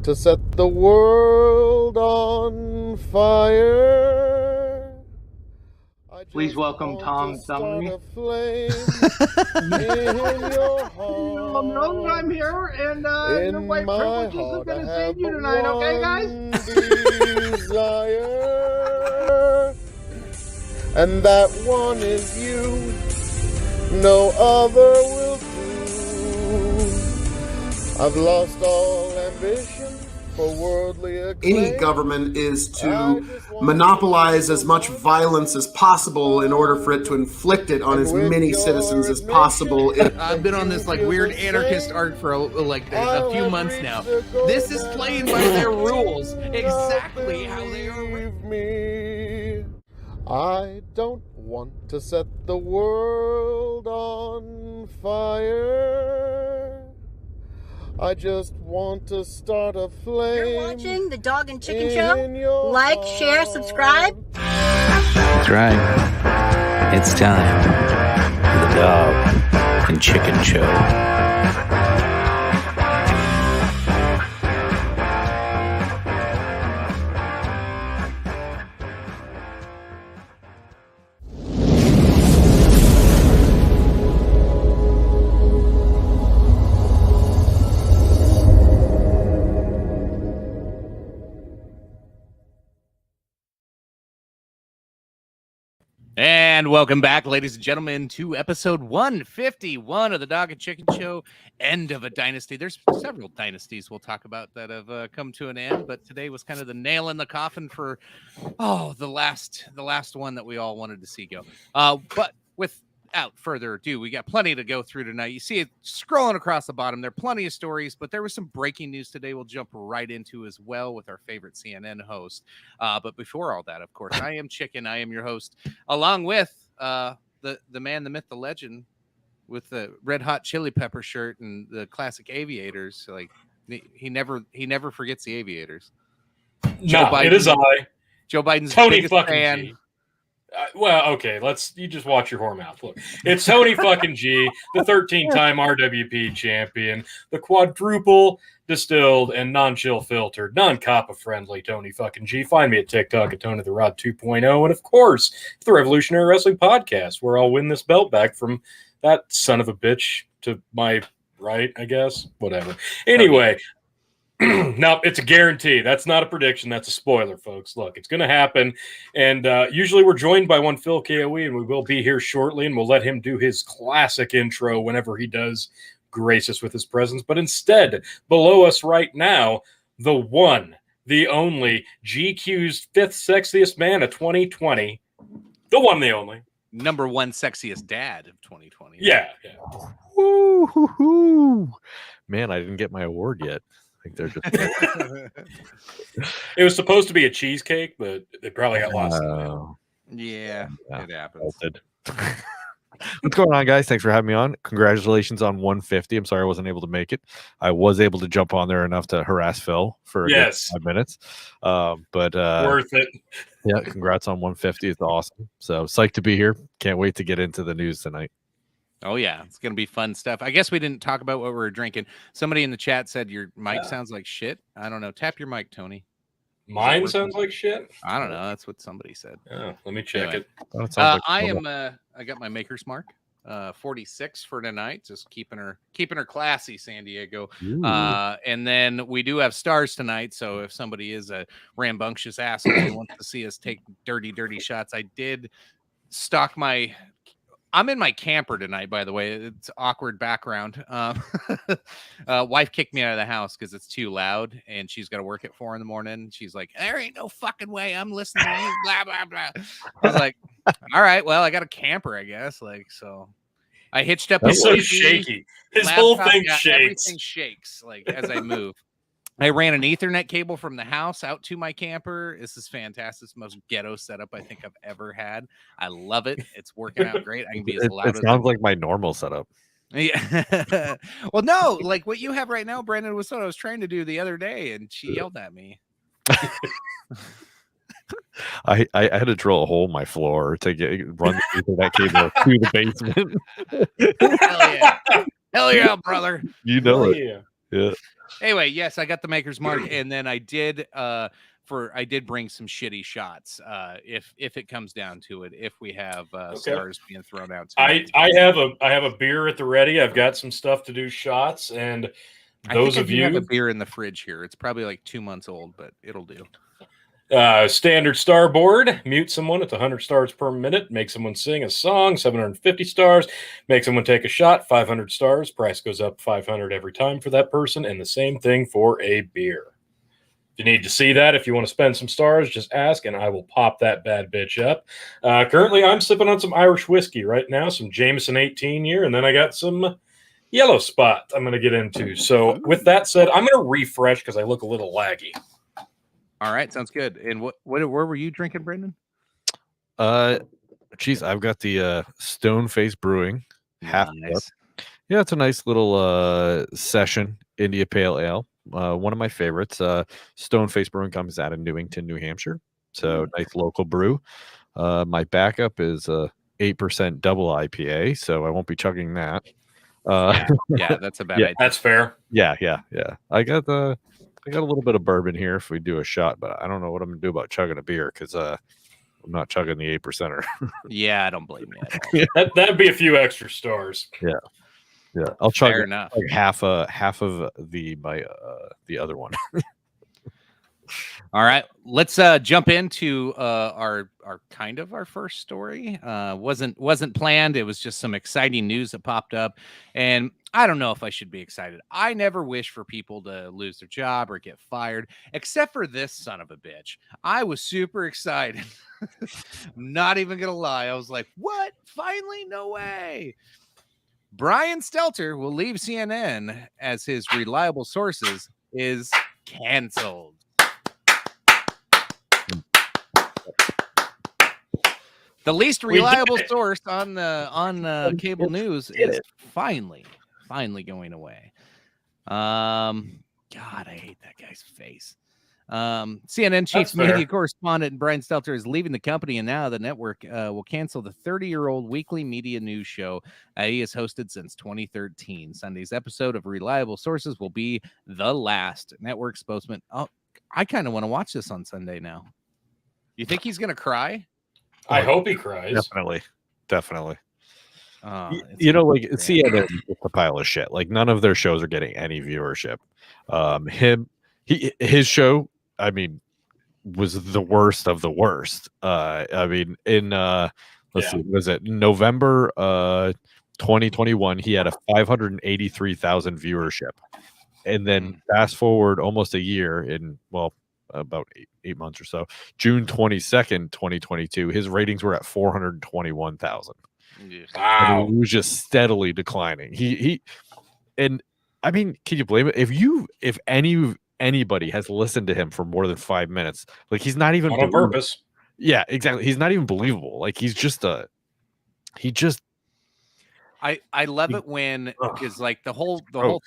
To set the world on fire. Please welcome Tom Summery. I'm here, and your white privilege isn't going to save you tonight, okay, guys? Desire, and that one is you. No other will do. I've lost all ambition for worldly acclaim. Any government is to monopolize as much violence as possible in order for it to inflict it on as many citizens as possible. I've been on this like weird anarchist arc for a few months now. This is playing by their rules, exactly how they are. I don't want to set the world on fire. I just want to start a flame. You're watching the Dog and Chicken Show. Like, share, subscribe. That's right. It's time for the Dog and Chicken Show. And welcome back, ladies and gentlemen, to episode 151 of the Dog and Chicken Show, End of a Dynasty. There's several dynasties we'll talk about that have come to an end, but today was kind of the nail in the coffin for, the last one that we all wanted to see go. But without further ado, we got plenty to go through tonight. You see it scrolling across the bottom. There are plenty of stories, but there was some breaking news today we'll jump right into as well with our favorite CNN host. But before all that, of course, I am Chicken. I am your host, along with the man, the myth, the legend, with the red hot chili pepper shirt and the classic aviators. Like he never forgets the aviators. It is I, Joe Biden's Tony biggest fucking fan. G. Well, okay, you just watch your whore mouth. Look, it's Tony fucking G, the 13-time RWP champion, the quadruple distilled and non-chill filtered, non-coppa friendly Tony fucking G. Find me at TikTok at Tony the Rod 2.0, and of course, the Revolutionary Wrestling Podcast, where I'll win this belt back from that son of a bitch to my right, I guess. Whatever. Anyway. No, it's a guarantee. That's not a prediction. That's a spoiler, folks. Look, it's going to happen. And usually we're joined by one Phil KOE, and we will be here shortly, and we'll let him do his classic intro whenever he does grace us with his presence. But instead, below us right now, the one, the only, GQ's fifth sexiest man of 2020, the one, the only. Number one sexiest dad of 2020. Yeah. Woo-hoo-hoo. Man, I didn't get my award yet. I think they're just. It was supposed to be a cheesecake, but they probably got lost. Yeah, it happens. What's going on, guys? Thanks for having me on. Congratulations on 150. I'm sorry I wasn't able to make it. I was able to jump on there enough to harass Phil for a good 5 minutes. But worth it. Yeah, congrats on 150. It's awesome. So psyched to be here. Can't wait to get into the news tonight. Oh, yeah. It's going to be fun stuff. I guess we didn't talk about what we were drinking. Somebody in the chat said your mic sounds like shit. I don't know. Tap your mic, Tony. Mine sounds like shit? I don't know. That's what somebody said. Oh, let me check it. I got my maker's mark. 46 for tonight. Just keeping her classy, San Diego. And then we do have stars tonight. So if somebody is a rambunctious asshole who wants to see us take dirty shots, I did stock I'm in my camper tonight, by the way. It's awkward background. Wife kicked me out of the house because it's too loud, and she's got to work at 4 a.m. She's like, "There ain't no fucking way I'm listening to you." Blah blah blah. I was like, "All right, well, I got a camper, I guess." Like, so I hitched up. He's so shaky. His whole thing shakes. Everything shakes like as I move. I ran an Ethernet cable from the house out to my camper. This is fantastic. It's the most ghetto setup I think I've ever had. I love it. It's working out great. I can be as loud as it sounds like my normal setup. Yeah. Well, no, like what you have right now, Brandon, was what I was trying to do the other day, and she yelled at me. I had to drill a hole in my floor to run the Ethernet cable to the basement. Hell yeah, brother. You know it. Yeah. Anyway, yes, I got the Maker's Mark, and then I did bring some shitty shots. If it comes down to it, if we have stars being thrown out tonight. I have a beer at the ready. I've got some stuff to do shots, and those I of you have a beer in the fridge here. It's probably like 2 months old, but it'll do. Standard star board, mute someone at 100 stars per minute, make someone sing a song, 750 stars, make someone take a shot, 500 stars, price goes up 500 every time for that person, and the same thing for a beer. If you need to see that, if you want to spend some stars, just ask, and I will pop that bad bitch up. Currently, I'm sipping on some Irish whiskey right now, some Jameson 18 year, and then I got some Yellow Spot I'm going to get into. So with that said, I'm going to refresh because I look a little laggy. All right, sounds good. And where were you drinking, Brendan? Geez, I've got the Stone Face Brewing half nice. Cup. Yeah, it's a nice little session India Pale Ale. One of my favorites. Stone Face Brewing comes out of Newington, New Hampshire. So nice local brew. My backup is 8% double IPA, so I won't be chugging that. Yeah, that's a bad idea. That's fair. Yeah. I got a little bit of bourbon here if we do a shot, but I don't know what I'm gonna do about chugging a beer because I'm not chugging the 8%er. Yeah, I don't blame you at all. That'd be a few extra stars. Yeah. I'll chug enough. Like half of the other one. All right, let's jump into our first story. Wasn't planned. It was just some exciting news that popped up, and I don't know if I should be excited. I never wish for people to lose their job or get fired, except for this son of a bitch. I was super excited. Not even gonna lie. I was like, "What? Finally? No way!" Brian Stelter will leave CNN as his reliable sources is canceled. The least reliable source on cable news is finally going away. God, I hate that guy's face. CNN chief media correspondent Brian Stelter is leaving the company, and now the network will cancel the 30-year-old weekly media news show he has hosted since 2013. Sunday's episode of Reliable Sources will be the last. Network spokesman. Oh, I kind of want to watch this on Sunday now. You think he's going to cry? I hope he cries. Definitely. You know, like CNN is a pile of shit. Like none of their shows are getting any viewership. His show, I mean, was the worst of the worst. I mean, in let's see, was it November 2021? He had a 583,000 viewership, and then fast forward almost a year in about eight months or so, June 22nd, 2022, his ratings were at 421,000. Wow. He was just steadily declining. He and I mean, can you blame it? If anybody has listened to him for more than 5 minutes, like he's not even on purpose. Yeah, exactly. He's not even believable. Like I love it when because like the whole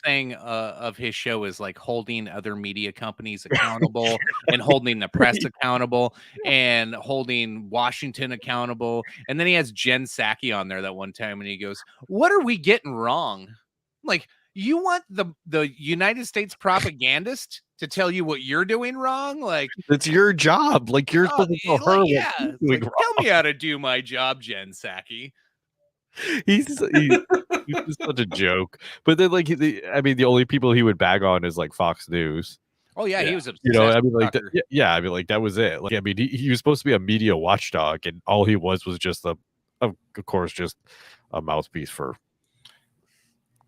thing of his show is like holding other media companies accountable and holding the press accountable and holding Washington accountable. And then he has Jen Psaki on there that one time and he goes, "What are we getting wrong?" Like, you want the United States propagandist to tell you what you're doing wrong? Like, it's your job. Like, you're supposed to tell her like, tell me how to do my job, Jen Psaki. He's just such a joke. But then, like, the only people he would bag on is like Fox News. Oh yeah, he was obsessed. You know, I mean, like, I mean, like that was it. Like, I mean, he was supposed to be a media watchdog, and all he was just of course, just a mouthpiece for.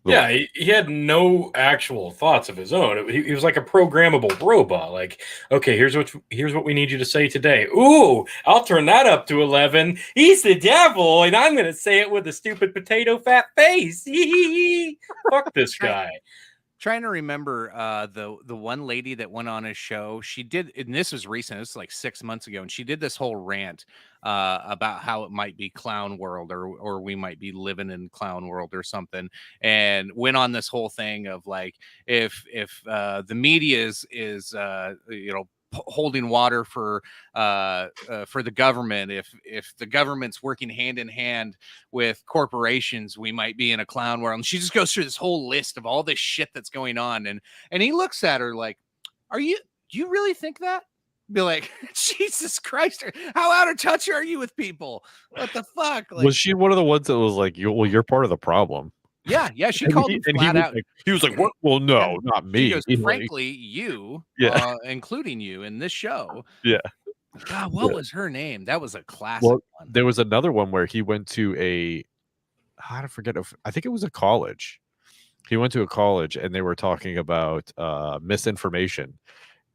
Yeah, he had no actual thoughts of his own. He was like a programmable robot. Like, okay, here's what we need you to say today. Ooh, I'll turn that up to 11. He's the devil, and I'm going to say it with a stupid potato fat face. Fuck this guy. Trying to remember the one lady that went on his show. She did, and this was recent. This was like 6 months ago, and she did this whole rant about how it might be clown world, or we might be living in clown world or something, and went on this whole thing of like if the media is holding water for the government. If the government's working hand in hand with corporations, we might be in a clown world. And she just goes through this whole list of all this shit that's going on, and he looks at her like, do you really think that? Be like, Jesus Christ, how out of touch are you with people? What the fuck? Like, was she one of the ones that was like, you're part of the problem? Yeah, she called him flat out. He was like, "What? Well, no, not me." He goes, frankly, you, including you in this show. Yeah. God, what was her name? That was a classic one. There was another one where he went to I forget. I think it was a college. He went to a college, and they were talking about misinformation,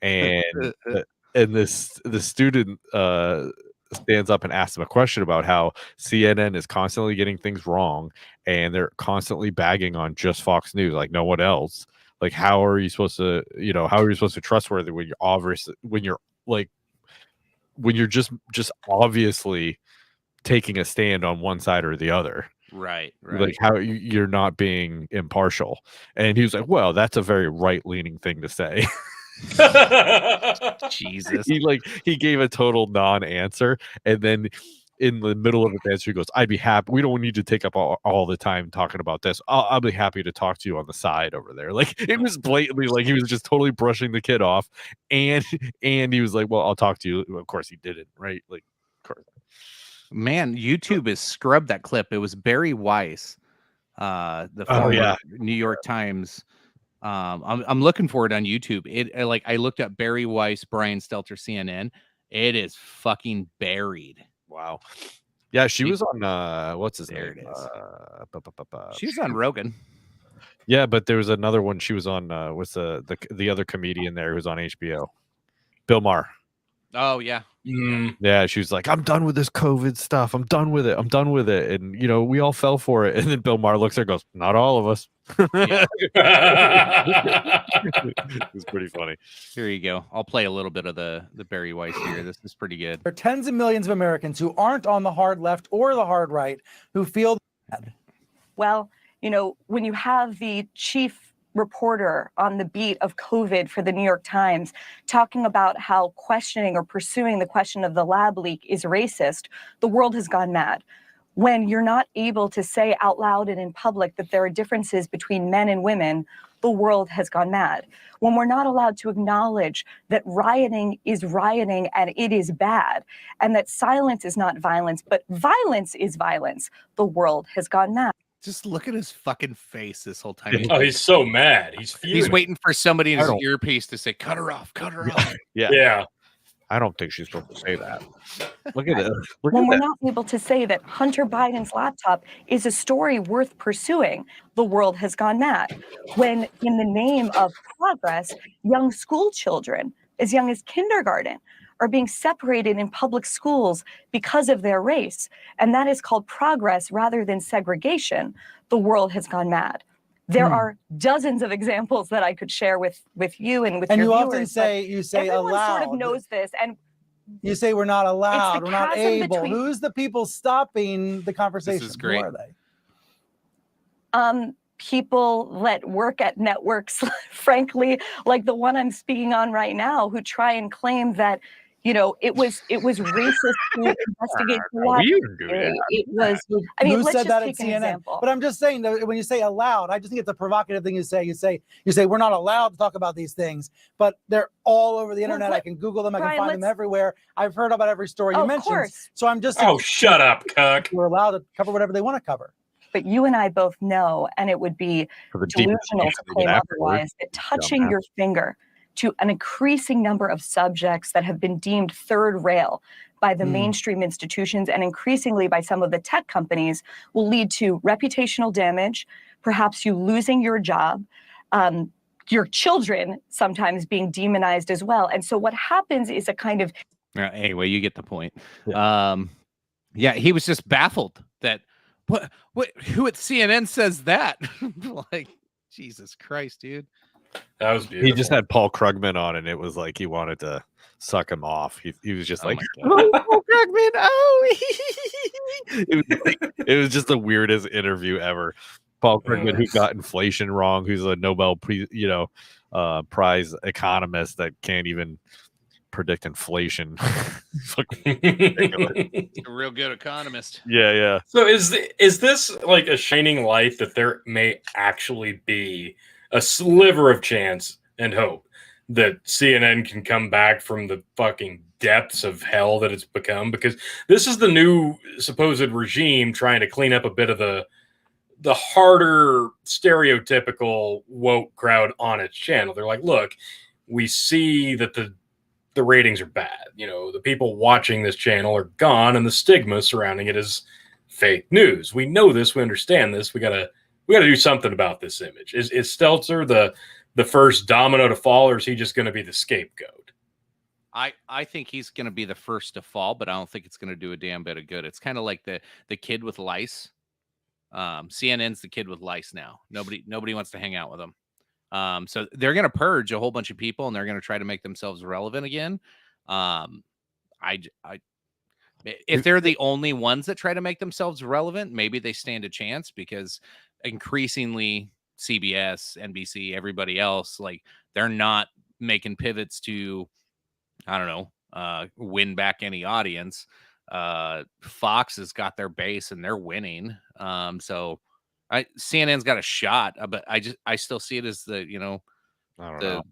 and the student stands up and asks him a question about how CNN is constantly getting things wrong, and they're constantly bagging on just Fox News, like no one else. Like, how are you supposed to, trustworthy when you're just obviously taking a stand on one side or the other? Right. Like, how you're not being impartial. And he was like, well, that's a very right-leaning thing to say. Jesus. He gave a total non-answer, and then in the middle of the answer he goes, I'd be happy, we don't need to take up all the time talking about this. I'll be happy to talk to you on the side over there. Like, it was blatantly like he was just totally brushing the kid off, and he was like, well, I'll talk to you. Of course he didn't, right? Like, of course. Man, YouTube has scrubbed that clip. It was Barry Weiss, the former New York Times. I'm looking for it on YouTube. I looked up Barry Weiss, Brian Stelter, CNN. It is fucking buried. Wow. Yeah, she was on what's his name? It is. She was on Rogan. Yeah, but there was another one. She was on what's the other comedian there who's on HBO? Bill Maher. Oh yeah. Yeah, she was like, I'm done with this COVID stuff. I'm done with it. And we all fell for it. And then Bill Maher looks at her and goes, not all of us. It was pretty funny. Here you go. I'll play a little bit of the Barry Weiss here. This is pretty good. There are tens of millions of Americans who aren't on the hard left or the hard right who feel bad. Well, when you have the chief reporter on the beat of COVID for the New York Times talking about how questioning or pursuing the question of the lab leak is racist, the world has gone mad. When you're not able to say out loud and in public that there are differences between men and women, the world has gone mad. When we're not allowed to acknowledge that rioting is rioting and it is bad, and that silence is not violence, but violence is violence, the world has gone mad. Just look at his fucking face this whole time. Oh, he's so mad. He's waiting for somebody in his earpiece to say, cut her off, cut her off. Yeah. I don't think she's supposed to say that. Look at it. When we're not able to say that Hunter Biden's laptop is a story worth pursuing, the world has gone mad. When, in the name of progress, young school children, as young as kindergarten, are being separated in public schools because of their race, and that is called progress rather than segregation, the world has gone mad. There are dozens of examples that I could share with you and with your viewers. And you say everyone allowed. sort of knows this, and you say we're not allowed, we're not able. Between... Who's the people stopping the conversation? This is great. Who are they? People that work at networks, frankly, like the one I'm speaking on right now, who try and claim that it was racist to investigate the law. It was. I mean, let's just take an example. But I'm just saying that when you say allowed, I just think it's a provocative thing you say. You say we're not allowed to talk about these things, but they're all over the internet. I can Google them. I can find them everywhere. I've heard about every story you mentioned. Course. So I'm just. Oh, shut up, cuck. We're allowed to cover whatever they want to cover. But you and I both know, and it would be delusional to claim otherwise, that touching your finger to an increasing number of subjects that have been deemed third rail by the mainstream institutions and increasingly by some of the tech companies will lead to reputational damage, perhaps you losing your job, your children sometimes being demonized as well. And so what happens is a kind of... Anyway, you get the point. Yeah, he was just baffled that, who at CNN says that? Like, Jesus Christ, dude. That was beautiful. He just had Paul Krugman on, and it was like he wanted to suck him off. He was just like, Paul Krugman, it was just the weirdest interview ever. Paul Krugman, who got inflation wrong, who's a Nobel Prize economist that can't even predict inflation. Fucking ridiculous. A real good economist. Yeah. So is this like a shining light that there may actually be a sliver of chance and hope that CNN can come back from the fucking depths of hell that it's become? Because this is the new supposed regime trying to clean up a bit of the harder stereotypical woke crowd on its channel. They're like, look, we see that the ratings are bad. You know, the people watching this channel are gone, and the stigma surrounding it is fake news. We know this. We understand this. We gotta do something about this image. Is Stelter the first domino to fall, or is he just going to be the scapegoat? I think he's going to be the first to fall, but I don't think it's going to do a damn bit of good. It's kind of like the kid with lice. CNN's the kid with lice now. Nobody wants to hang out with them. So they're going to purge a whole bunch of people, and they're going to try to make themselves relevant again. If they're the only ones that try to make themselves relevant, maybe they stand a chance, because increasingly CBS, NBC, everybody else, like, they're not making pivots to, I don't know, win back any audience. Fox has got their base and they're winning. So CNN's got a shot, but I still see it as the, you know, I don't know.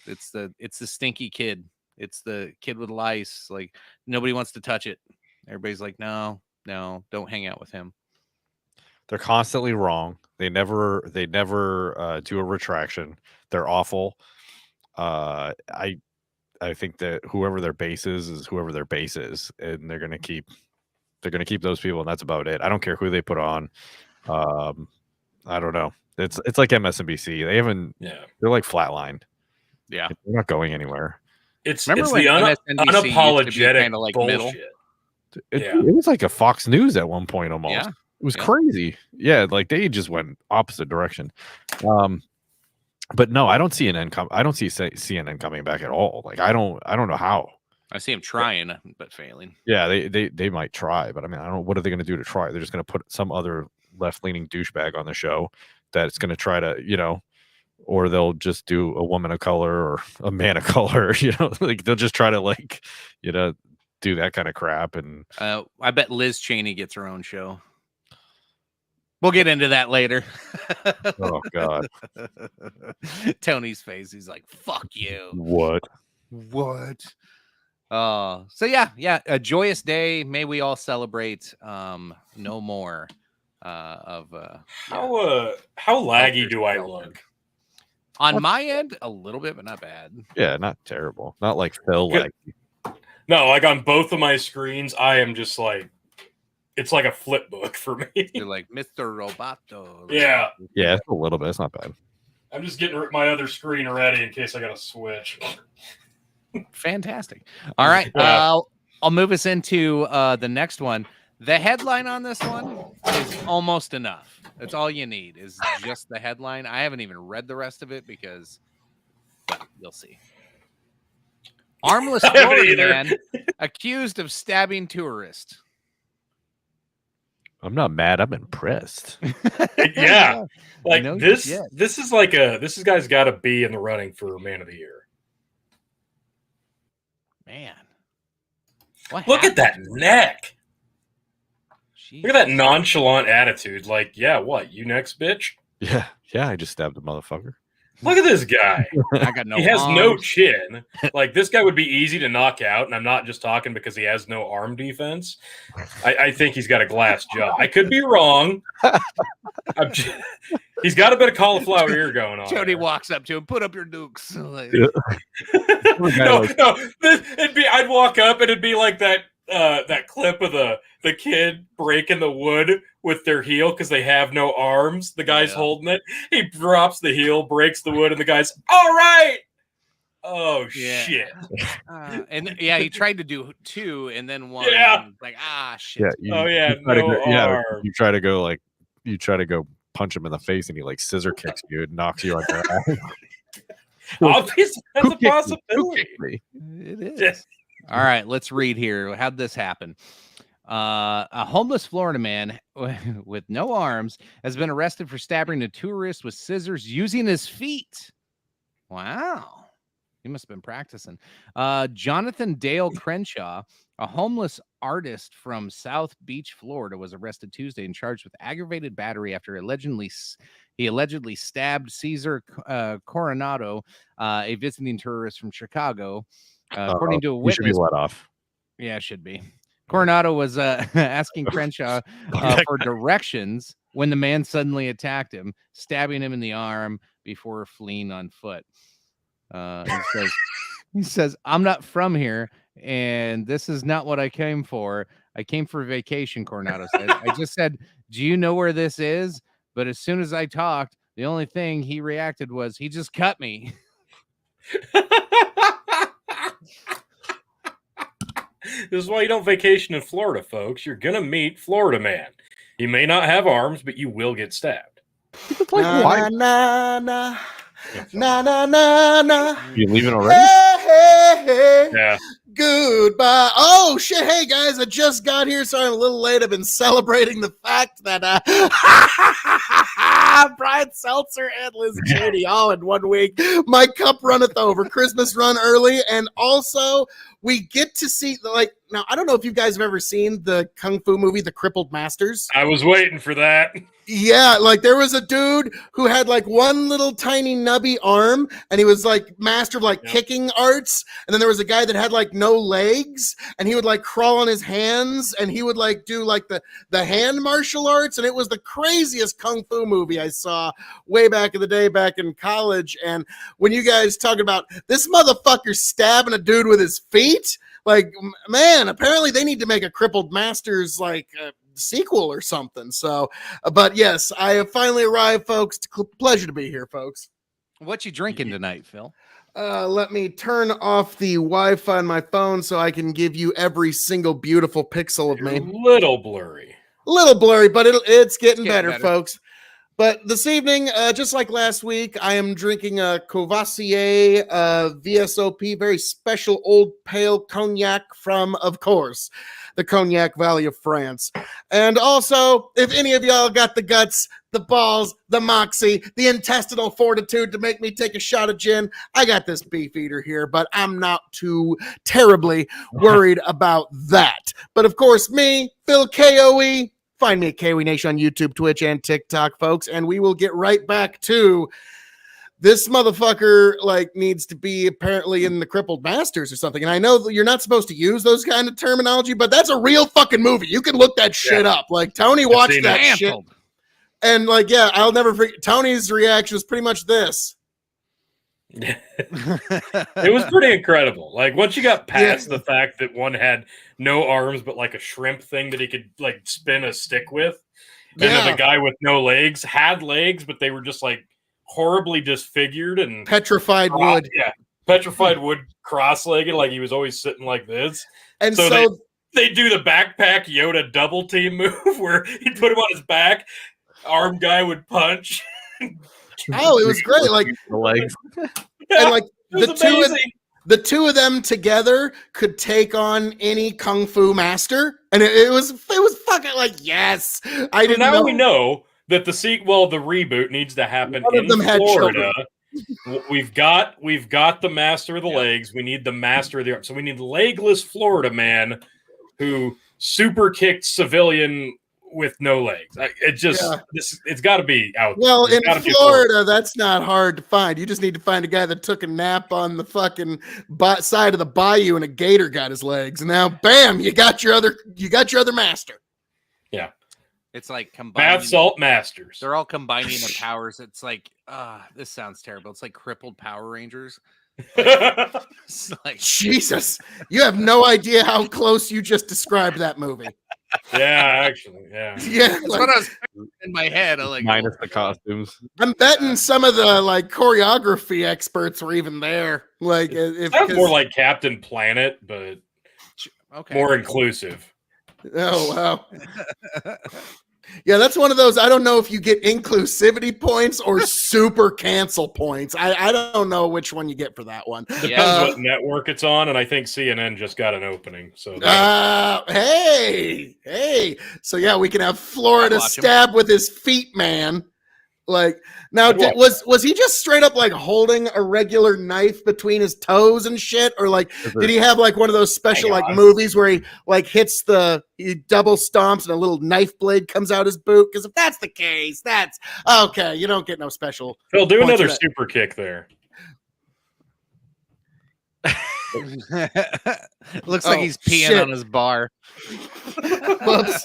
It's the stinky kid. It's the kid with lice. Like, nobody wants to touch it. Everybody's like, no, don't hang out with him. They're constantly wrong. They never do a retraction. They're awful. I think that whoever their base is whoever their base is, and they're gonna keep those people, and that's about it. I don't care who they put on. I don't know. It's like MSNBC. They haven't. Yeah. They're like flatlined. Yeah. They're not going anywhere. It's the unapologetic like bullshit. It was like a Fox News at one point almost. Yeah. It was crazy. Yeah, like they just went opposite direction. But no, I don't see CNN coming back at all. Like I don't know how. I see him trying, but failing. Yeah, they might try, but I mean, I don't know, what are they going to do to try? They're just going to put some other left-leaning douchebag on the show that's going to try to, you know, or they'll just do a woman of color or a man of color, you know, like they'll just try to, like, you know, do that kind of crap. And I bet Liz Chaney gets her own show. We'll get into that later. Oh God. Tony's face. He's like, fuck you. What? So yeah. A joyous day. May we all celebrate no more of how laggy do I look? On my end, a little bit, but not bad. Yeah, not terrible. Not like Phil laggy. No, like on both of my screens, I am just like, it's like a flip book for me. You're like Mr. Roboto. Yeah. Yeah, it's a little bit. It's not bad. I'm just getting my other screen ready in case I got to switch. Fantastic. All right. I'll move us into the next one. The headline on this one is almost enough. That's all you need, is just the headline. I haven't even read the rest of it because, well, you'll see. Armless Florida man accused of stabbing tourist. I'm not mad. I'm impressed. Yeah. Like this is like this guy's got to be in the running for Man of the Year. Man. Look at that neck. Jeez. Look at that nonchalant attitude. Like, yeah, what? You next, bitch? Yeah. I just stabbed a motherfucker. Look at this guy. I got no He has arms. no chin. Like, this guy would be easy to knock out, and I'm not just talking because he has no arm defense. I think he's got a glass jaw. I could be wrong. He's got a bit of cauliflower ear going on. Jody walks up to him, put up your dukes. Like, I'd walk up, and it'd be like that clip of the kid breaking the wood with their heel because they have no arms. The guy's holding it. He drops the heel, breaks the wood, and the guy's all right. Oh shit! And he tried to do two, and then one. Yeah. Like shit. Yeah. You try to go punch him in the face, and he like scissor kicks you and knocks you on your ass. Obviously, that's a possibility. It is. Yeah. All right, let's read here. How'd this happen? A homeless Florida man with no arms has been arrested for stabbing a tourist with scissors using his feet. Wow. He must have been practicing. Jonathan Dale Crenshaw, a homeless artist from South Beach, Florida, was arrested Tuesday and charged with aggravated battery after he allegedly stabbed Cesar Coronado, a visiting tourist from Chicago. According to a witness, should be let off. Yeah, it should be. Coronado was asking Crenshaw for directions when the man suddenly attacked him, stabbing him in the arm before fleeing on foot. He says, I'm not from here, and this is not what I came for. I came for vacation, Coronado said. I just said, do you know where this is? But as soon as I talked, the only thing he reacted was, he just cut me. This is why you don't vacation in Florida, folks. You're going to meet Florida man. He may not have arms, but you will get stabbed. Nah, nah, nah. Na na na na. You leaving already? Hey. Yeah. Goodbye. Oh shit! Hey guys, I just got here, so I'm a little late. I've been celebrating the fact that Brian Seltzer and Liz Chaney all in 1 week. My cup runneth over. Christmas run early, and also we get to see now. I don't know if you guys have ever seen the kung fu movie, The Crippled Masters. I was waiting for that. Yeah, there was a dude who had one little tiny nubby arm, and he was master of kicking arts. And then there was a guy that had no legs, and he would crawl on his hands, and he would do the hand martial arts. And it was the craziest kung fu movie I saw way back in the day, back in college. And when you guys talk about this motherfucker stabbing a dude with his feet, man, apparently they need to make a Crippled Masters sequel or something. So, but yes, I have finally arrived, folks. Pleasure to be here, folks. What you drinking tonight, Phil? Let me turn off the Wi-Fi on my phone so I can give you every single beautiful pixel of me. Little blurry, but it's getting better, folks. But this evening, just like last week, I am drinking a Courvoisier VSOP, very special old pale cognac from, of course, the Cognac Valley of France. And also, if any of y'all got the guts, the balls, the moxie, the intestinal fortitude to make me take a shot of gin, I got this beef eater here, but I'm not too terribly worried about that. But of course, me, Phil KOE, find me at KOE Nation on YouTube, Twitch, and TikTok, folks, and we will get right back to this motherfucker needs to be apparently in the Crippled Masters or something. And I know that you're not supposed to use those kind of terminology, but that's a real fucking movie. You can look that shit up. Tony watched that shit. And I'll never forget. Tony's reaction was pretty much this. It was pretty incredible. Once you got past the fact that one had no arms, but a shrimp thing that he could spin a stick with. And then the guy with no legs had legs, but they were just horribly disfigured and petrified wood. Yeah, petrified wood, cross-legged, he was always sitting like this. And so they do the backpack Yoda double team move where he'd put him on his back, arm guy would punch. Oh, it was great. The legs. And the two of them together could take on any kung fu master, and it was fucking yes. I didn't know. We know that the sequel, the reboot, needs to happen in Florida. We've got the master of the legs. We need the master of the arm. So we need the legless Florida man who super kicked civilian with no legs. It's got to be out there. Well, in Florida, that's not hard to find. You just need to find a guy that took a nap on the fucking side of the bayou and a gator got his legs. And now, bam, you got your other master. Yeah. It's combining. Bath salt masters. They're all combining their powers. It's this sounds terrible. It's crippled Power Rangers. It's Jesus, you have no idea how close you just described that movie. Yeah, actually, yeah. That's what I was in my head. Minus the costumes. I'm betting some of the choreography experts were even there. That's more like Captain Planet, but more inclusive. Oh wow. Yeah, that's one of those. I don't know if you get inclusivity points or super cancel points. I don't know which one you get for that one. Depends what network it's on, and I think CNN just got an opening. So hey. So yeah, we can have Florida stab with his feet, man. Like, now, was he just straight up like holding a regular knife between his toes and shit, or like did he have like one of those special like movies where he like he double stomps and a little knife blade comes out his boot? Because if that's the case, that's okay. You don't get no special. Phil, do another super kick there. Looks like he's peeing on his bar. Whoops.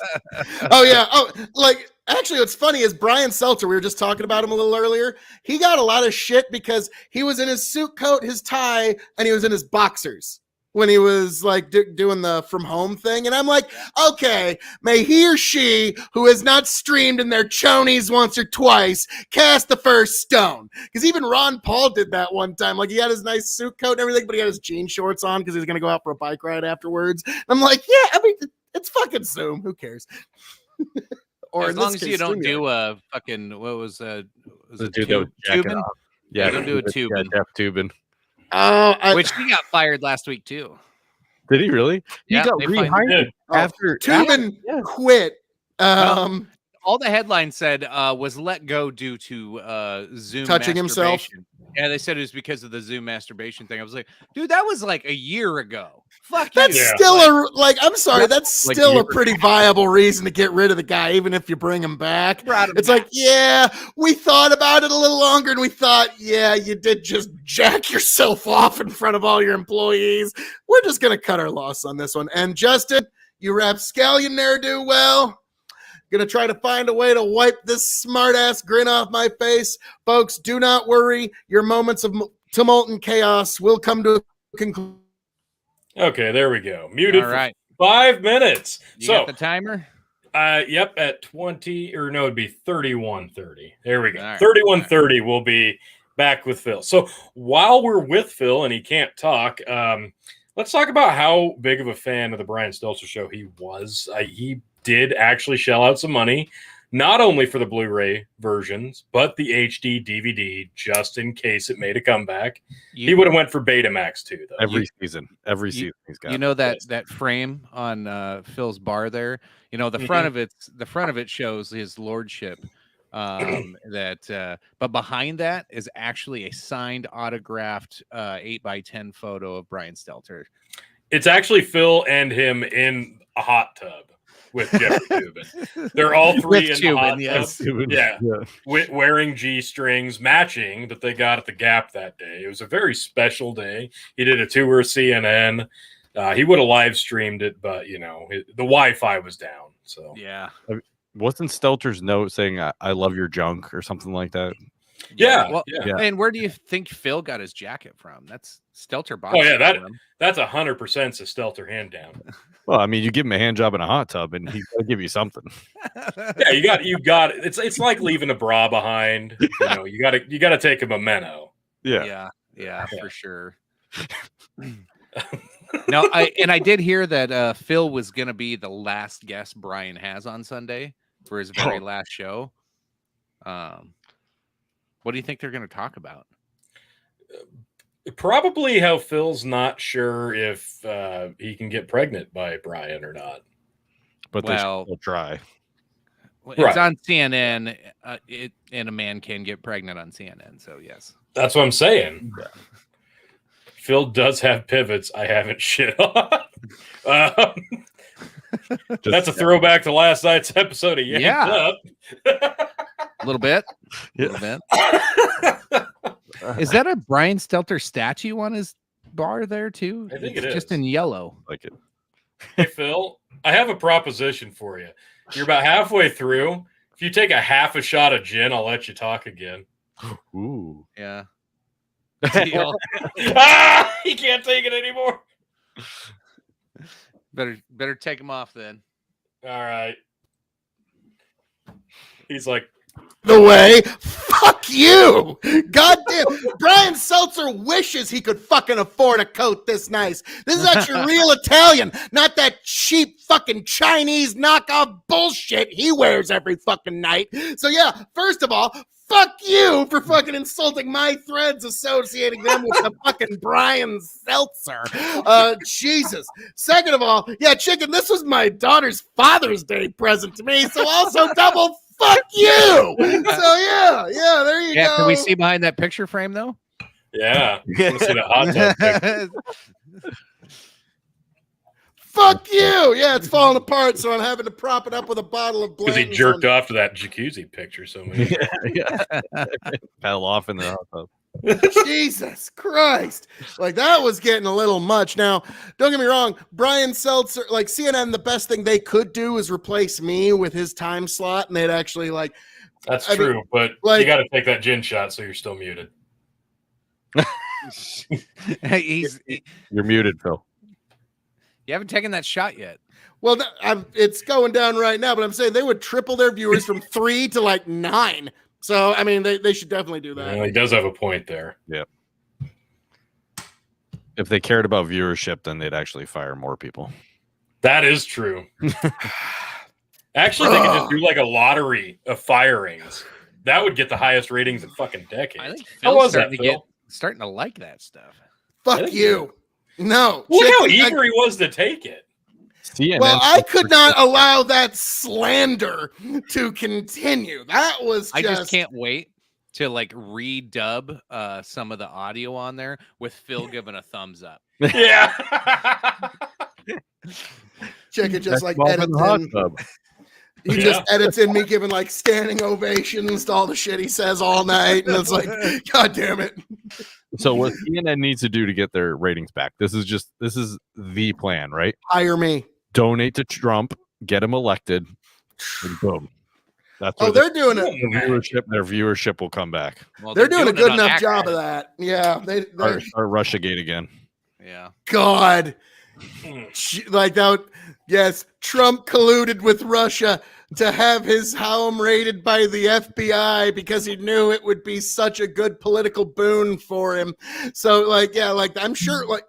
Oh yeah. Oh, like actually, what's funny is Brian Seltzer. We were just talking about him a little earlier. He got a lot of shit because he was in his suit coat, his tie, and he was in his boxers when he was like doing the from home thing. And I'm like, okay, may he or she who has not streamed in their chonies once or twice cast the first stone. Because even Ron Paul did that one time. Like he had his nice suit coat and everything, but he had his jean shorts on because he was going to go out for a bike ride afterwards. And I'm like, yeah, I mean, it's fucking Zoom. Who cares? Or as long as you don't do a fucking, what was the dude that was jacking off? Yeah, don't do a tubing. Jeff Tubin. Which he got fired last week too. Did he really? He got rehired after Tubin quit. All the headline said was let go due to Zoom touching himself. Yeah, they said it was because of the Zoom masturbation thing. I was like, dude, that was like a year ago. Fuck that's you. Still I'm sorry, that's still a pretty viable reason to get rid of the guy, even if you bring him back. It's like, yeah, we thought about it a little longer and we thought, yeah, you did just jack yourself off in front of all your employees. We're just gonna cut our loss on this one. And Justin, you rapscallion ne'er-do well. Gonna try to find a way to wipe this smart-ass grin off my face. Folks, do not worry. Your moments of tumult and chaos will come to a conclusion. Okay, there we go. Muted All right. for 5 minutes. You got the timer? Yep, at 20, or no, it'd be 31:30. There we go. Right. 31:30 we'll be back with Phil. So while we're with Phil and he can't talk, let's talk about how big of a fan of the Brian Stelter show he was. He did actually shell out some money, not only for the Blu-ray versions, but the HD DVD, just in case it made a comeback. He would have went for Betamax too, though. Every season he's got. You know that frame on Phil's bar there. You know the front of it shows his lordship. But behind that is actually a signed, autographed 8x10 photo of Brian Stelter. It's actually Phil and him in a hot tub with Jeffrey Tubin. They're all three in the hot tub. Yeah. Wearing G-strings, matching that they got at the Gap that day. It was a very special day. He did a tour of CNN. He would have live streamed it, but the Wi-Fi was down. So yeah. Wasn't Stelter's note saying "I love your junk" or something like that? Yeah. Well, and where do you think Phil got his jacket from? That's Stelter bought. Oh yeah, that's 100% a Stelter hand down. Well, I mean, you give him a hand job in a hot tub, and he's gonna give you something. Yeah, you got it. It's like leaving a bra behind. You gotta take a memento. Yeah, for sure. No, I did hear that Phil was gonna be the last guest Brian has on Sunday for his very last show. What do you think they're going to talk about? Probably how Phil's not sure if he can get pregnant by Brian or not. But they'll try. It's on CNN, and a man can get pregnant on CNN. So yes, that's what I'm saying. Yeah. Phil does have pivots I haven't shit on. That's a throwback to last night's episode of Yanked Up. A little bit. Is that a Brian Stelter statue on his bar there too? I think it's just in yellow. Like it. Hey Phil, I have a proposition for you. You're about halfway through. If you take a half a shot of gin, I'll let you talk again. Ooh. Yeah. He can't take it anymore. Better take him off then. All right. He's like, the way. Fuck you. Goddamn. Brian Seltzer wishes he could fucking afford a coat this nice. This is actually real Italian, not that cheap fucking Chinese knockoff bullshit he wears every fucking night. So yeah, first of all, fuck you for fucking insulting my threads, associating them with the fucking Brian Seltzer. Jesus. Second of all, yeah, chicken, this was my daughter's Father's Day present to me, so also double Fuck you. So yeah, there you go. Can we see behind that picture frame though? Yeah. I want to see the hot tub picture. Fuck you. Yeah, it's falling apart, so I'm having to prop it up with a bottle of Because he Blanton's jerked off to that jacuzzi picture so many. Fell off in the hot tub. Jesus Christ. Like that was getting a little much. Now, don't get me wrong, Brian Seltzer, like CNN, the best thing they could do is replace me with his time slot, and they'd actually like. That's true, but you got to take that gin shot, so you're still muted. You're muted, Phil. You haven't taken that shot yet. Well, it's going down right now, but I'm saying they would triple their viewers from 3 to like 9. So, I mean, they should definitely do that. Well, he does have a point there. Yeah. If they cared about viewership, then they'd actually fire more people. That is true. Actually, they could just do like a lottery of firings. That would get the highest ratings in fucking decades. I think How Phil's was that, Phil? starting to like that stuff. Fuck you. No. Look how eager he was to take it. CNN Well, I could not allow that slander to continue. That was I just can't wait to like redub some of the audio on there with Phil giving a thumbs up. Yeah. Check it just like That's edit the hot in. tub. He just edits in me giving like standing ovations to all the shit he says all night. And it's like, God damn it. So what CNN needs to do to get their ratings back? This is the plan, right? Hire me. Donate to Trump, get him elected, and boom. That's they're doing it. Their viewership will come back. Well, they're doing a good enough job of that. Yeah. They're Russiagate again. Yeah. God. Like that. Yes. Trump colluded with Russia to have his home raided by the FBI because he knew it would be such a good political boon for him. So like, yeah, like I'm sure like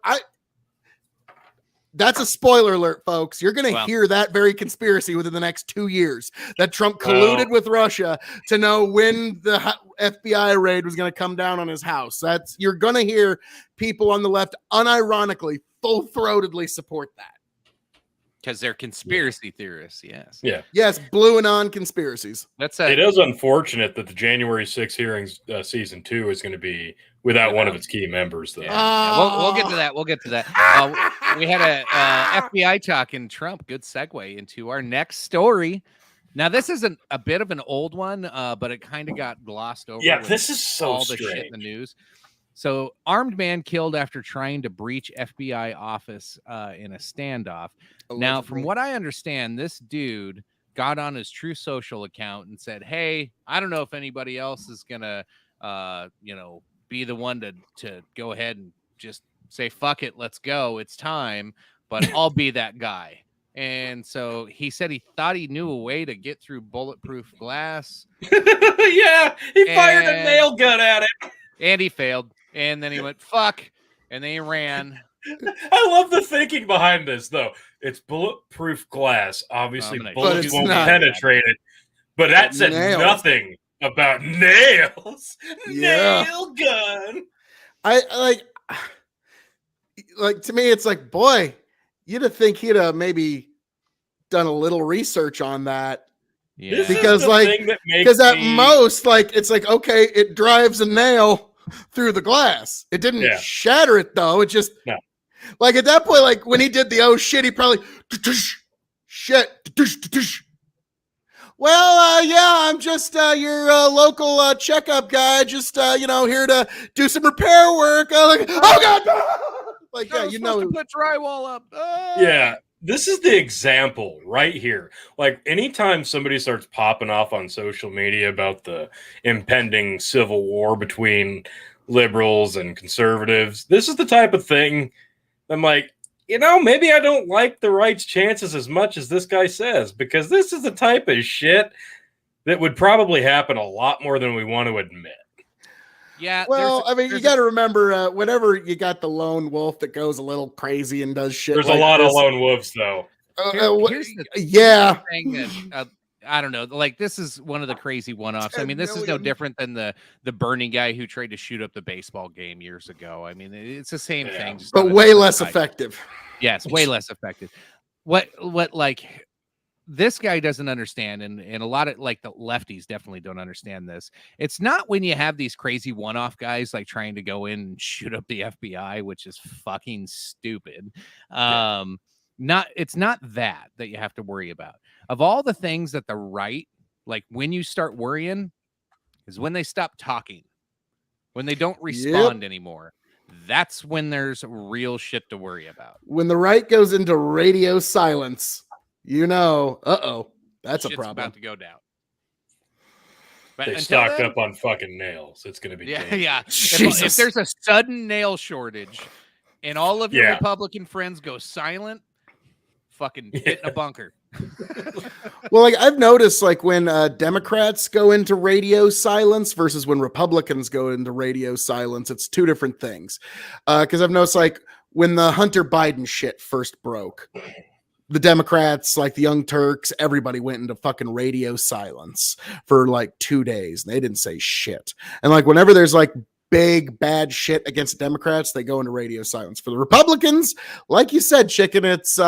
that's a spoiler alert, folks. You're going to hear that very conspiracy within the next 2 years that Trump colluded with Russia to know when the FBI raid was going to come down on his house. You're going to hear people on the left unironically, full-throatedly support that. Because they're conspiracy theorists, yes. Yeah. Yes, blue and on conspiracies. It is unfortunate that the January 6 hearings season 2 is going to be without one of its key members, though. Yeah, we'll get to that. We'll get to that. We had a FBI talk in Trump. Good segue into our next story. Now, this isn't a bit of an old one, but it kind of got glossed over. Yeah, this is so all the shit in the news. So, armed man killed after trying to breach FBI office in a standoff. Allegedly. Now, from what I understand, this dude got on his True Social account and said, "Hey, I don't know if anybody else is gonna, be the one to go ahead and just say fuck it, let's go, it's time. But I'll be that guy." And so he said he thought he knew a way to get through bulletproof glass. Yeah, he fired a nail gun at it, and he failed. And then he went, fuck, and then he ran. I love the thinking behind this, though. It's bulletproof glass. Obviously, bullets won't penetrate it. But that said nothing about nails. Yeah. Nail gun. I like to me, it's like, boy, you'd have think he'd have maybe done a little research on that. Yeah. Because at most, like, it's like, okay, it drives a nail through the glass. It didn't shatter it though. It just like at that point, like when he did the oh shit, he probably shit. Well, yeah, I'm just your local checkup guy, just here to do some repair work. Like, oh god, like yeah, put drywall up. Yeah. This is the example right here. Like anytime somebody starts popping off on social media about the impending civil war between liberals and conservatives, this is the type of thing I'm like, maybe I don't like the right's chances as much as this guy says, because this is the type of shit that would probably happen a lot more than we want to admit. Yeah. Well, I mean, you got to remember, whenever you got the lone wolf that goes a little crazy and does shit. There's like a lot this, of lone wolves, though. Here's the thing that, I don't know. Like, this is one of the crazy one-offs. I mean, this is no different than the Bernie guy who tried to shoot up the baseball game years ago. I mean, it's the same thing, just but way less effective. Yes, way less effective. What like this guy doesn't understand, and a lot of like the lefties definitely don't understand this. It's not when you have these crazy one-off guys like trying to go in and shoot up the FBI, which is fucking stupid. It's not that you have to worry about. Of all the things that the right, like when you start worrying, is when they stop talking, when they don't respond anymore. That's when there's real shit to worry about. When the right goes into radio silence, that's Shit's a problem. About to go down. But they stocked up on fucking nails. It's going to be If there's a sudden nail shortage and all of your Republican friends go silent, fucking get in a bunker. Well, like I've noticed, like when Democrats go into radio silence versus when Republicans go into radio silence, it's two different things. Because I've noticed, like when the Hunter Biden shit first broke, the Democrats, like the Young Turks, everybody went into fucking radio silence for like 2 days. And they didn't say shit. And like whenever there's like big bad shit against the Democrats, they go into radio silence. For the Republicans, like you said, Chicken, it's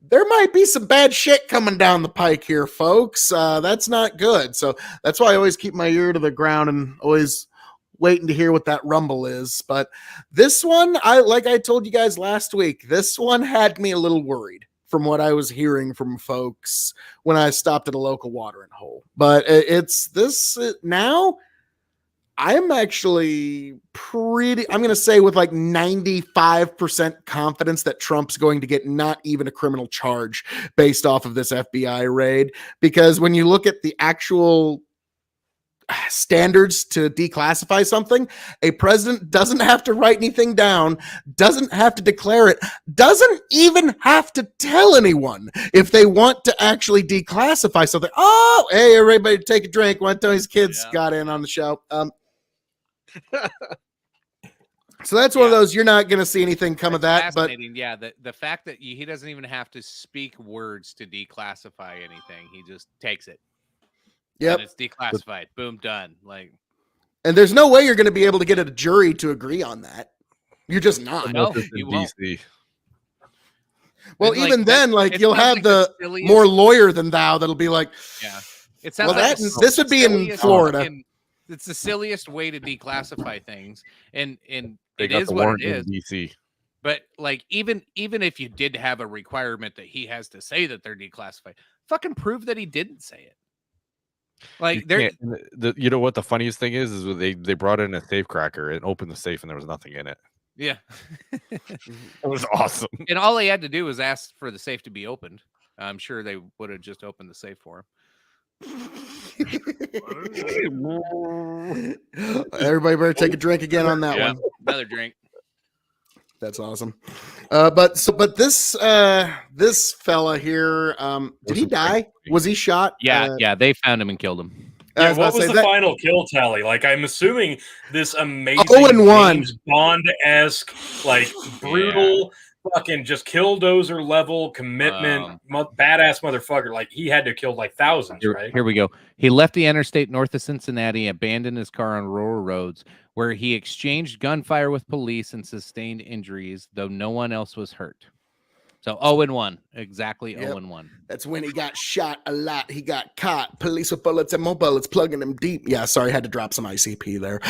there might be some bad shit coming down the pike here, folks. That's not good. So that's why I always keep my ear to the ground and always waiting to hear what that rumble is. But this one, like I told you guys last week, this one had me a little worried from what I was hearing from folks when I stopped at a local watering hole. But now I'm actually I'm going to say with like 95% confidence that Trump's going to get not even a criminal charge based off of this FBI raid. Because when you look at the actual standards to declassify something, a president doesn't have to write anything down, doesn't have to declare it, doesn't even have to tell anyone if they want to actually declassify something. Oh, hey, everybody take a drink. One of his kids got in on the show. So that's one of those, you're not going to see anything come of that. But the fact that he doesn't even have to speak words to declassify anything, he just takes it. Yep, and it's declassified. Boom, done. Like, and there's no way you're going to be able to get a jury to agree on that. You're just not. No, you won't. Well, and even then, like you'll have like the more lawyer than thou that'll be like, it sounds like this would be in Florida. It's the silliest way to declassify things, and they it got is the what warrant it is. in DC. But like even if you did have a requirement that he has to say that they're declassified, fucking prove that he didn't say it. Like you know what the funniest thing is they brought in a safe cracker and opened the safe and there was nothing in it. Yeah, it was awesome. And all he had to do was ask for the safe to be opened. I'm sure they would have just opened the safe for him. Everybody better take a drink again on that one. Another drink. That's awesome. But this fella here, did he die? Was he shot? Yeah, they found him and killed him. Yeah, what was the final kill tally? Like, I'm assuming this amazing James Bond-esque, like brutal, fucking just killdozer level commitment, badass motherfucker. Like, he had to kill like thousands, right? Here we go. He left the interstate north of Cincinnati, abandoned his car on rural roads, where he exchanged gunfire with police and sustained injuries, though no one else was hurt. So 0-1, exactly 0-1. That's when he got shot a lot. He got caught. Police with bullets and more bullets, plugging him deep. Yeah, sorry, had to drop some ICP there.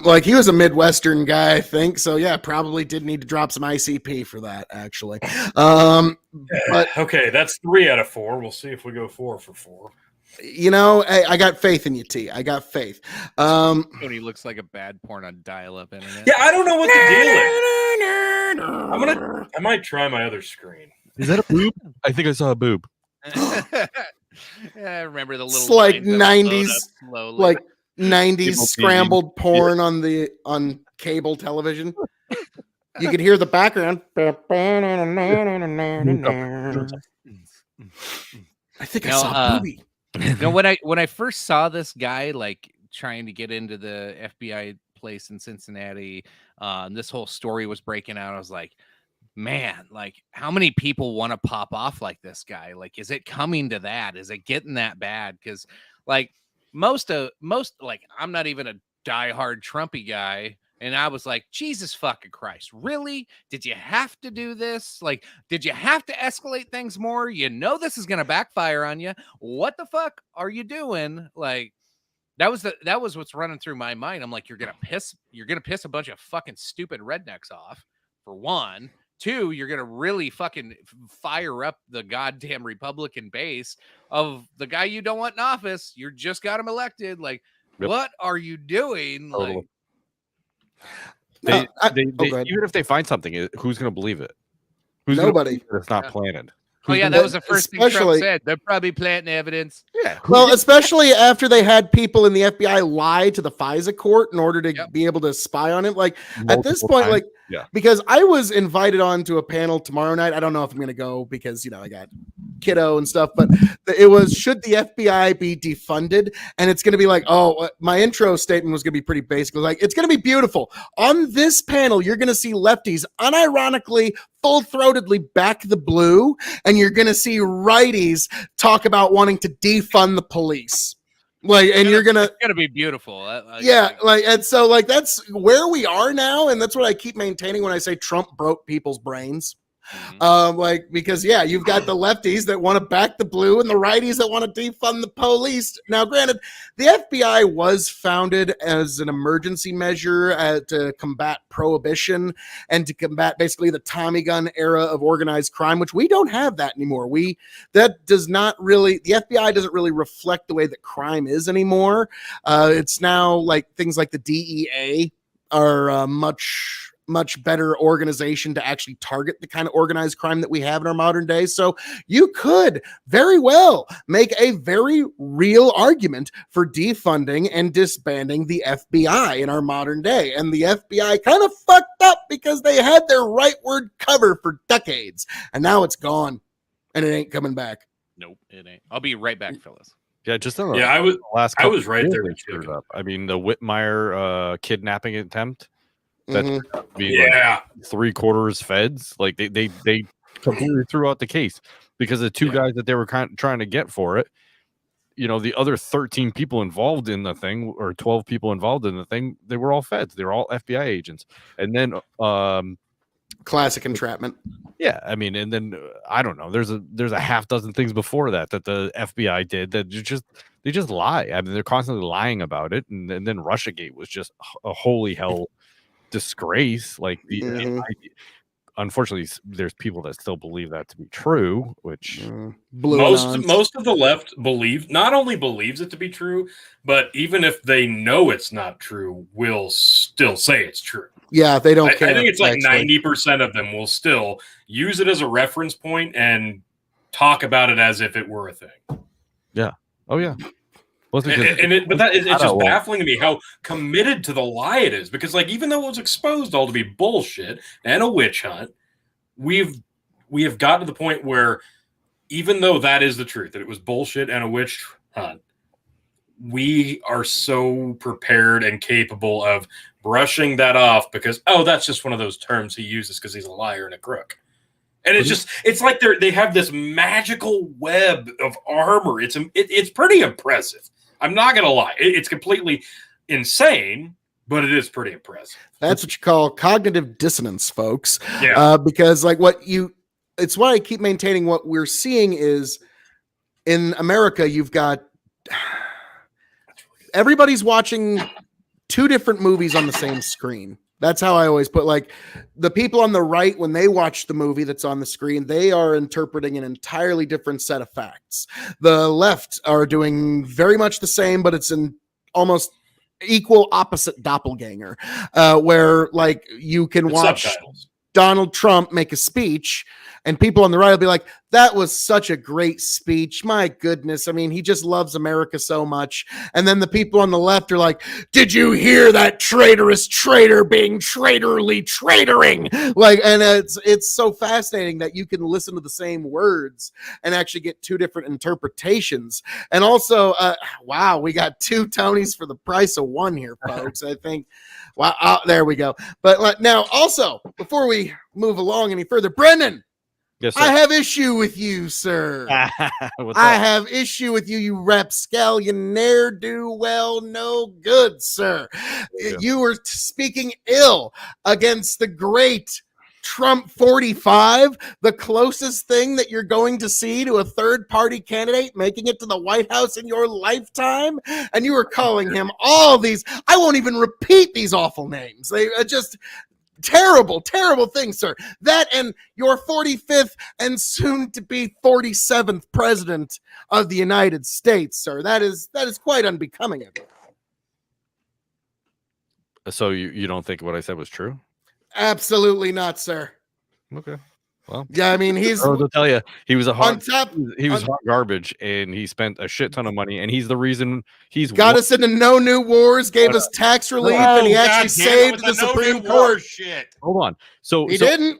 Like he was a Midwestern guy, I think. So yeah, probably did need to drop some ICP for that, actually. But okay, that's 3 out of 4. We'll see if we go 4 for 4. You know, I got faith in you, T. I got faith. Tony looks like a bad porn on dial-up internet. Yeah, I don't know what the deal is. I might try my other screen. Is that a boob? I think I saw a boob. I remember the little. It's like 90s, like 90s scrambled porn on cable television. You could hear the background. I think I saw a booby. When I first saw this guy like trying to get into the FBI place in Cincinnati, this whole story was breaking out. I was like, man, like how many people want to pop off like this guy? Like, is it coming to that? Is it getting that bad? Because like most like I'm not even a diehard Trumpy guy, And I was like, Jesus fucking Christ, really? Did you have to do this? Like, did you have to escalate things more? You know this is going to backfire on you. What the fuck are you doing? Like, that was what's running through my mind. I'm like, you're gonna piss a bunch of fucking stupid rednecks off, for one. Two, you're gonna really fucking fire up the goddamn Republican base of the guy you don't want in office. You just got him elected. Like, what are you doing? Totally. Like, even if they find something, who's gonna believe it? Nobody. It's not planted. Oh yeah, that was the first thing Trump said. They're probably planting evidence. Yeah. Well, especially after they had people in the FBI lie to the FISA court in order to be able to spy on him. Like at this point, times. like, because I was invited on to a panel tomorrow night. I don't know if I'm going to go because, I got kiddo and stuff, but it was, should the FBI be defunded? And it's going to be like, my intro statement was going to be pretty basic. It was like, it's going to be beautiful. On this panel, you're going to see lefties unironically, full-throatedly back the blue, and you're going to see righties talk about wanting to defund the police. Like, and you're gonna, it's gonna be beautiful. And so like that's where we are now, and that's what I keep maintaining when I say Trump broke people's brains. Because you've got the lefties that want to back the blue and the righties that want to defund the police. Now, granted, the FBI was founded as an emergency measure to combat prohibition and to combat basically the Tommy gun era of organized crime, which we don't have that anymore. The FBI doesn't really reflect the way that crime is anymore. It's now like things like the DEA are much better organization to actually target the kind of organized crime that we have in our modern day. So you could very well make a very real argument for defunding and disbanding the FBI in our modern day. And the FBI kind of fucked up because they had their rightward cover for decades, and now it's gone and it ain't coming back. Nope, it ain't. I'll be right back, fellas. Yeah, just I was right there. Screwed up. I mean, the Whitmire kidnapping attempt. That's like 3/4 feds. Like they completely threw out the case because the two guys that they were trying to get for it, the other 13 people involved in the thing, or 12 people involved in the thing, they were all feds. They were all FBI agents. And then classic entrapment. Yeah, I mean, and then I don't know. There's a half dozen things before that the FBI did that they just lie. I mean, they're constantly lying about it, and then Russiagate was just a holy hell disgrace. Like unfortunately, there's people that still believe that to be true, which most of the left not only believes it to be true, but even if they know it's not true, will still say it's true. Yeah, they don't care. I think it's like 90% of them will still use it as a reference point and talk about it as if it were a thing. Yeah. Oh yeah. It's just baffling to me how committed to the lie it is, because like even though it was exposed all to be bullshit and a witch hunt, we have gotten to the point where even though that is the truth, that it was bullshit and a witch hunt, we are so prepared and capable of brushing that off because that's just one of those terms he uses because he's a liar and a crook. And it's like they have this magical web of armor. It's pretty impressive. I'm not going to lie. It's completely insane, but it is pretty impressive. That's what you call cognitive dissonance, folks. Yeah. Because it's why I keep maintaining what we're seeing is in America, you've got everybody's watching two different movies on the same screen. That's how I always put, like, the people on the right, when they watch the movie that's on the screen, they are interpreting an entirely different set of facts. The left are doing very much the same, but it's an almost equal opposite doppelganger, where like you can watch Donald Trump make a speech and people on the right will be like, that was such a great speech. My goodness. I mean, he just loves America so much. And then the people on the left are like, did you hear that traitorous traitor being traitorly traitoring? Like, and it's so fascinating that you can listen to the same words and actually get two different interpretations. And also, wow, we got two Tonys for the price of one here, folks. I think, wow, there we go. But now also, before we move along any further, Brendan, Yes, sir. I have issue with you, sir. I have issue with you, you rapscallion ne'er-do-well, no good, sir. You were speaking ill against the great Trump 45, the closest thing that you're going to see to a third-party candidate making it to the White House in your lifetime, and you were calling him all these, I won't even repeat these awful names. They are just terrible, terrible things, sir. That and your 45th and soon to be 47th president of the United States, sir. That is quite unbecoming of you. So you don't think what I said was true? Absolutely not, sir. Okay. Well, yeah, I mean, he's. I'll tell you, he was a hard. He was on, hot garbage, and he spent a shit ton of money, and he's the reason he's got us into no new wars, gave us tax relief, and he actually saved the Supreme Court. Shit. Hold on. So he didn't.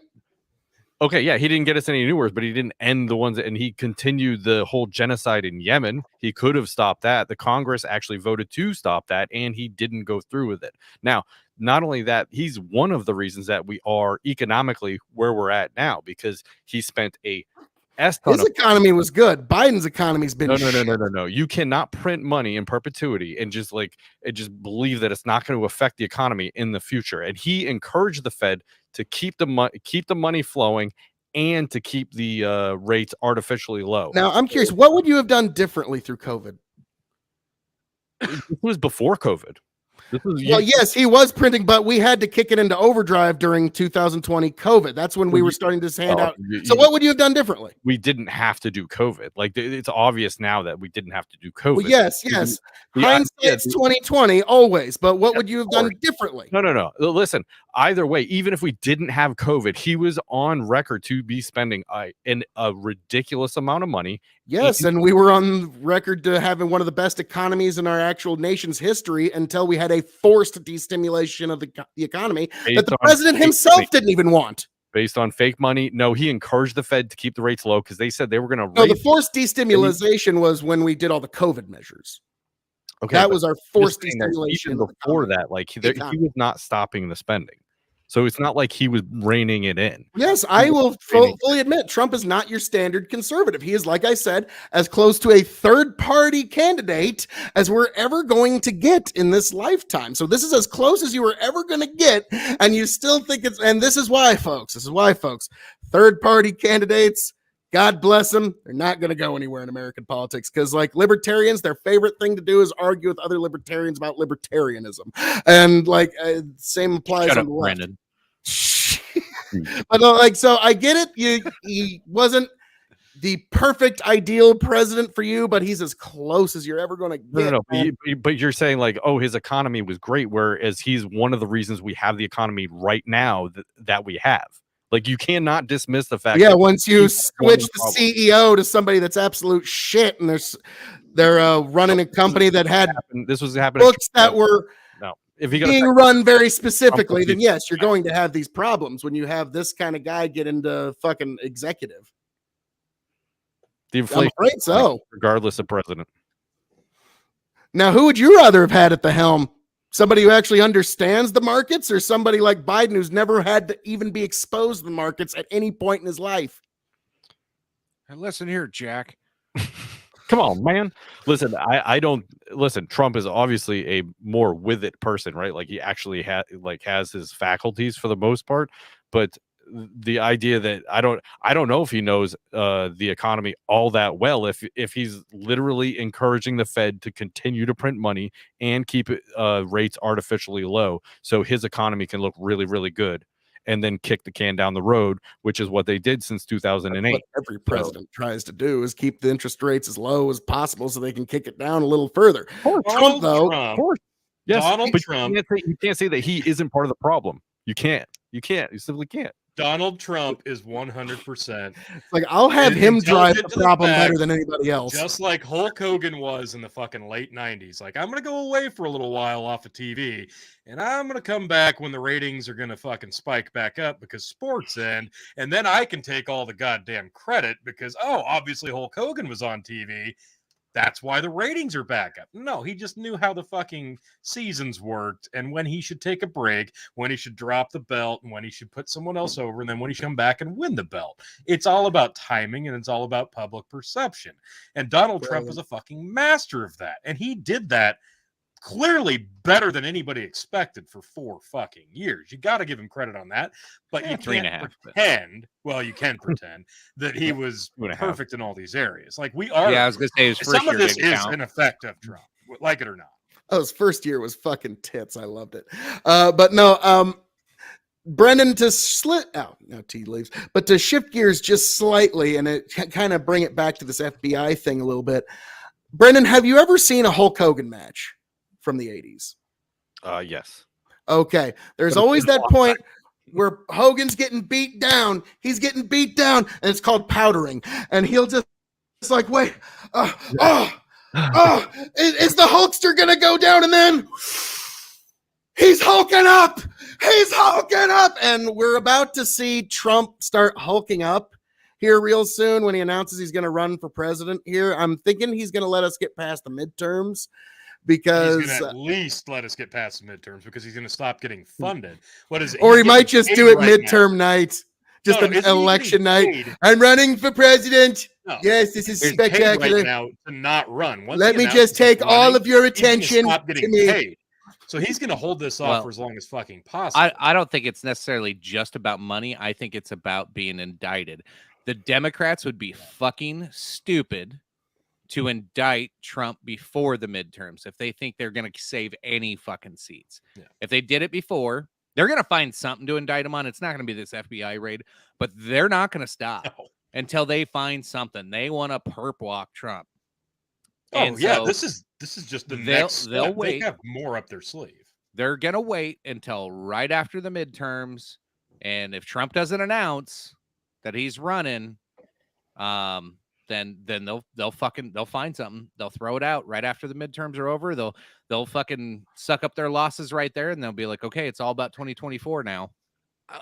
Okay, yeah, he didn't get us any new wars, but he didn't end the ones, and he continued the whole genocide in Yemen. He could have stopped that. The Congress actually voted to stop that, and he didn't go through with it. Now, not only that, he's one of the reasons that we are economically where we're at now, because he spent a his economy was good. Biden's economy's been no. You cannot print money in perpetuity and just believe that it's not going to affect the economy in the future. And he encouraged the Fed to keep the money flowing and to keep the rates artificially low. Now, I'm curious, what would you have done differently through COVID? This was before COVID. Well, yes, he was printing, but we had to kick it into overdrive during 2020 COVID. That's when we were starting to hand out. So what would you have done differently? We didn't have to do COVID. Like, it's obvious now that we didn't have to do COVID. Well, yes. Hindsight's 2020 always, but what would you have done differently? No. Listen, either way, even if we didn't have COVID, he was on record to be spending a ridiculous amount of money. Yes, and we were on record to having one of the best economies in our actual nation's history until we had a forced destimulation of the economy that the president himself didn't even want. Based on fake money. No, he encouraged the Fed to keep the rates low because they said they were going to raise. No, the forced destimulation was when we did all the COVID measures. Okay, that was our forced destimulation. Even before that, like he was not stopping the spending. So it's not like he was reining it in. Yes, I will fully admit Trump is not your standard conservative. He is, like I said, as close to a third-party candidate as we're ever going to get in this lifetime. So this is as close as you were ever going to get, and you still think it's... And this is why, folks. Third-party candidates, God bless them, they're not going to go anywhere in American politics because, like, libertarians, their favorite thing to do is argue with other libertarians about libertarianism. And, like, same applies on the left. Brandon. But, so I get it. He wasn't the perfect, ideal president for you, but he's as close as you're ever going to get. No. But you're saying, like, oh, his economy was great, whereas he's one of the reasons we have the economy right now that we have. Like, you cannot dismiss the fact. Yeah, once you switch the CEO to somebody that's absolute shit, and they're running a company that had this was happening books that were being run very specifically, then yes, you're going to have these problems when you have this kind of guy get into fucking executive. The inflation, I'm afraid so. Regardless of president. Now, who would you rather have had at the helm? Somebody who actually understands the markets, or somebody like Biden who's never had to even be exposed to the markets at any point in his life? And listen here, Jack. Come on, man. Listen, I don't listen. Trump is obviously a more with it person, right? Like, he actually has his faculties for the most part, but the idea that I don't know if he knows the economy all that well, if he's literally encouraging the Fed to continue to print money and keep rates artificially low so his economy can look really, really good, and then kick the can down the road, which is what they did since 2008. What every president tries to do is keep the interest rates as low as possible so they can kick it down a little further. Trump, though, of course. Yes, Donald Trump. You can't say that he isn't part of the problem. You can't. You simply can't. Donald Trump is 100%. Like, I'll have him drive the problem better than anybody else. Just like Hulk Hogan was in the fucking late 90s. Like, I'm going to go away for a little while off of TV, and I'm going to come back when the ratings are going to fucking spike back up because sports end, and then I can take all the goddamn credit because, obviously Hulk Hogan was on TV. That's why the ratings are back up. No, he just knew how the fucking seasons worked and when he should take a break, when he should drop the belt, and when he should put someone else over, and then when he should come back and win the belt. It's all about timing and it's all about public perception. And Donald Trump was a fucking master of that. And he did that clearly better than anybody expected for 4 fucking years. You got to give him credit on that, but you can't pretend. Well, you can pretend that he was perfect in all these areas. Like we are. Yeah, I was going to say his first some year of this is count. an effect of Trump, like it or not. Oh, his first year was fucking tits. I loved it. But no, Brendan, to slit out, now T leaves, but to shift gears just slightly and it kind of bring it back to this FBI thing a little bit. Brendan, have you ever seen a Hulk Hogan match from the 80s? Yes. Okay. There's always that point where Hogan's getting beat down. He's getting beat down, and it's called powdering. And he'll just, it's like, wait, is the Hulkster going to go down? And then he's hulking up. He's hulking up. And we're about to see Trump start hulking up here real soon when he announces he's going to run for president here. I'm thinking he's going to let us get past the midterms. Because he's going to at least let us get past the midterms because he's going to stop getting funded. What is it? Or he might just do it midterm night, just an election night. I'm running for president. No, yes, this is spectacular. Right now to not run. Let me just take all of your attention to me. Paid. So he's going to hold this off for as long as fucking possible. I don't think it's necessarily just about money. I think it's about being indicted. The Democrats would be fucking stupid to indict Trump before the midterms if they think they're going to save any fucking seats. Yeah. If they did it before, they're going to find something to indict him on. It's not going to be this FBI raid, but they're not going to stop until they find something. They want to perp walk Trump. Oh, and yeah, so this is just the next step. They'll wait. They have more up their sleeve. They're going to wait until right after the midterms, and if Trump doesn't announce that he's running, then they'll find something. They'll throw it out right after the midterms are over. They'll fucking suck up their losses right there, and they'll be like, okay, it's all about 2024 now.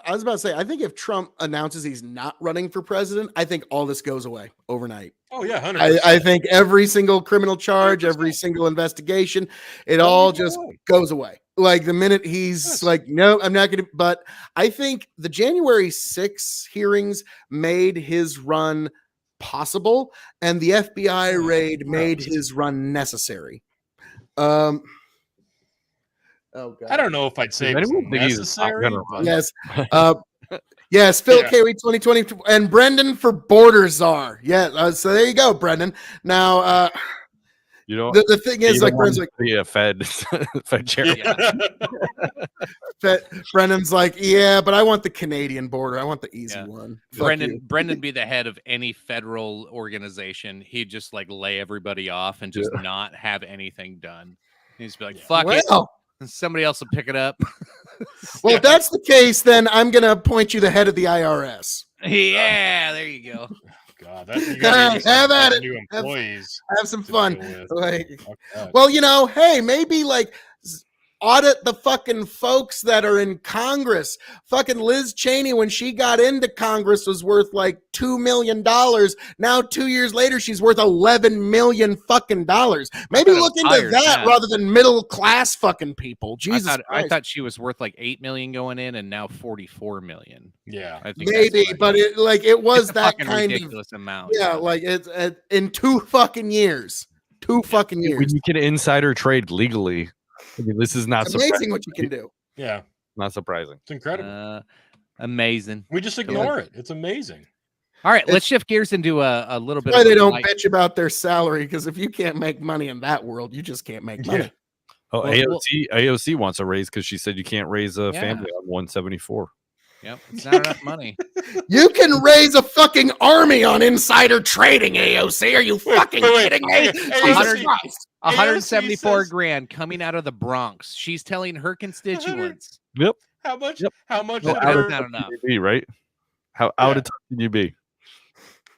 I was about to say, I think if Trump announces he's not running for president, I think all this goes away overnight. Oh yeah, 100%. I think every single criminal charge, 100%. Every single investigation, it all just goes away. Like the minute he's like, no, I'm not going to. But I think the January 6 hearings made his run possible, and the FBI raid made his run necessary. Oh God. I don't know if I'd say it was necessary. Yes. Yes, Phil Carey 2020 and Brendan for border czar. Yeah, so there you go, Brendan. Now you know the thing is, like Brendan's like be a Fed chairman. Brendan's like, yeah, but I want the Canadian border. I want the easy one. Brendan be the head of any federal organization. He'd just like lay everybody off and just not have anything done. He'd just be like, fuck it. Somebody else will pick it up. Well, if that's the case, then I'm going to appoint you the head of the IRS. Yeah, there you go. God, have at it. New employees have some fun. Like, well, you know, hey, maybe like audit the fucking folks that are in Congress. Fucking Liz Chaney, when she got into Congress, was worth like $2 million. Now 2 years later, she's worth $11 million fucking dollars. Maybe look into that rather than middle class fucking people. Jesus, I thought she was worth like $8 million going in, and now $44 million. Yeah, I think maybe, but it was that kind ridiculous amount. Yeah, like it's in 2 fucking years. 2 fucking years. When you can insider trade legally. I mean, this is not amazing what you can do. Yeah, not surprising. It's incredible. Amazing. We just ignore it. It's amazing. All right, let's shift gears into a little bit. Why they don't bitch about their salary, because if you can't make money in that world, you just can't make money. Yeah. Oh, AOC wants a raise because she said you can't raise a family on 174. Yep, it's not enough money. You can raise a fucking army on insider trading, AOC. Are you fucking kidding me? 174 grand coming out of the Bronx. She's telling her constituents. Yep. How much? Yep. How much? Well, not enough. Be, right? How out of touch can you be?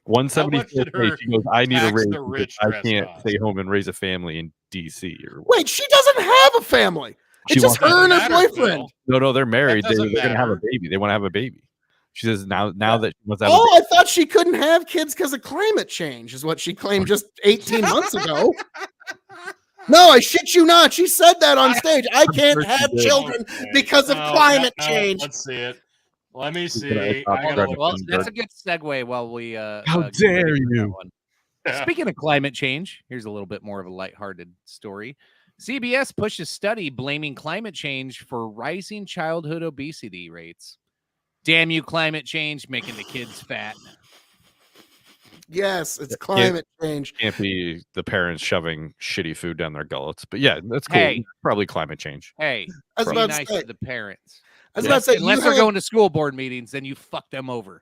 174. She goes, I need a raise because I can't stay home and raise a family in DC. Wait, she doesn't have a family. It's just her and her boyfriend. No, they're married. They're going to have a baby. They want to have a baby. She says now that she must have. Oh, I thought she couldn't have kids because of climate change, is what she claimed just 18 months ago. No, I shit you not. She said that on stage. I can't have children because of climate change. Let's see it. Let me see. Well, that's a good segue while we. How dare you? Speaking of climate change, here's a little bit more of a lighthearted story. CBS pushes study blaming climate change for rising childhood obesity rates. Damn you, climate change, making the kids fat. Yes, it's climate change. Can't be the parents shoving shitty food down their gullets. But yeah, that's cool. Hey. Probably climate change. Hey, I was be about nice to say, to the parents. I was about to say, unless they're going to school board meetings, then you fuck them over.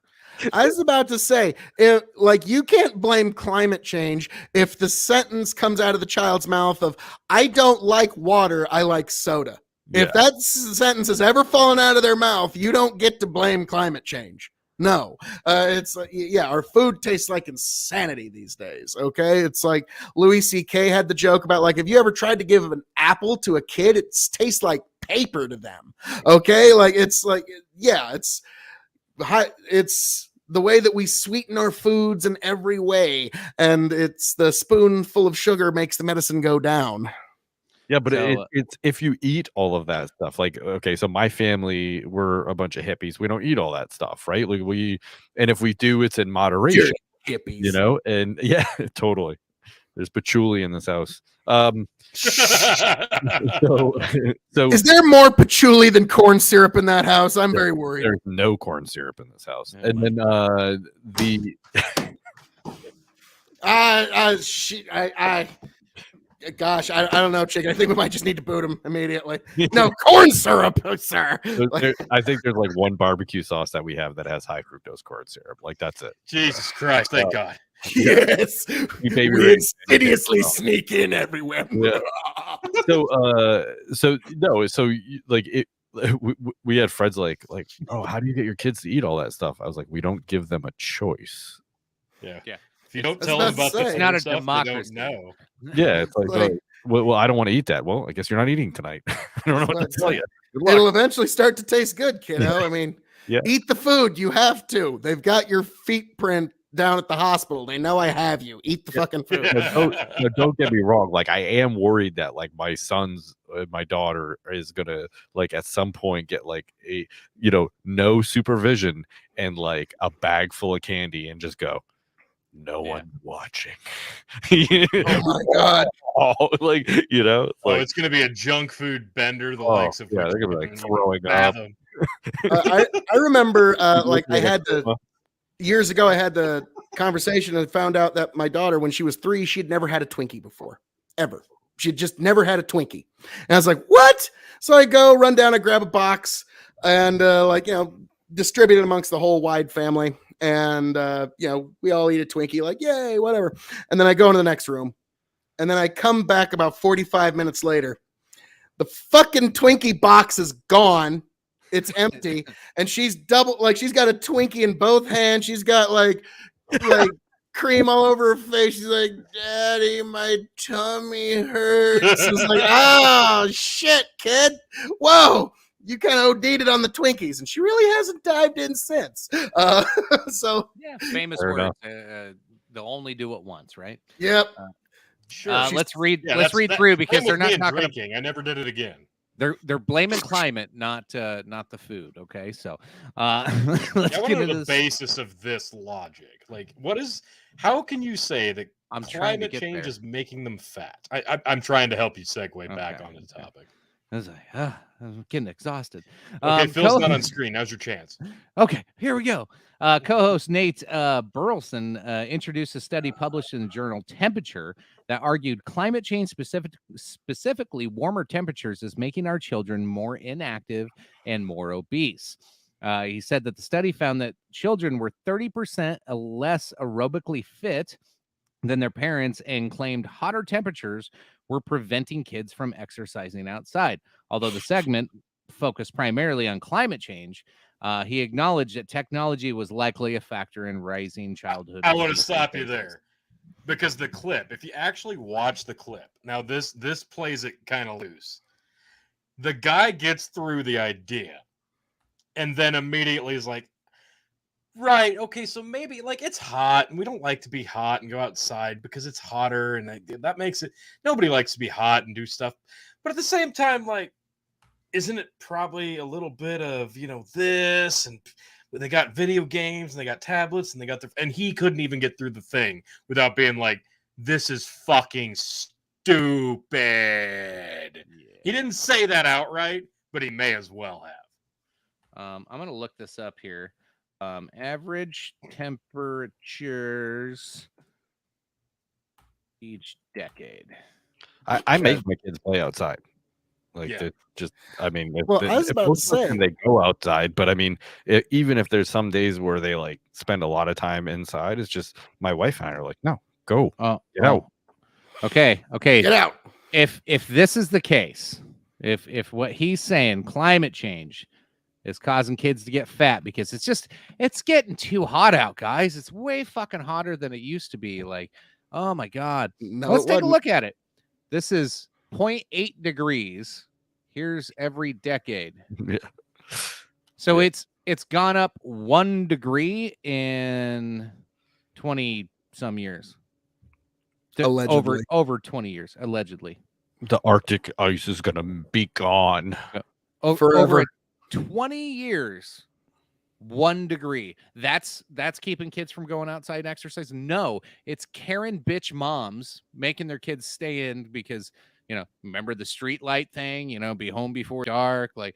I was about to say, you can't blame climate change if the sentence comes out of the child's mouth of, I don't like water, I like soda. Yeah. If that sentence has ever fallen out of their mouth, you don't get to blame climate change. No, it's our food tastes like insanity these days. Okay, it's like Louis C.K. had the joke about like, if you ever tried to give an apple to a kid, it tastes like paper to them. Okay, like it's the way that we sweeten our foods in every way, and it's the spoonful of sugar makes the medicine go down. Yeah, but it's if you eat all of that stuff, like, okay, so my family, we're a bunch of hippies. We don't eat all that stuff, right? Like and if we do, it's in moderation, hippies, you know? And yeah, totally. There's patchouli in this house. So is there more patchouli than corn syrup in that house? I'm very worried. There's no corn syrup in this house. Yeah, and then Gosh, I don't know, Chicken. I think we might just need to boot him immediately. No, corn syrup, sir. I think there's like one barbecue sauce that we have that has high fructose corn syrup. Like, that's it. Jesus Christ, thank God. Yes, we insidiously sneak in everywhere. Yeah. We had friends like, oh, how do you get your kids to eat all that stuff? I was like, we don't give them a choice. Yeah. If you don't tell them about the it's not a stuff, democracy. They don't know. Yeah, it's like well, I don't want to eat that. Well, I guess you're not eating tonight. I don't know what to tell you. It'll eventually start to taste good, kiddo. I mean, yeah. Eat the food. You have to. They've got your feet print down at the hospital. They know I have you. Eat the fucking food. Don't get me wrong. Like, I am worried that like my daughter is gonna like at some point get like a no supervision and like a bag full of candy and just go, no one watching. Oh my God. It's gonna be a junk food bender, the likes of they're gonna be like throwing up. I remember years ago I had the conversation and found out that my daughter, when she was 3, she'd never had a Twinkie before, ever. She'd just never had a Twinkie. And I was like, what? So I go run down and grab a box and distribute it amongst the whole wide family. And, we all eat a Twinkie, like, yay, whatever. And then I go into the next room. And then I come back about 45 minutes later. The fucking Twinkie box is gone. It's empty. And she's got a Twinkie in both hands. She's got like cream all over her face. She's like, Daddy, my tummy hurts. It's like, oh, shit, kid. Whoa. You kind of OD'd it on the Twinkies, and she really hasn't dived in since. Famous words. They'll only do it once, right? Yep. Sure. Let's read through because they're not talking. Drinking. I never did it again. They're blaming climate, not the food. Okay, so let's get into the basis of this logic. Like, how can you say that climate change is making them fat? I'm trying to help you segue back onto the topic. I was like, I'm getting exhausted. Okay, Phil's not on screen. Now's your chance. Okay, here we go. Co-host Nate Burleson introduced a study published in the journal Temperature that argued climate change, specifically warmer temperatures, is making our children more inactive and more obese. He said that the study found that children were 30% less aerobically fit than their parents and claimed hotter temperatures were preventing kids from exercising outside. Although the segment focused primarily on climate change, he acknowledged that technology was likely a factor in rising childhood. I want to stop you there because the clip, if you actually watch the clip, now this plays it kind of loose. The guy gets through the idea and then immediately is like, Right. Okay. So maybe like it's hot and we don't like to be hot and go outside because it's hotter and that makes it. Nobody likes to be hot and do stuff. But at the same time, like, isn't it probably a little bit of, this and they got video games and they got tablets and they got and he couldn't even get through the thing without being like, this is fucking stupid. Yeah. He didn't say that outright, but he may as well have. I'm going to look this up here. Average temperatures each decade. I make my kids play outside. Like, Yeah. I mean, if, Well, I was about to say they go outside, but I mean, even if there's some days where they like spend a lot of time inside, it's just my wife and I are like, no, go, get out. Okay, Get out. If this is the case, if what he's saying, climate change is causing kids to get fat because it's getting too hot out, guys. It's way fucking hotter than it used to be. Like, oh my God. No, let's it take wasn't. a look at it. This is 0.8 degrees. Here's every decade. Yeah. So it's gone up 1 degree in 20 some years. Allegedly. Over 20 years, allegedly. The Arctic ice is gonna be gone Forever. Over 20 years, 1 degree. That's keeping kids from going outside and exercise. No, it's Karen bitch moms making their kids stay in because, remember the street light thing, be home before dark, like,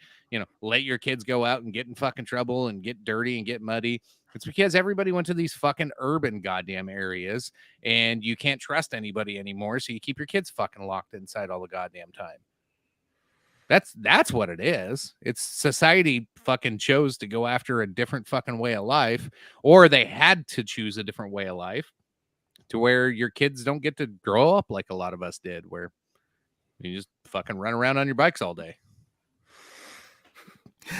let your kids go out and get in fucking trouble and get dirty and get muddy. It's because everybody went to these fucking urban goddamn areas and you can't trust anybody anymore. So you keep your kids fucking locked inside all the goddamn time. That's what it is. It's society fucking chose to go after a different fucking way of life, or they had to choose a different way of life to where your kids don't get to grow up like a lot of us did, where you just fucking run around on your bikes all day.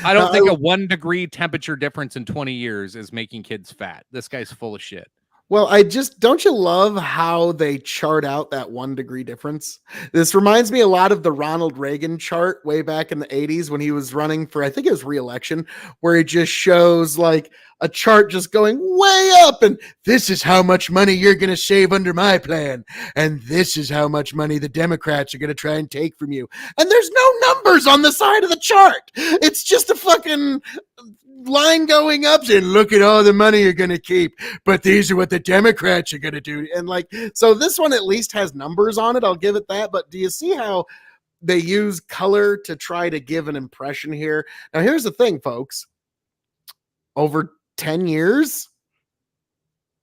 I don't think a 1 degree temperature difference in 20 years is making kids fat. This guy's full of shit. Well, don't you love how they chart out that 1 degree difference? This reminds me a lot of the Ronald Reagan chart way back in the 80s when he was running for, I think it was re-election, where it just shows like a chart just going way up. And this is how much money you're going to save under my plan. And this is how much money the Democrats are going to try and take from you. And there's no numbers on the side of the chart. It's just a fucking line going up saying, look at all the money you're going to keep, but these are what the Democrats are going to do. And like, so this one at least has numbers on it. I'll give it that. But do you see how they use color to try to give an impression here? Now, here's the thing, folks. Over 10 years,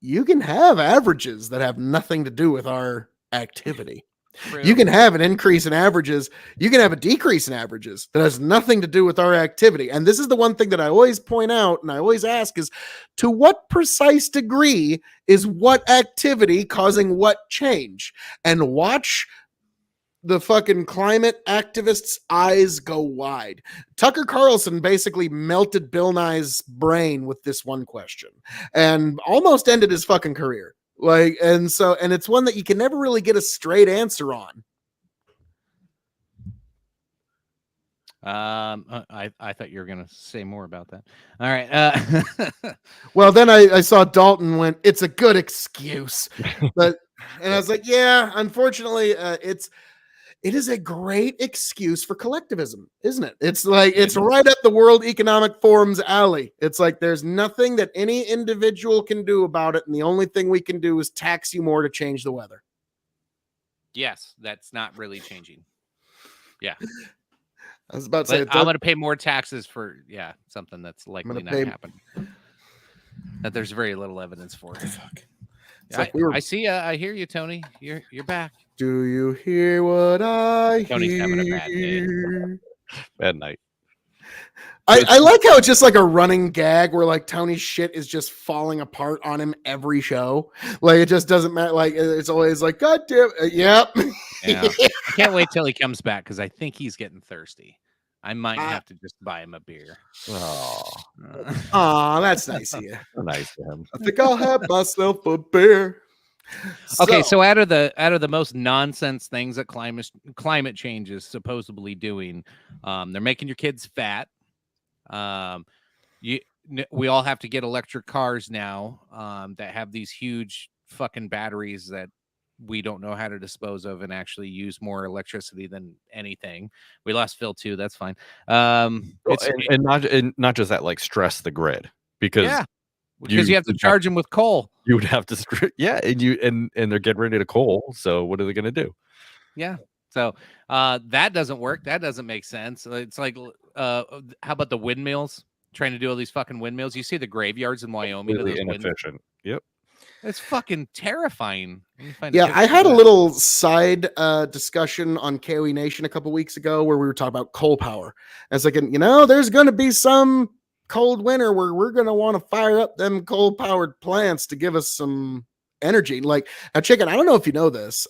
you can have averages that have nothing to do with our activity. True. You can have an increase in averages. You can have a decrease in averages that has nothing to do with our activity. And this is the one thing that I always point out and I always ask is, to what precise degree is what activity causing what change? And watch the fucking climate activists' eyes go wide. Tucker Carlson basically melted Bill Nye's brain with this one question and almost ended his fucking career. And it's one that you can never really get a straight answer on. I thought you were going to say more about that. All right. Well, then I saw Dalton went, it's a good excuse, and I was like, yeah, unfortunately, it is a great excuse for collectivism, isn't it? It's like, it's right up the World Economic Forum's alley. It's like, there's nothing that any individual can do about it. And the only thing we can do is tax you more to change the weather. Yes, that's not really changing. Yeah. I was about to say, I'm going to pay more taxes for, something that's likely not happening. That there's very little evidence for. Fuck. I see. I hear you, Tony. You're back. Do you hear what I Tony's hear? having a bad day. Bad night. I like how it's just like a running gag where like Tony's shit is just falling apart on him every show. Like, it just doesn't matter. Like, it's always like, God damn, yep. Yeah. I can't wait till he comes back because I think he's getting thirsty. I might have to just buy him a beer. Oh, that's nice of you. Nice of him. I think I'll have myself a beer. Okay, so out of the most nonsense things that climate change is supposedly doing, they're making your kids fat. we all have to get electric cars now that have these huge fucking batteries that we don't know how to dispose of and actually use more electricity than anything. We lost Phil too. That's fine. And not just that, like stress the grid because you have to charge them with coal. You would have to, and they're getting rid of coal. So what are they going to do? Yeah. So that doesn't work. That doesn't make sense. It's like, how about the windmills? Trying to do all these fucking windmills. You see the graveyards in Wyoming. Really inefficient. Yep. It's fucking terrifying. Yeah, I had a little side discussion on KOE Nation a couple weeks ago where we were talking about coal power. I was thinking, there's going to be some cold winter where we're going to want to fire up them coal-powered plants to give us some energy. Like, now, Chicken, I don't know if you know this.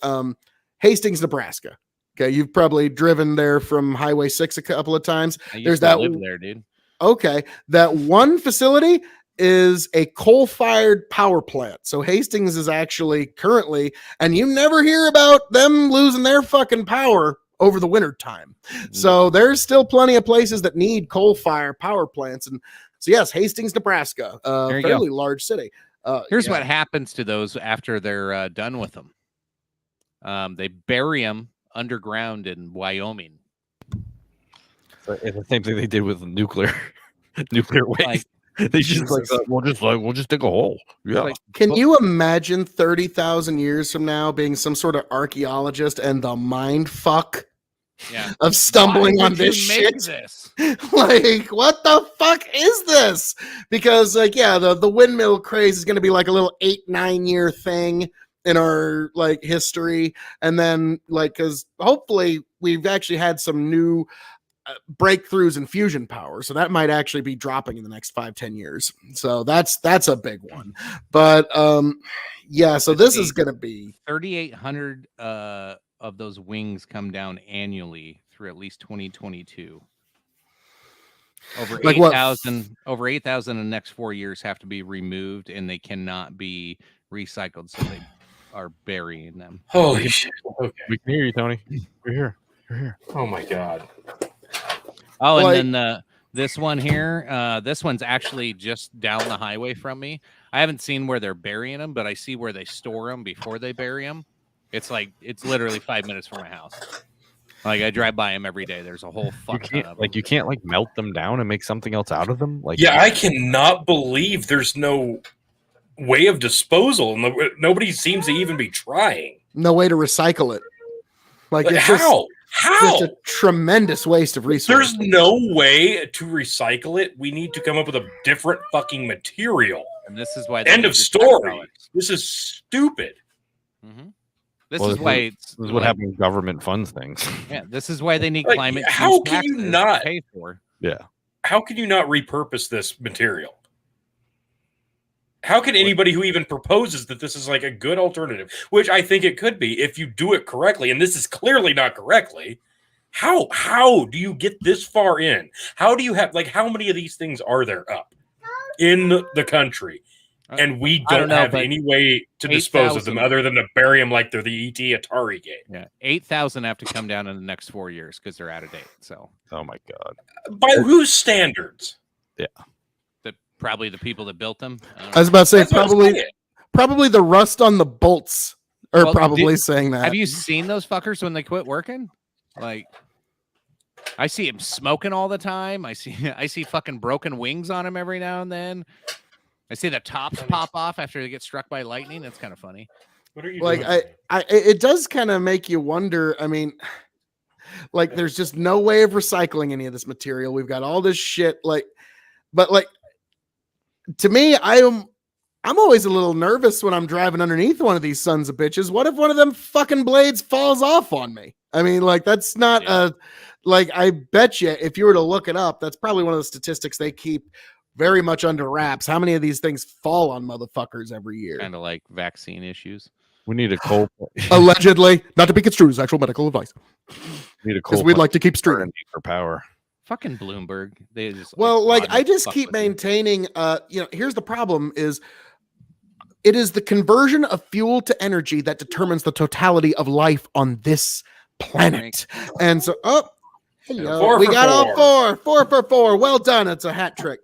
Hastings, Nebraska. Okay, you've probably driven there from Highway 6 a couple of times. There's that live there, dude. Okay, that one facility is a coal-fired power plant. So Hastings is actually currently, and you never hear about them losing their fucking power over the winter time. So there's still plenty of places that need coal-fired power plants. And so yes, Hastings, Nebraska, fairly large city. Here's what happens to those after they're done with them. They bury them underground in Wyoming. It's the same thing they did with nuclear waste. They just we'll just dig a hole. Yeah. Can you imagine 30,000 years from now being some sort of archaeologist and the mind fuck of stumbling on this shit? Like, what the fuck is this? Because the windmill craze is going to be like a little 8-9 year thing in our history, and then because hopefully we've actually had some new breakthroughs in fusion power, so that might actually be dropping in the next 5-10 years. So that's a big one. But so this is going to be 3,800 of those wings come down annually through at least 2022. Over 8,000 in the next 4 years have to be removed, and they cannot be recycled, so they are burying them. Holy shit. Okay. We can hear you, Tony. We're here. Oh my god. Oh, and then this one here, this one's actually just down the highway from me. I haven't seen where they're burying them, but I see where they store them before they bury them. It's literally 5 minutes from my house. Like, I drive by them every day. There's a whole fuck ton of them. You can't melt them down and make something else out of them. I cannot believe there's no way of disposal, and nobody seems to even be trying. No way to recycle it. How? Just a tremendous waste of resources. There's no way to recycle it. We need to come up with a different fucking material. And this is why. End of story. This is stupid. Mm-hmm. This is what happens when government funds things. Yeah, this is why they need climate change. How can you not pay for? Yeah. How can you not repurpose this material? How can anybody who even proposes that this is a good alternative, which I think it could be if you do it correctly, and this is clearly not correctly, how do you get this far in? How do you have how many of these things are there up in the country? And we don't have any way to dispose of them other than to bury them like they're the ET Atari game. Yeah, 8,000 have to come down in the next 4 years because they're out of date. So, oh my god, by whose standards? Yeah. Probably the people that built them. I was about to say probably the rust on the bolts are saying that. Have you seen those fuckers when they quit working? I see them smoking all the time. I see fucking broken wings on them every now and then. I see the tops pop off after they get struck by lightning. That's kind of funny. What are you doing? It does kind of make you wonder. I mean, there's just no way of recycling any of this material. We've got all this shit. To me, I'm always a little nervous when I'm driving underneath one of these sons of bitches. What if one of them fucking blades falls off on me? I mean, that's not I bet you if you were to look it up, that's probably one of the statistics they keep very much under wraps. How many of these things fall on motherfuckers every year? Kind of like vaccine issues. We need a coal. Allegedly, not to be construed as actual medical advice. We need a coal. Because we'd like to keep streaming for power. Fucking Bloomberg. They just I just keep maintaining. Here's the problem: is it is the conversion of fuel to energy that determines the totality of life on this planet. And so, hello, we got all four for 4. Well done. It's a hat trick.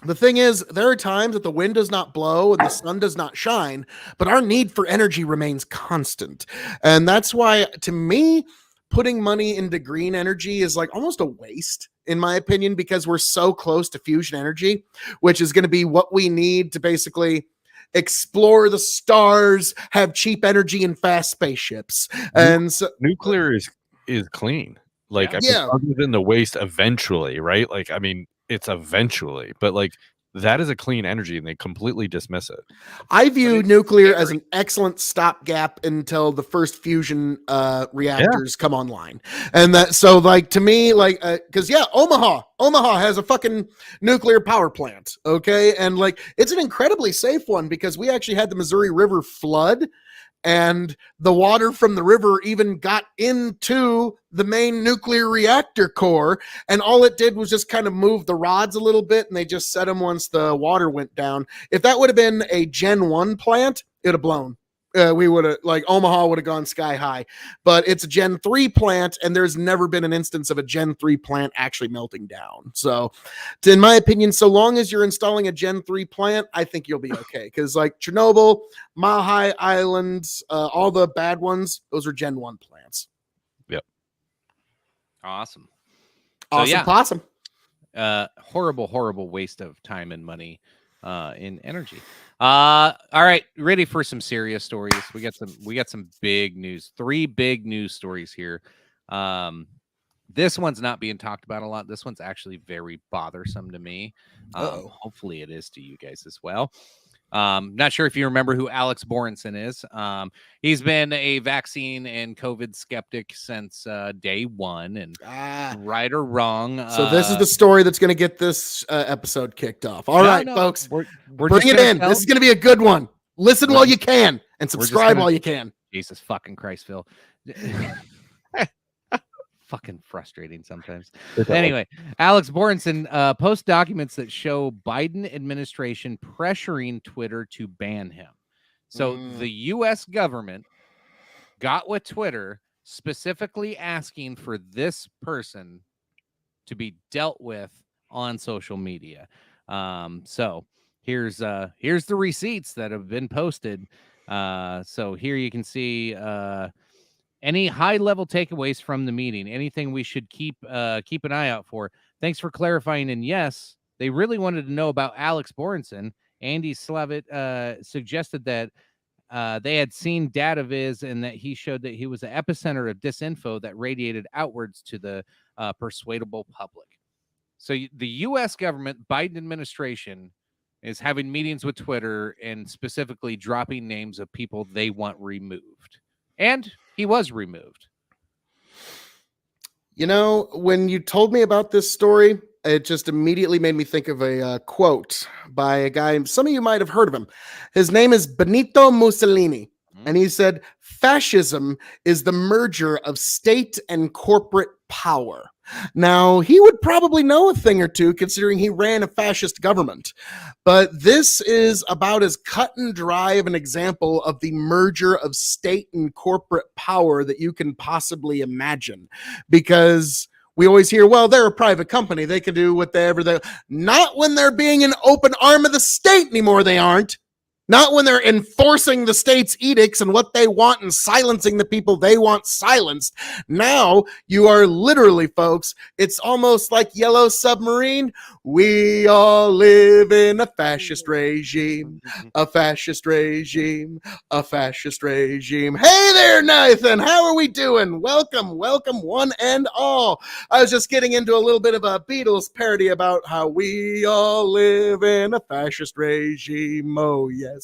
The thing is, there are times that the wind does not blow and the sun does not shine, but our need for energy remains constant. And that's why, to me, putting money into green energy is like almost a waste, in my opinion, because we're so close to fusion energy, which is going to be what we need to basically explore the stars, have cheap energy and fast spaceships. And so nuclear is clean. Like, I mean, other than the waste eventually, right? Like, I mean, it's eventually, but like that is a clean energy and they completely dismiss it. I view nuclear as an excellent stopgap until the first fusion reactors come online. And that, so like, to me, like, cause Omaha has a fucking nuclear power plant. Okay. And like, it's an incredibly safe one because we actually had the Missouri River flood, and the water from the river even got into the main nuclear reactor core. And all it did was just kind of move the rods a little bit, and they just set them once the water went down. If that would have been a Gen 1 plant, it would have blown. We would have, like, Omaha would have gone sky high. But it's a Gen 3 plant, and there's never been an instance of a Gen 3 plant actually melting down. So, in my opinion, so long as you're installing a Gen 3 plant, I think you'll be okay. Because, like, Chernobyl, Mile High Islands, all the bad ones, those are Gen 1 plants. Yep. Awesome. Possum. Horrible waste of time and money in energy. All right, ready for some serious stories. We got some big news. 3 big news stories here. This one's not being talked about a lot. This one's actually very bothersome to me. Hopefully it is to you guys as well. Not sure if you remember who Alex Borenson is. He's been a vaccine and COVID skeptic since day one, and right or wrong. So this is the story that's going to get this episode kicked off. All right, folks, we're bring it in. This is going to be a good one. Listen while you can, and subscribe while you can. Jesus fucking Christ, Phil. Fucking frustrating sometimes. Anyway, Alex Borenson posts documents that show Biden administration pressuring Twitter to ban him. So the U.S. government got with Twitter, specifically asking for this person to be dealt with on social media. So here's the receipts that have been posted. So here you can see any high-level takeaways from the meeting, anything we should keep an eye out for. Thanks for clarifying. And yes, they really wanted to know about Alex Borenson. Andy Slavitt suggested that they had seen data viz and that he showed that he was the epicenter of disinfo that radiated outwards to the persuadable public. So the U.S. government, Biden administration, is having meetings with Twitter and specifically dropping names of people they want removed. And he was removed. You know, when you told me about this story, it just immediately made me think of a quote by a guy. Some of you might have heard of him. His name is Benito Mussolini. And he said, fascism is the merger of state and corporate power. Now, he would probably know a thing or two considering he ran a fascist government. But this is about as cut and dry of an example of the merger of state and corporate power that you can possibly imagine. Because we always hear, well, they're a private company. They can do whatever they... Not when they're being an open arm of the state anymore, they aren't. Not when they're enforcing the state's edicts and what they want and silencing the people they want silenced. Now you are literally, folks, it's almost like Yellow Submarine. We all live in a fascist regime, a fascist regime, a fascist regime. Hey there, Nathan. How are we doing? Welcome one and all. I was just getting into a little bit of a Beatles parody about how we all live in a fascist regime. Oh, yes.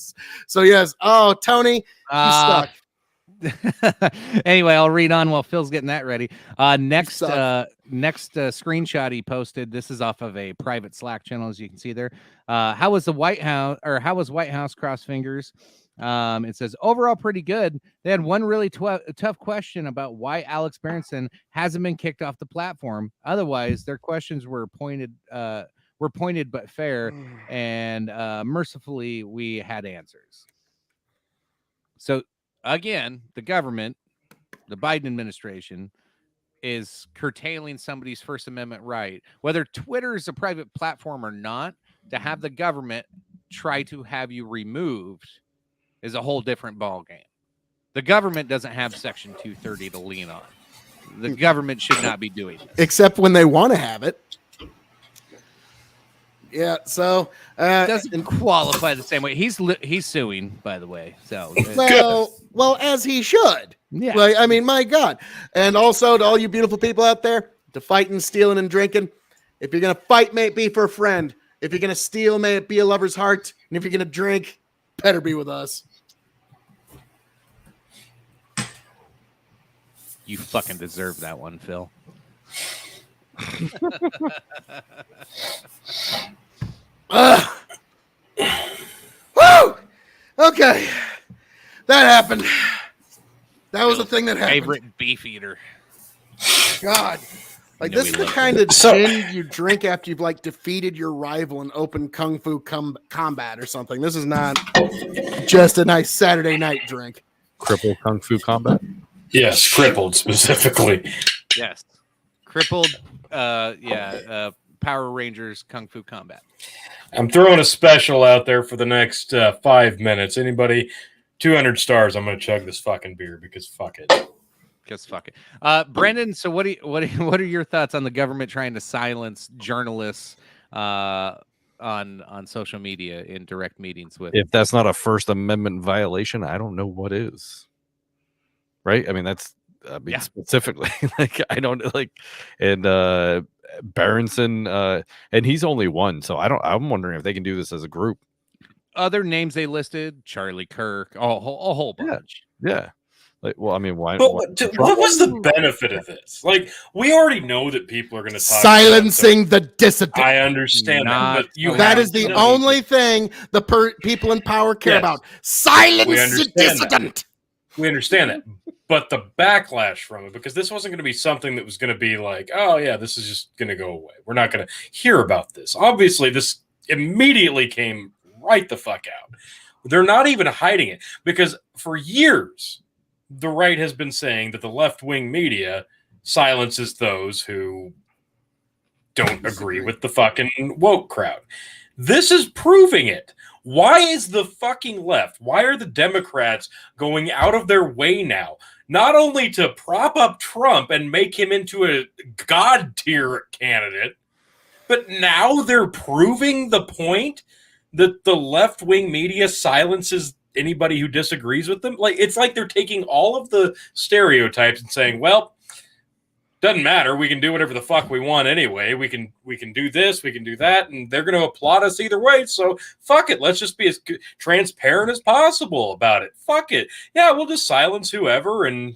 So yes. Oh, Tony, you stuck. Anyway, I'll read on while Phil's getting that ready. Next screenshot he posted. This is off of a private Slack channel, as you can see there. How was White House cross fingers? It says overall pretty good. They had one really tough question about why Alex Berenson hasn't been kicked off the platform. Otherwise, their questions were pointed but fair, and mercifully we had answers. So again, the government, the Biden administration, is curtailing somebody's First Amendment right. Whether Twitter is a private platform or not, To have the government try to have you removed is a whole different ballgame. The government doesn't have Section 230 to lean on. The government should not be doing this. Except when they want to have it. Yeah, so it doesn't qualify the same way. He's suing, by the way. So well, as he should. Yeah. Like, I mean, my God. And also to all you beautiful people out there, to fighting, stealing, and drinking. If you're gonna fight, may it be for a friend. If you're gonna steal, may it be a lover's heart. And if you're gonna drink, better be with us. You fucking deserve that one, Phil. Woo! Okay. That happened. That was the thing that happened. Favorite beef eater. God. Like, this is the kind of gin you drink after you've, like, defeated your rival in open kung fu combat or something. This is not just a nice Saturday night drink. Crippled kung fu combat? Yes, crippled specifically. Yes. Crippled, Power Rangers Kung Fu Combat. I'm throwing a special out there for the next 5 minutes. Anybody, 200 stars, I'm going to chug this fucking beer because fuck it. Because fuck it. Brendan, so what are your thoughts on the government trying to silence journalists on social media in direct meetings with? If that's not a First Amendment violation, I don't know what is. Right? I mean, specifically, like, I don't like, and Berenson, and he's only one, so I'm wondering if they can do this as a group. Other names they listed: Charlie Kirk, a whole bunch. Yeah. Like, well, I mean, why? But what was the benefit of this? Like, we already know that people are going to talk silencing the dissident. I understand that, but that is the only thing the people in power care about. Silence the dissident. We understand that. But the backlash from it, because this wasn't going to be something that was going to be like, oh, yeah, this is just going to go away. We're not going to hear about this. Obviously, this immediately came right the fuck out. They're not even hiding it, because for years, the right has been saying that the left-wing media silences those who don't agree with the fucking woke crowd. This is proving it. Why is the fucking left, why are the Democrats going out of their way now, not only to prop up Trump and make him into a god tier candidate, but now they're proving the point that the left-wing media silences anybody who disagrees with them? Like, it's like they're taking all of the stereotypes and saying, well, doesn't matter. We can do whatever the fuck we want anyway. We can do this, we can do that, and they're going to applaud us either way. So fuck it. Let's just be as transparent as possible about it. Fuck it. Yeah, we'll just silence whoever, and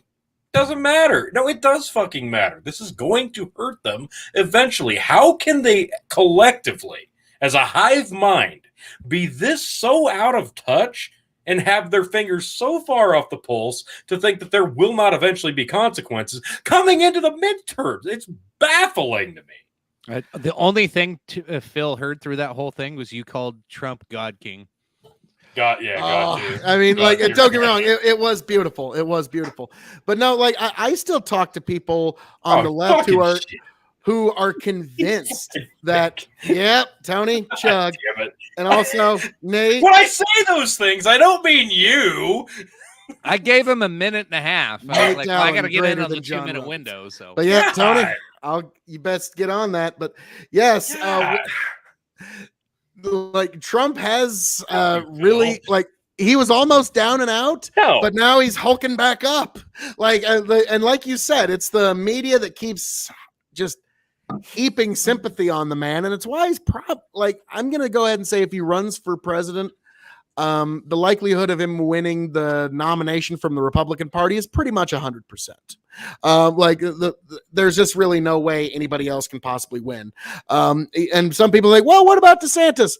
doesn't matter. No, it does fucking matter. This is going to hurt them eventually. How can they collectively, as a hive mind, be this so out of touch and have their fingers so far off the pulse to think that there will not eventually be consequences coming into the midterms? It's baffling to me. The only thing Phil heard through that whole thing was you called Trump God King. God tier. I mean, like, don't get me wrong, it was beautiful. It was beautiful. But no, like, I still talk to people on the left who are convinced that, yep, Tony, chug. And also, Nate. When I say those things, I don't mean you. I gave him a minute and a half. I was like, I got to get in on the 2-minute window. So, but yeah, Tony, you best get on that. But yes, like, Trump has really, like, he was almost down and out, but now he's hulking back up. Like, and like you said, it's the media that keeps just heaping sympathy on the man, and it's why he's like, I'm gonna go ahead and say, if he runs for president, the likelihood of him winning the nomination from the Republican Party is pretty much 100%. Like, there's just really no way anybody else can possibly win. And some people are like, well, what about DeSantis?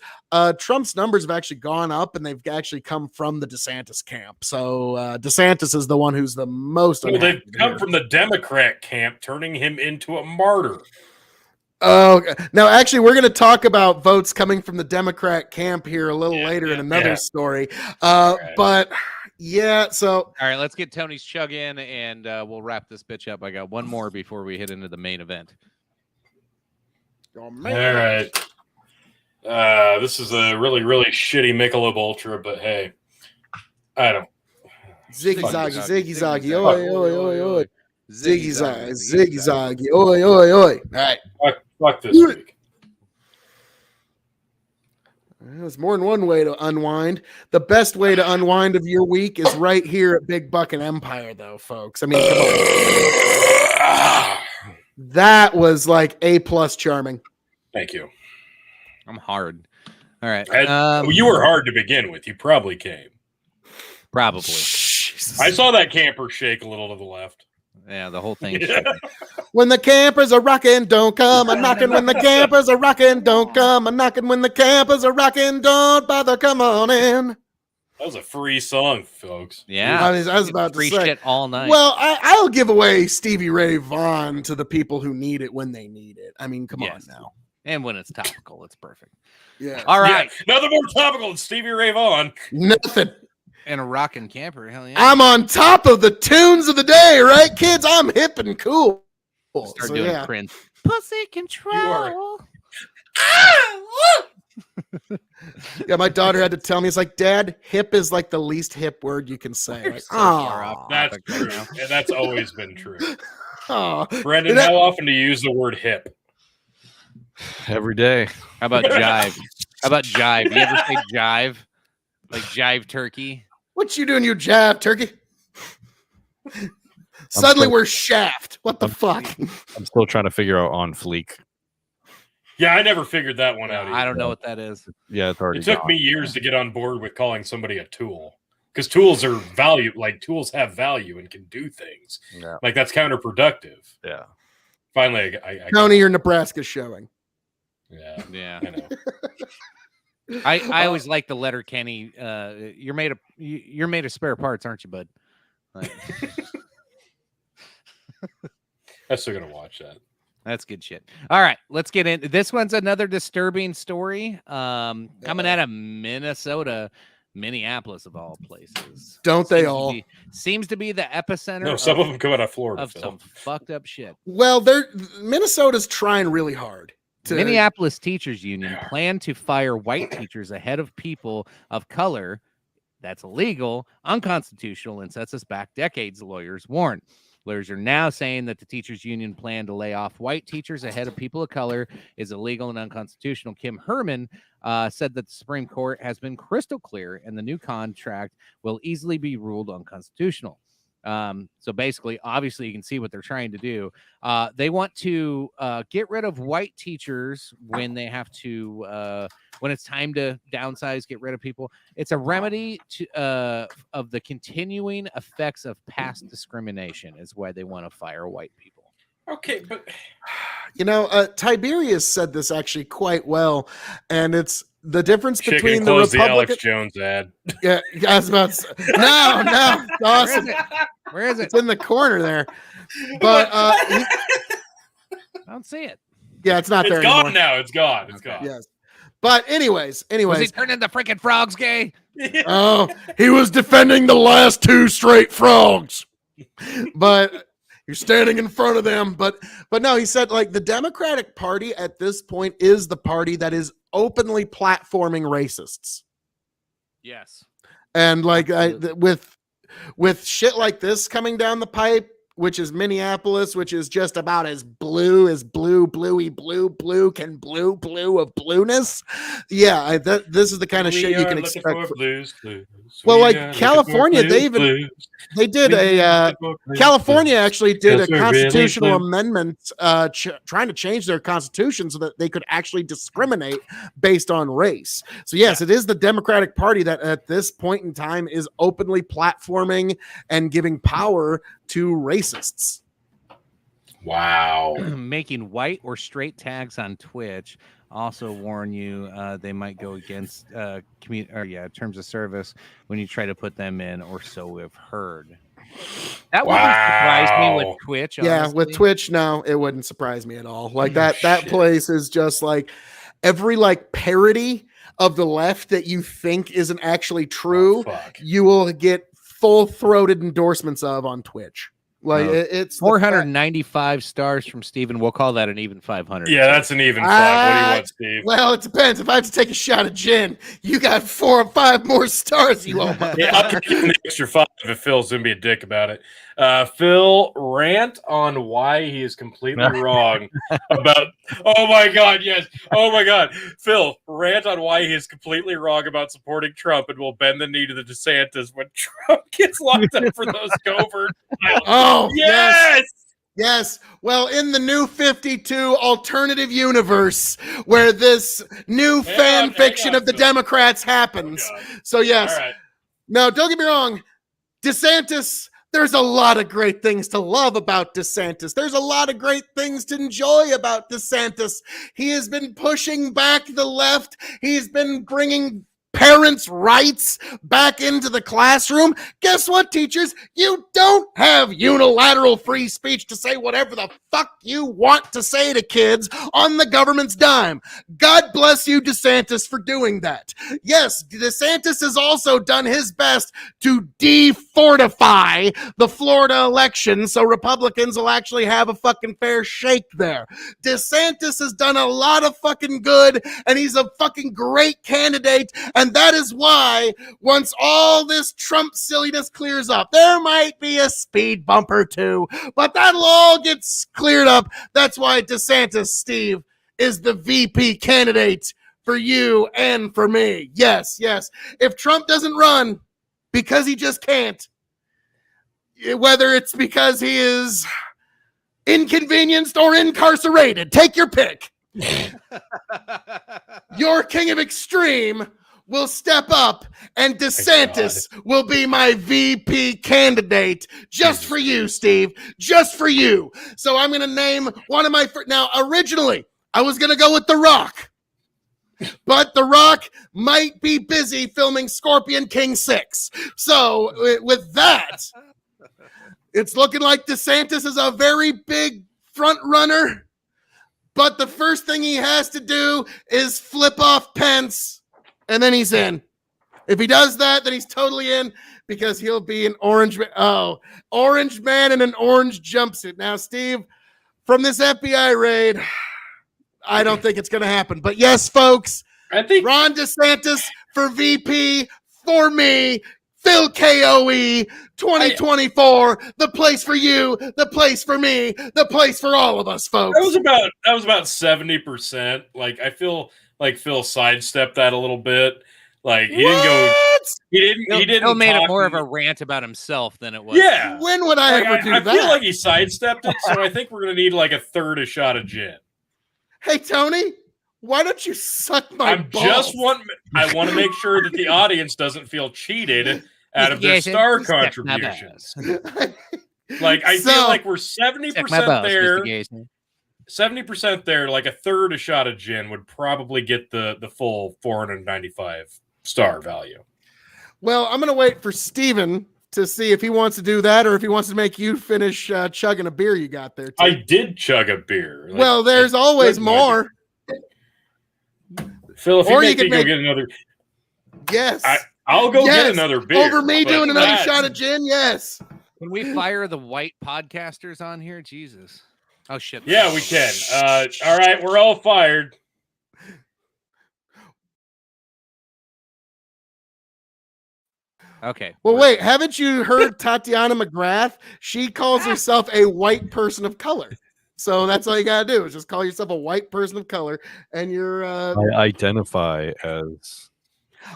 Trump's numbers have actually gone up, and they've actually come from the DeSantis camp. So DeSantis is the one who's the most. Well, they've come from the Democrat camp, turning him into a martyr. Oh, now actually, we're going to talk about votes coming from the Democrat camp here a little later in another story. But yeah, so all right, let's get Tony's chug in, and we'll wrap this bitch up. I got one more before we hit into the main event. All right. This is a really, really shitty Michelob Ultra, but hey, I don't. Ziggy zaggy, oi, oi, oi, oi. Ziggy zaggy, oi, oi, oi. All right. Fuck this week. There's more than one way to unwind. The best way to unwind of your week is right here at Big Buck and Empire, though, folks. I mean, come on. That was like A+ charming. Thank you. I'm hard. All right. You were hard to begin with. You probably came. Probably. I saw that camper shake a little to the left. Yeah, the whole thing. When the campers are rocking, don't come a knocking. When the campers are rocking, don't come a knocking. When the campers are rocking, don't bother, come on in. That was a free song, folks. Yeah. I was about to free say. Shit all night. Well, I'll give away Stevie Ray Vaughan to the people who need it when they need it. I mean, come on now. And when it's topical, it's perfect. Yeah. All right. Yeah, nothing more topical than Stevie Ray Vaughan. Nothing. And a rockin' camper. Hell yeah. I'm on top of the tunes of the day, right, kids? I'm hip and cool. Start doing Prince. Pussy control. Yeah, my daughter had to tell me, it's like, Dad, hip is like the least hip word you can say. Like, That's true. And that's always been true. Oh, Brendan, how often do you use the word hip? Every day. How about jive? How about jive? You ever say jive? Like jive turkey? What you doing, you jive turkey? Suddenly we're Shaft. What the fuck? I'm still trying to figure out on fleek. Yeah, I never figured that one out either. I don't know what that is. Yeah, it's already It took me years to get on board with calling somebody a tool. Because tools are value, like tools have value and can do things. Yeah. Like that's counterproductive. Yeah. Finally, I Tony, your Nebraska's showing. Yeah. I know. I always like the letter Kenny. You're made of spare parts, aren't you, bud? Like, I'm still gonna watch that. That's good shit. All right, let's get in. This one's another disturbing story. Coming out of Minnesota, Minneapolis of all places. Don't they all? Seems to be the epicenter. No, some of them come out of Florida. Of some fucked up shit. Well, Minnesota's trying really hard. Minneapolis Teachers Union plan to fire white teachers ahead of people of color. That's illegal, unconstitutional, and sets us back decades, lawyers warn. Lawyers are now saying that the teachers union plan to lay off white teachers ahead of people of color is illegal and unconstitutional. Kim Herman said that the Supreme Court has been crystal clear and the new contract will easily be ruled unconstitutional. So basically, obviously, you can see what they're trying to do. They want to get rid of white teachers when they have to, when it's time to downsize, get rid of people. It's a remedy to of the continuing effects of past discrimination is why they want to fire white people. Okay, but Tiberius said this actually quite well, and it's the difference between the close Republican. The Alex Jones ad. Yeah, I was about to say, no, awesome. Where is it? It's in the corner there, but I don't see it. Yeah, it's not there. It's gone anymore. now. It's gone. It's gone. Yes, but anyways, Was he turning the freaking frogs gay? Oh, he was defending the last two straight frogs, but. You're standing in front of them, but no, he said like the Democratic Party at this point is the party that is openly platforming racists. Yes, and like with shit like this coming down the pipe, which is Minneapolis, which is just about as blue as blue can blue of blueness. Yeah, this is the kind of shit you can expect. Well, like California, they did California actually did a constitutional amendment trying to change their constitution so that they could actually discriminate based on race. So yes, it is the Democratic Party that at this point in time is openly platforming and giving power to racists. Wow. Making white or straight tags on Twitch. Also warn you, they might go against terms of service when you try to put them in, or so we've heard. That wouldn't surprise me with Twitch. Honestly. Yeah, with Twitch, no, it wouldn't surprise me at all. Like that place is just like every like parody of the left that you think isn't actually true, you will get full-throated endorsements of on Twitch. Like it's 495 stars from Steven. We'll call that an even 500. Yeah, that's an even 5. What do you want, Steve? Well, it depends. If I have to take a shot of gin, you got 4 or 5 more stars. You owe. Yeah, I'll give him the extra 5 if Phil's gonna be a dick about it. Phil, rant on why he is completely wrong about. Oh my God, yes. Oh my God, Phil, rant on why he is completely wrong about supporting Trump and will bend the knee to the DeSantis when Trump gets locked up for those covert. Oh yes. Yes. Well, in the new 52 alternative universe where this new fan fiction of the Democrats happens. So, yes. Right. No, don't get me wrong. DeSantis, there's a lot of great things to love about DeSantis. There's a lot of great things to enjoy about DeSantis. He has been pushing back the left. He's been bringing parents' rights back into the classroom. Guess what, teachers? You don't have unilateral free speech to say whatever the fuck you want to say to kids on the government's dime. God bless you, DeSantis, for doing that. Yes, DeSantis has also done his best to defortify the Florida election so Republicans will actually have a fucking fair shake there. DeSantis has done a lot of fucking good, and he's a fucking great candidate. And that is why once all this Trump silliness clears up, there might be a speed bump or two, but that'll all get cleared up. That's why DeSantis, Steve, is the VP candidate for you and for me. Yes, yes. If Trump doesn't run because he just can't, whether it's because he is inconvenienced or incarcerated, take your pick. Your king of extreme will step up and DeSantis will be my VP candidate just for you, Steve, just for you. So I'm going to name one of my now originally I was going to go with The Rock, but The Rock might be busy filming Scorpion King 6. So with that, it's looking like DeSantis is a very big front runner, but the first thing he has to do is flip off Pence. And then he's in. If he does that, then he's totally in because he'll be an orange man in an orange jumpsuit. Now, Steve, from this FBI raid, I don't think it's going to happen. But yes, folks, I think Ron DeSantis for VP for me, Phil KOE 2024, the place for you, the place for me, the place for all of us, folks. That was about 70%. Like I feel like Phil sidestepped that a little bit. Like he didn't go. He didn't. Phil made it more of a rant about himself than it was. Yeah. When would I ever do that? I feel like he sidestepped it, so I think we're gonna need like a third a shot of gin. Hey Tony, why don't you suck my balls? I want to make sure that the audience doesn't feel cheated out of their star contributions. Like I feel like we're 70% there. 70% there, like a third a shot of gin would probably get the full 495 star value. Well, I'm going to wait for Steven to see if he wants to do that or if he wants to make you finish chugging a beer you got there, too. I did chug a beer. Like, well, there's always more. Phil, if you can go get another... Yes. I'll go get another beer. Over me doing another shot of gin, yes. When we fire the white podcasters on here, Jesus. Oh, shit. Yeah, we can. All right, we're all fired. Okay. Well, wait, haven't you heard Tatiana McGrath? She calls herself a white person of color. So that's all you got to do is just call yourself a white person of color. And you're... I identify as...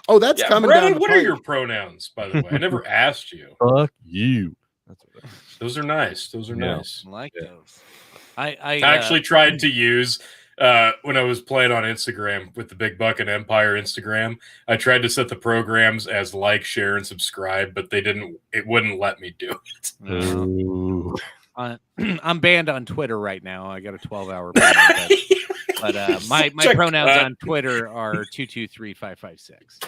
Oh, that's coming Brandon, down. What are your pronouns, by the way? I never asked you. Fuck you. Those are nice. Those are nice. I like those. I actually tried to use when I was playing on Instagram with the Big Buck and Empire Instagram. I tried to set the programs as like, share, and subscribe, but it wouldn't let me do it. I'm banned on Twitter right now. I got a 12-hour ban, but my pronouns on Twitter are 223556.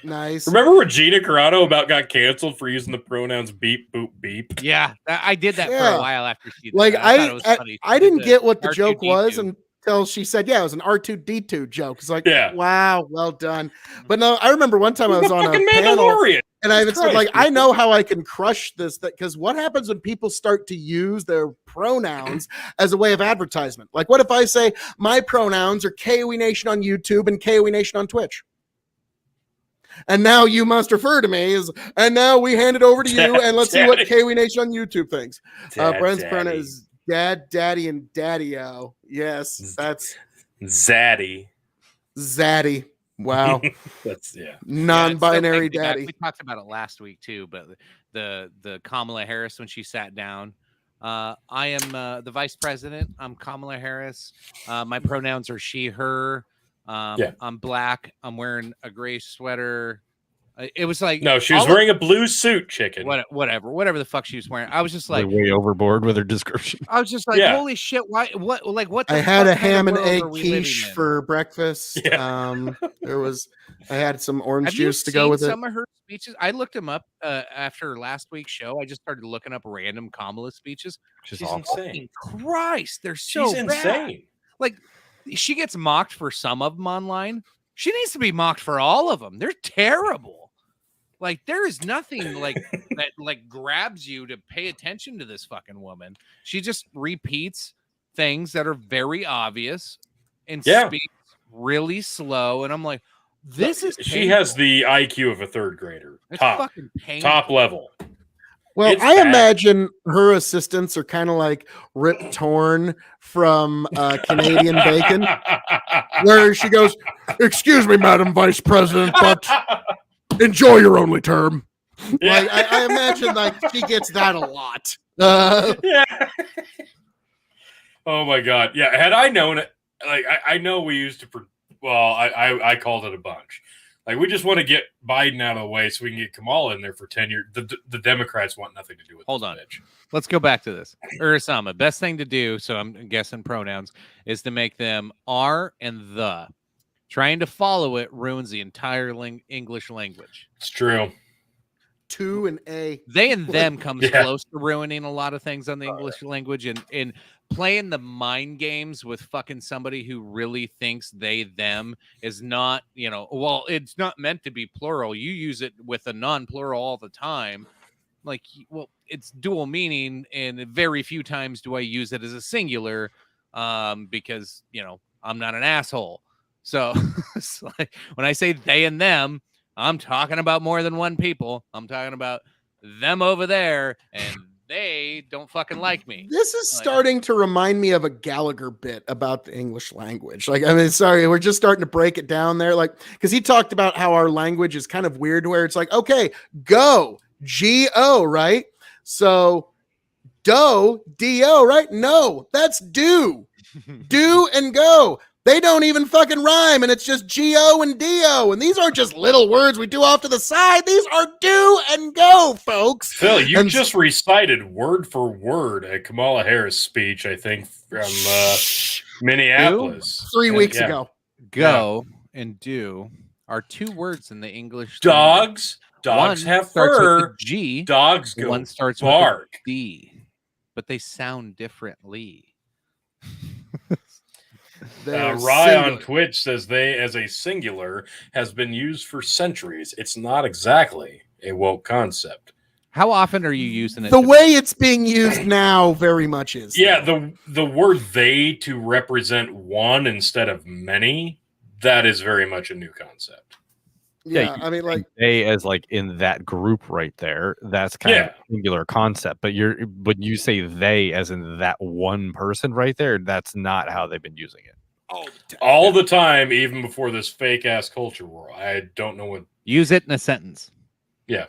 Nice. Remember Regina Carano got canceled for using the pronouns beep, boop, beep? Yeah, I did that for a while after she did like that. I thought it was funny. I didn't get what the R2D2. joke was until she said, yeah, it was an R2D2 joke. It's like, wow, well done. But no, I remember one time I was on a panel. And I even said, like, I know how I can crush this, because what happens when people start to use their pronouns as a way of advertisement? Like, what if I say my pronouns are KOE Nation on YouTube and KOE Nation on Twitch? And now you must refer to me as, and now we hand it over to you, and let's see what KOE Nation on YouTube thinks. Brent's pronoun is dad, daddy, and daddy-o. Yes, that's Zaddy. Zaddy. Wow. That's non-binary daddy. We talked about it last week too, but the Kamala Harris when she sat down. I am the vice president. I'm Kamala Harris. My pronouns are she, her. I'm black. I'm wearing a gray sweater. It was like, no, she was wearing a blue suit, chicken. Whatever the fuck she was wearing. I was just like way overboard with her description. I was just like, holy shit! Why? What? I had a ham and egg quiche for breakfast. Yeah. I had some orange juice to go with it. Some of her speeches, I looked them up after last week's show. I just started looking up random Kamala speeches. She's insane. Christ, they're so bad. Insane. Like, she gets mocked for some of them online. She needs to be mocked for all of them. They're terrible. Like, there is nothing like that like grabs you to pay attention to this fucking woman. She just repeats things that are very obvious and speaks really slow. And I'm like, this is painful. She has the IQ of a third grader. It's fucking painful. Top level. Well, I imagine her assistants are kind of like Rip Torn from Canadian Bacon, where she goes, "Excuse me, Madam Vice President, but enjoy your only term." Yeah. Like, I imagine like she gets that a lot. Yeah. Oh my God. Yeah. Had I known it, like I know we used to. I called it a bunch. Like, we just want to get Biden out of the way so we can get Kamala in there for 10 years. The Democrats want nothing to do with Hold on. Bitch. Let's go back to this. Urasama, best thing to do, so I'm guessing pronouns, is to make them R and the. Trying to follow it ruins the entire English language. It's true. To and a. They and them comes close to ruining a lot of things on the English language, and playing the mind games with fucking somebody who really thinks they, them is not, well, it's not meant to be plural. You use it with a non-plural all the time. Like, well, it's dual meaning, and very few times do I use it as a singular because, I'm not an asshole. So it's like, when I say they and them, I'm talking about more than one people. I'm talking about them over there, and they don't fucking like me. This is starting to remind me of a Gallagher bit about the English language. Like, I mean, sorry, we're just starting to break it down there. Like, because he talked about how our language is kind of weird, where it's like, okay, go, G-O, right? So, do, D-O, right? No, that's do. Do and go. They don't even fucking rhyme, and it's just G-O and D-O. And these aren't just little words we do off to the side. These are do and go, folks. Phil, you just recited word for word a Kamala Harris speech, I think, from Minneapolis. 3 weeks ago. Go and do are two words in the English language. Dogs have fur. G. Dogs go One starts bark. with a D, but they sound differently. Rye on Twitch says they, as a singular, has been used for centuries. It's not exactly a woke concept. How often are you using it? The way it's being used now very much is. Yeah, the word they to represent one instead of many, that is very much a new concept. Yeah, I mean, like they as like in that group right there, that's kind of a singular concept. But when you say they as in that one person right there, that's not how they've been using it. All the time, even before this fake ass culture war. I don't know what. Use it in a sentence. Yeah.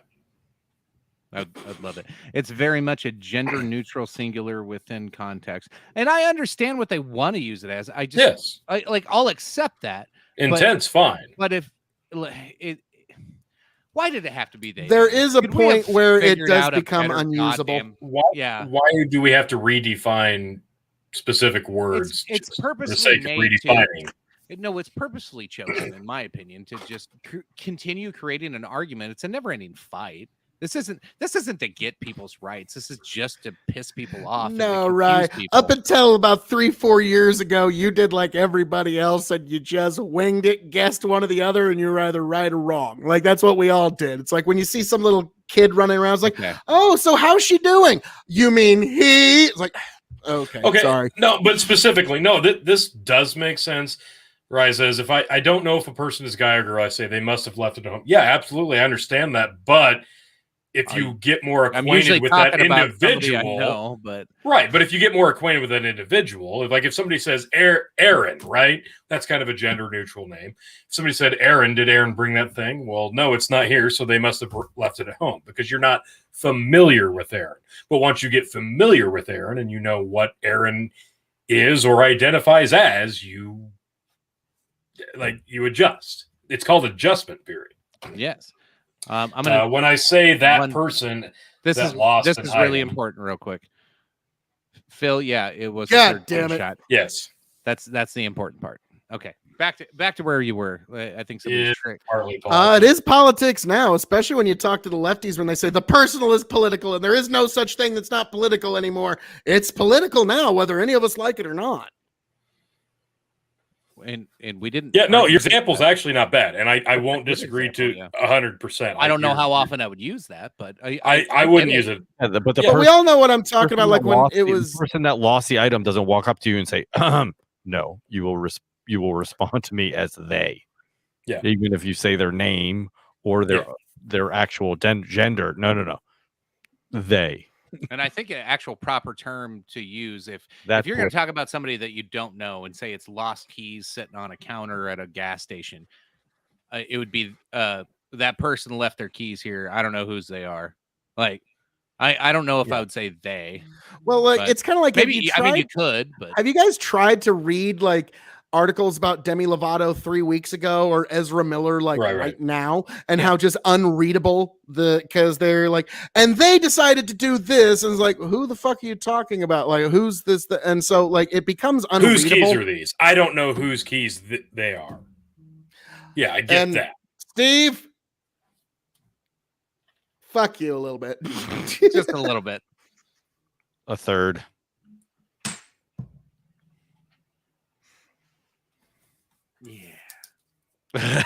I'd love it. It's very much a gender neutral singular within context. And I understand what they want to use it as. I just, I'll accept that. Intent's fine. But if why did it have to be they? There is a point where it does become unusable. Why do we have to redefine specific words? It's purposely for the sake of redefining. No, it's purposely chosen, in my opinion, to just continue creating an argument. It's a never-ending fight. This isn't to get people's rights. This is just to piss people off. No, and right. people. Up until about 3-4 years ago, you did like everybody else and you just winged it, guessed one or the other, and you're either right or wrong. Like that's what we all did. It's like when you see some little kid running around, it's like, oh, so how's she doing? You mean he? It's like, okay, sorry. No, but specifically, no, this does make sense. Rai says, if I don't know if a person is guy or girl, I say they must have left it at home. Yeah, absolutely. I understand that. But if you get more acquainted with that individual, right. But if you get more acquainted with that individual, like if somebody says Aaron, right? That's kind of a gender neutral name. If somebody said Aaron, did Aaron bring that thing? Well, no, it's not here. So they must have left it at home because you're not familiar with Aaron. But once you get familiar with Aaron and you know what Aaron is or identifies as, you adjust. It's called adjustment period. Yes. I'm gonna when I say that person this that is lost this an is really item. important real quick. Phil, yeah, it was God a third damn it. shot. Yes. That's the important part. Okay. Back to where you were. I think somebody's tricked. It is politics now, especially when you talk to the lefties when they say the personal is political and there is no such thing that's not political anymore. It's political now, whether any of us like it or not. And we didn't. Yeah, no, your example's actually not bad, and I won't disagree to 100%. I don't know how often I would use that, but I wouldn't use it. Yeah, but the we all know what I'm talking about. Like when it was the person that lost the item doesn't walk up to you and say, no, you will respond to me as they. Yeah. Even if you say their name or their actual gender. No. They. And I think an actual proper term to use if you're going to talk about somebody that you don't know and say it's lost keys sitting on a counter at a gas station, it would be that person left their keys here. I don't know whose they are. Like, I don't know if I would say they. Well, like it's kind of like maybe you could, but have you guys tried to read like articles about Demi Lovato 3 weeks ago or Ezra Miller like right now and how just unreadable because they're like, and they decided to do this and it's like, who the fuck are you talking about? Like, who's this? And so like it becomes unreadable. Whose keys are these? I don't know whose keys they are. Yeah, I get that. Steve, fuck you a little bit. Just a little bit. A third. Yeah.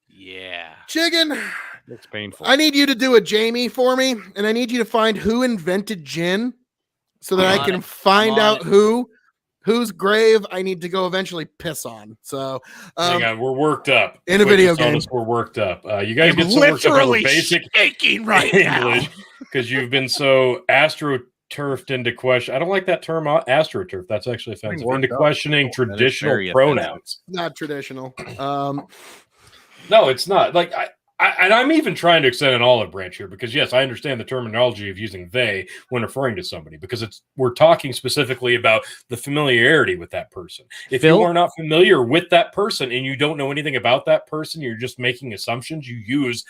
Yeah. Chicken. It's painful. I need you to do a Jamie for me, and I need you to find who invented gin so that I can find out whose grave I need to go eventually piss on. So hang on, we're worked up. In a video game. We're worked up. You guys get so worked up over basic shaking right English because you've been so astroturfed into question. I don't like that term, astroturf. That's actually offensive. Into questioning traditional pronouns. Not traditional. No, it's not. Like I'm even trying to extend an olive branch here because yes, I understand the terminology of using they when referring to somebody because we're talking specifically about the familiarity with that person. If you are not familiar with that person and you don't know anything about that person, you're just making assumptions. You use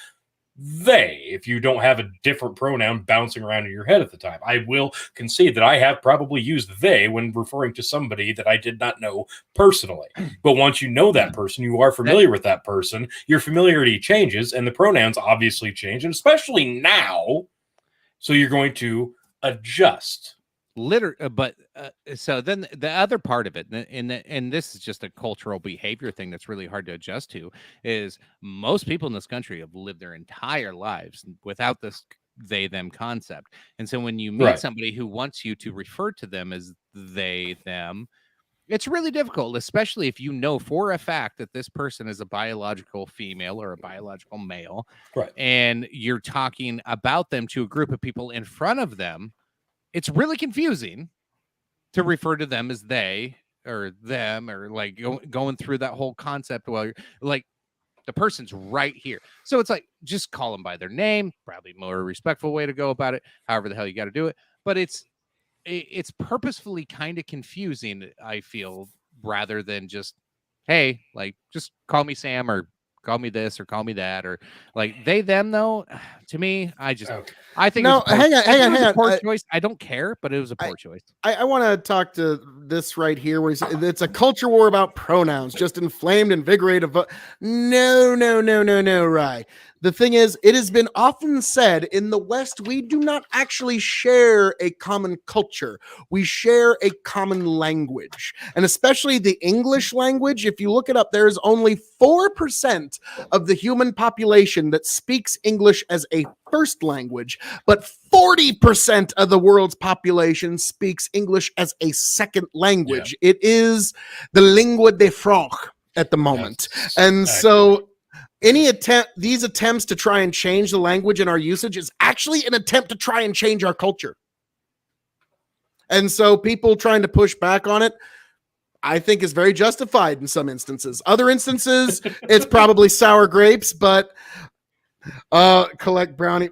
they if you don't have a different pronoun bouncing around in your head at the time. I will concede that I have probably used they when referring to somebody that I did not know personally. But once you know that person, you are familiar with that person, your familiarity changes and the pronouns obviously change, and especially now. So you're going to adjust. So then the other part of it, and this is just a cultural behavior thing that's really hard to adjust to, is most people in this country have lived their entire lives without this they them concept. And so when you meet somebody who wants you to refer to them as they them, it's really difficult, especially if you know for a fact that this person is a biological female or a biological male, and you're talking about them to a group of people in front of them. It's really confusing to refer to them as they or them or like going through that whole concept while you're like the person's right here. So it's like just call them by their name, probably more respectful way to go about it. However the hell you got to do it. But it's purposefully kind of confusing, I feel, rather than just, hey, like just call me Sam or call me this or call me that or like they them though. To me, I think no. Hang on. Poor choice. I don't care, but it was a poor choice. I want to talk to this right here, where it's a culture war about pronouns, just inflamed, invigorated. No, Rye. The thing is, it has been often said in the West, we do not actually share a common culture. We share a common language. And especially the English language, if you look it up, there is only 4% of the human population that speaks English as a first language, but 40% of the world's population speaks English as a second language. Yeah. It is the lingua de franc at the moment. And so these attempts to try and change the language and our usage is actually an attempt to try and change our culture. And so people trying to push back on it, I think, is very justified in some instances. Other instances, it's probably sour grapes, but collect brownie.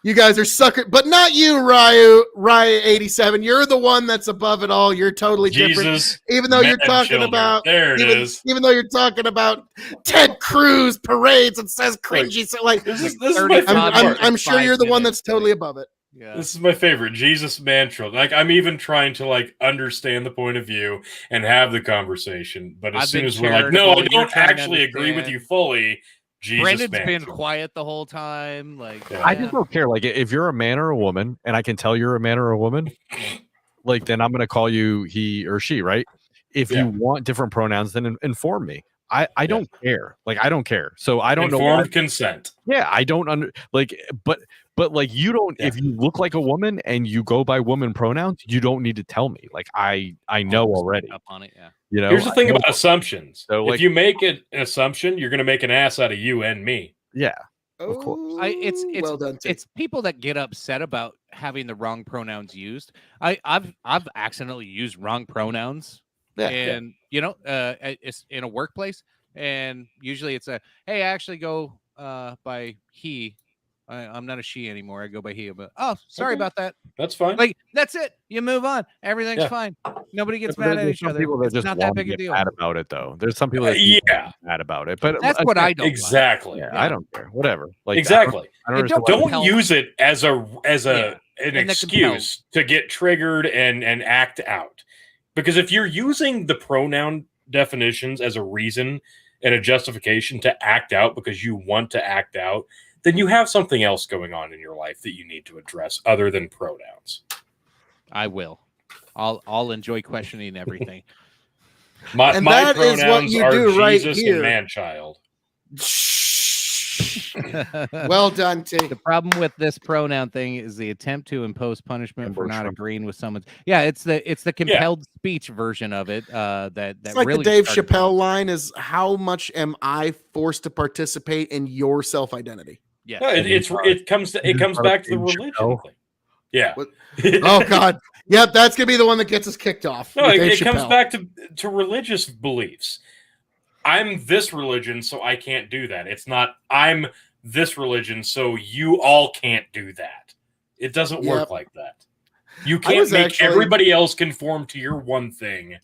You guys are sucker, but not you, Ryu 87. You're the one that's above it all. You're totally different. Even though you're talking about even though you're talking about Ted Cruz parades and says cringy. So like this is my I'm sure you're the one that's totally above it. Yeah. This is my favorite Jesus mantra. Like I'm even trying to like understand the point of view and have the conversation. But as soon as we're like, no, I don't actually agree with you fully. Jesus Brandon's mantra. been quiet the whole time. Like I just don't care. Like if you're a man or a woman, and I can tell you're a man or a woman, like then I'm gonna call you he or she, right? If you want different pronouns, then inform me. I don't care. Like I don't care. So I don't know. Informed consent. Yeah, I don't but like you don't. If you look like a woman and you go by woman pronouns, you don't need to tell me. Like I know already. Up on it, yeah. You know, here's the thing about assumptions. So, if you make an assumption, you're going to make an ass out of you and me. Yeah, of course. It's well done. It's people that get upset about having the wrong pronouns used. I've accidentally used wrong pronouns, and you know, it's in a workplace, and usually it's a hey, I actually go by he. I'm not a she anymore. I go by he. But sorry about that. That's fine. Like that's it. You move on. Everything's fine. Nobody gets mad at each other. People that it's just not that big a deal. Mad about it though. There's some people that mad about it, but that's what I don't. Exactly. Like. Yeah, I don't care. Whatever. Like exactly. I don't use it as an excuse to get triggered and act out. Because if you're using the pronoun definitions as a reason and a justification to act out because you want to act out, then you have something else going on in your life that you need to address other than pronouns. I will. I'll enjoy questioning everything. My pronouns are Jesus right and man-child. Well done, T. The problem with this pronoun thing is the attempt to impose punishment for not agreeing with someone's. Yeah, it's the compelled speech version of it. It's like really the Dave Chappelle line is, "How much am I forced to participate in your self-identity?" Yeah, no, it comes back to the religion thing. Yeah. Oh God. Yep, that's gonna be the one that gets us kicked off. No, it comes back to religious beliefs. I'm this religion, so I can't do that. It's not I'm this religion, so you all can't do that. It doesn't work like that. You can't make everybody else conform to your one thing.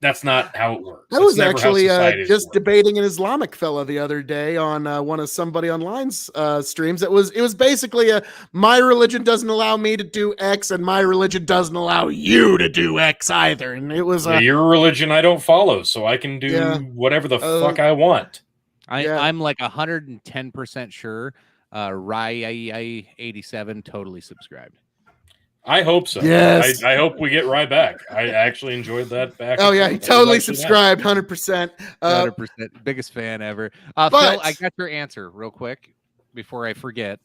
That's not how it works. I was actually just debating an Islamic fella the other day on one of somebody online's streams. It was basically my religion doesn't allow me to do X, and my religion doesn't allow you to do X either. And it was your religion I don't follow, so I can do whatever the fuck I want. I'm like 110% sure. Rye 87 totally subscribed. I hope so. Yes. I hope we get Rye back. I actually enjoyed that back. Oh, yeah. He totally subscribed. 100%. 100%. Biggest fan ever. Phil, I got your answer real quick before I forget.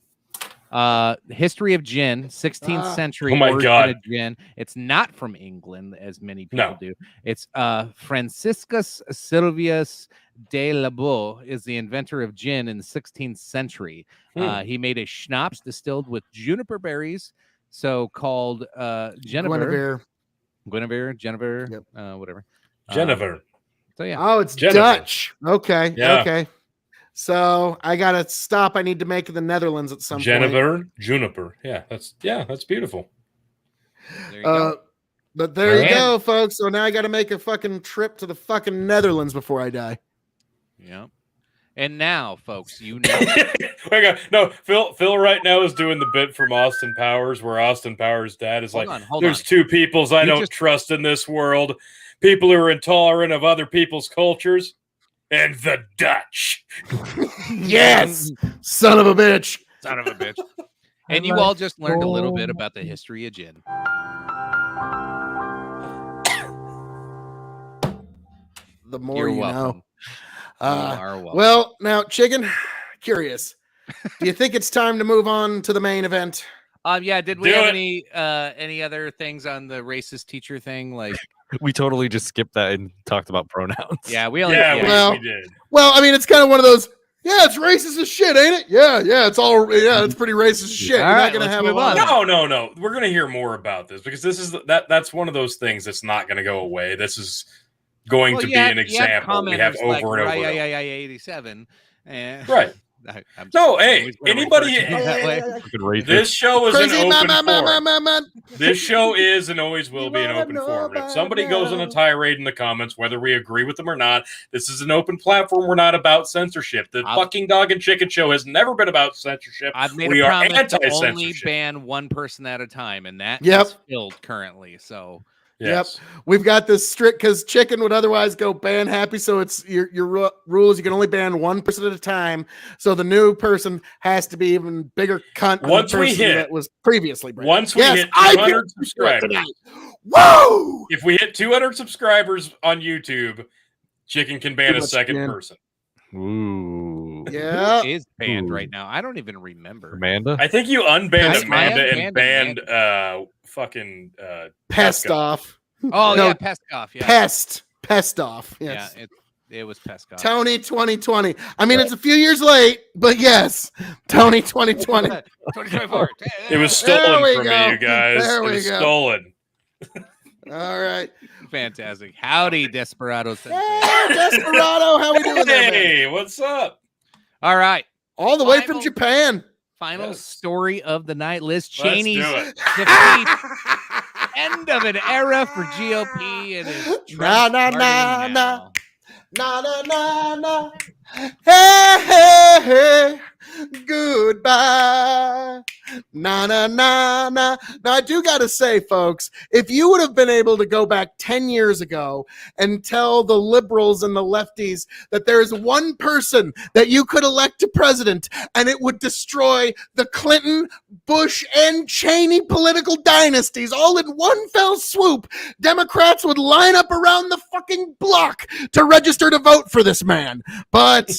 History of gin, 16th century. Oh, my God. Of gin. It's not from England, as many people do. It's Franciscus Silvius de Laboe is the inventor of gin in the 16th century. He made a schnapps distilled with juniper berries, so called Genever, yep. Whatever. Genever. So yeah. Oh, it's Genever. Dutch. Okay. Yeah. Okay. So I gotta stop. I need to make the Netherlands at some point. Juniper. Yeah, that's beautiful. There you go. But there you go, folks. So now I gotta make a fucking trip to the fucking Netherlands before I die. Yeah. And now, folks, you know. Hang on. No, Phil right now is doing the bit from Austin Powers, where Austin Powers' dad is Hold like, on. "There's two peoples I don't trust in this world: people who are intolerant of other people's cultures, and the Dutch." Yes, son of a bitch. Son of a bitch. And you all just learned a little bit about the history of gin. The more You're you welcome. know. You are welcome. Well, now, Chicken, curious. Do you think it's time to move on to the main event? Yeah. Did we have any other things on the racist teacher thing? Like, we totally just skipped that and talked about pronouns. yeah, we only. we did. Well, I mean, it's kind of one of those. Yeah, it's racist as shit, ain't it? Yeah, it's all. Yeah, it's pretty racist as shit. All You're right, not gonna let's have a move lot. on. No. We're gonna hear more about this because this is that's one of those things that's not gonna go away. This is going to be an example we have over and over. Yeah, 87. Right. Anybody. This show is an open forum. This show is and always will be an open forum. If somebody goes on a tirade in the comments, whether we agree with them or not, this is an open platform. We're not about censorship. The fucking Dog and Chicken Show has never been about censorship. I've made we a are promise to only anti-censorship. ban one person at a time, and that is filled currently. So. Yes. Yep, we've got this strict because Chicken would otherwise go ban happy. So it's your rules. You can only ban one person at a time. So the new person has to be even bigger cunt. Once we hit that was previously banned. Once we hit 200 subscribers. Whoa! If we hit 200 subscribers on YouTube, Chicken can ban a second person. Ooh. Yeah. Who is banned right now? I don't even remember. Amanda? I think you unbanned Amanda and banned banned fucking Pestoff. Oh, No, yeah, Pestoff. Yeah. Pestoff. Yes. Yeah, it was Pestoff. Tony 2020. I mean, it's a few years late, but yes, Tony 2020. 2024. It was stolen from me, you guys. There it we was go. stolen. All right. Fantastic. Howdy, Desperado. Hey, Desperado, how we doing there, man? Hey, what's up? All right. All the way from Japan. Final story of the night. Liz Chaney's Let's defeat. End of an era for GOP. And is Na na starting na now. na na na na. Hey, goodbye. Na na na na. Now I do gotta say, folks, if you would have been able to go back 10 years ago and tell the liberals and the lefties that there is one person that you could elect to president and it would destroy the Clinton, Bush, and Cheney political dynasties all in one fell swoop, Democrats would line up around the fucking block to register to vote for this man. But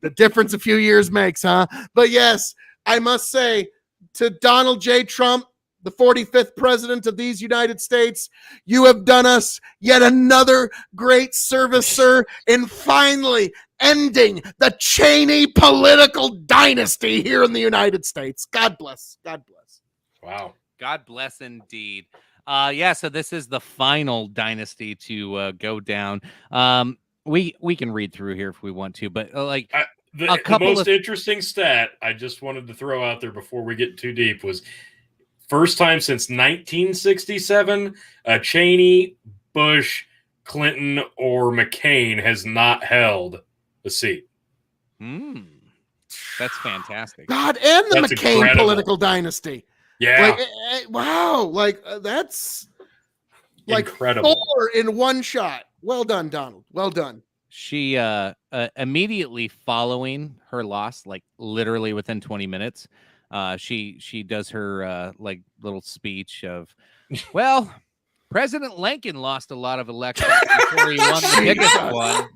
the difference a few years makes, huh? But yes, I must say to Donald J. Trump, the 45th president of these United States, you have done us yet another great service, sir, in finally ending the Cheney political dynasty here in the United States. God bless. God bless. Wow. God bless indeed. Yeah, so this is the final dynasty to go down. We can read through here if we want to, but the most interesting stat I just wanted to throw out there before we get too deep was first time since 1967 Cheney, Bush, Clinton, or McCain has not held a seat. That's fantastic. God, and the That's McCain incredible. political dynasty. Yeah. Wow. That's like incredible. 4 in one shot. Well done, Donald. Well done. She immediately following her loss, like literally within 20 minutes, she does her like little speech of, well, President Lincoln lost a lot of elections before he won the biggest one.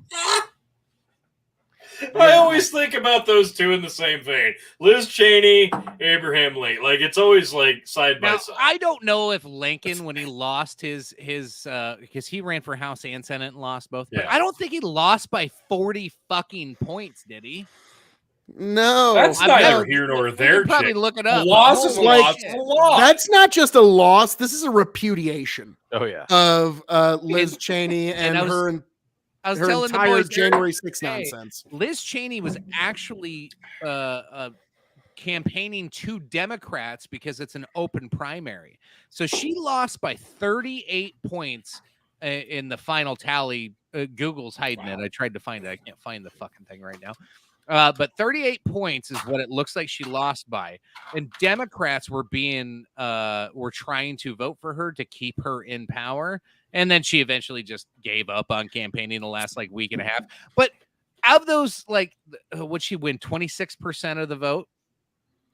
I always think about those two in the same vein. Liz Chaney, Abraham Lincoln. Like it's always like side by side. I don't know if Lincoln, when he lost his because he ran for House and Senate and lost both, but I don't think he lost by 40 fucking points, did he? No, that's neither here nor there. Probably look it up. A loss is a loss. Is a loss. That's not just a loss. This is a repudiation. Oh yeah. Of Liz Chaney and her. I was her telling the entire boys January 6th nonsense. Liz Chaney was actually campaigning to Democrats because it's an open primary. So she lost by 38 points in the final tally. Google's hiding it. I tried to find it. I can't find the fucking thing right now. But 38 points is what it looks like she lost by. And Democrats were trying to vote for her to keep her in power. And then she eventually just gave up on campaigning the last like week and a half. But of those, like, would she win 26% of the vote?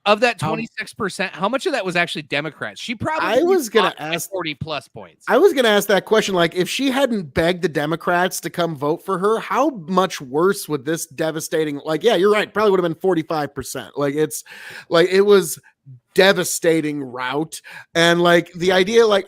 Of that 26%, how much of that was actually Democrats? She probably I was going to ask 40 plus points. I was going to ask that question. Like, if she hadn't begged the Democrats to come vote for her, how much worse would this devastating, like, yeah, you're right. Probably would have been 45%. Like, it's like, it was devastating route. And like the idea, like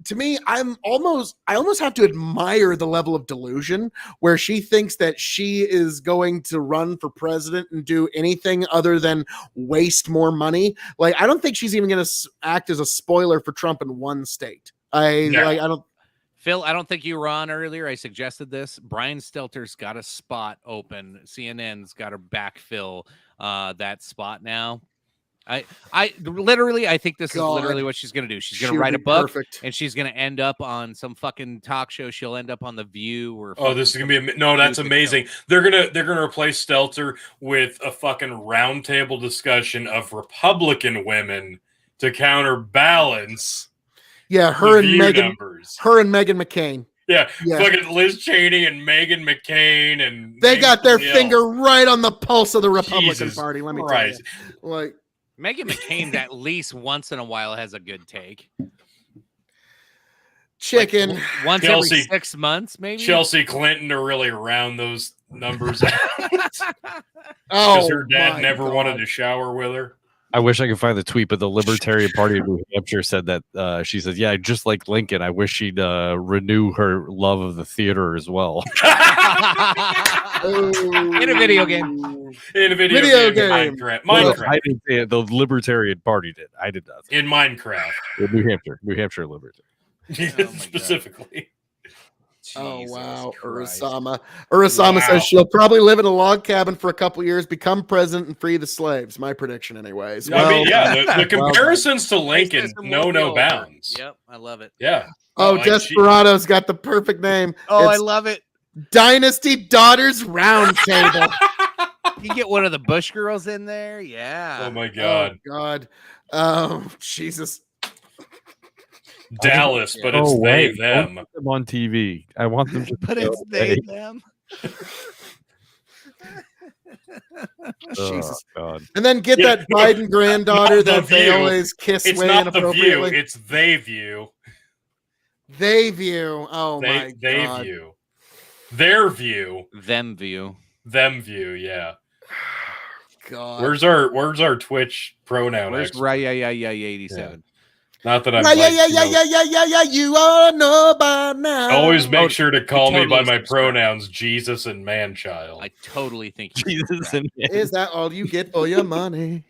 to me, I almost have to admire the level of delusion where she thinks that she is going to run for president and do anything other than waste more money. Like, I don't think she's even going to act as a spoiler for Trump in one state. Phil, I don't think you were on earlier. I suggested this. Brian Stelter's got a spot open. CNN's got to backfill that spot now. I think this is literally what she's going to do. She's going to write a book, and she's going to end up on some fucking talk show. She'll end up on The View. Or this is going to be that's amazing. They're gonna replace Stelter with a fucking roundtable discussion of Republican women to counterbalance. Yeah, her and Meghan McCain. Yeah, fucking Liz Chaney and Meghan McCain, and they got their finger right on the pulse of the Republican Party. Let me tell you, like. Meghan McCain, at least once in a while, has a good take. Chicken. Like once every 6 months, maybe? Chelsea Clinton to really round those numbers out. Because her dad never wanted to shower with her. I wish I could find the tweet, but the Libertarian Party of New Hampshire said that she said, yeah, just like Lincoln, I wish she'd renew her love of the theater as well. In a video game. In a video game. Minecraft. I didn't say it. The Libertarian Party did. I did not. In Minecraft. In New Hampshire Libertarian. Specifically. Oh, wow. Urasama says she'll probably live in a log cabin for a couple years, become president, and free the slaves. My prediction, anyways. The comparisons to Lincoln, no bounds. Yep, I love it. Yeah. Desperado's got the perfect name. I love it. Dynasty Daughters Roundtable. You get one of the Bush girls in there. Yeah. Oh, my God. Oh, God. Oh, Jesus. Dallas, but it's they, them. Them on TV. I want them to but it's they, them. Jesus. God. And then get that Biden granddaughter that they always kiss way inappropriately. It's they view. They view. Oh, my God. They view. Their view. Them view. Them view, yeah. God. Where's our Twitch pronoun? Where's 87? Yeah. Not that I'm you all know by now. Always make sure to call me by my pronouns, Jesus and man-child. I totally think Jesus and man. Is that all you get for your money?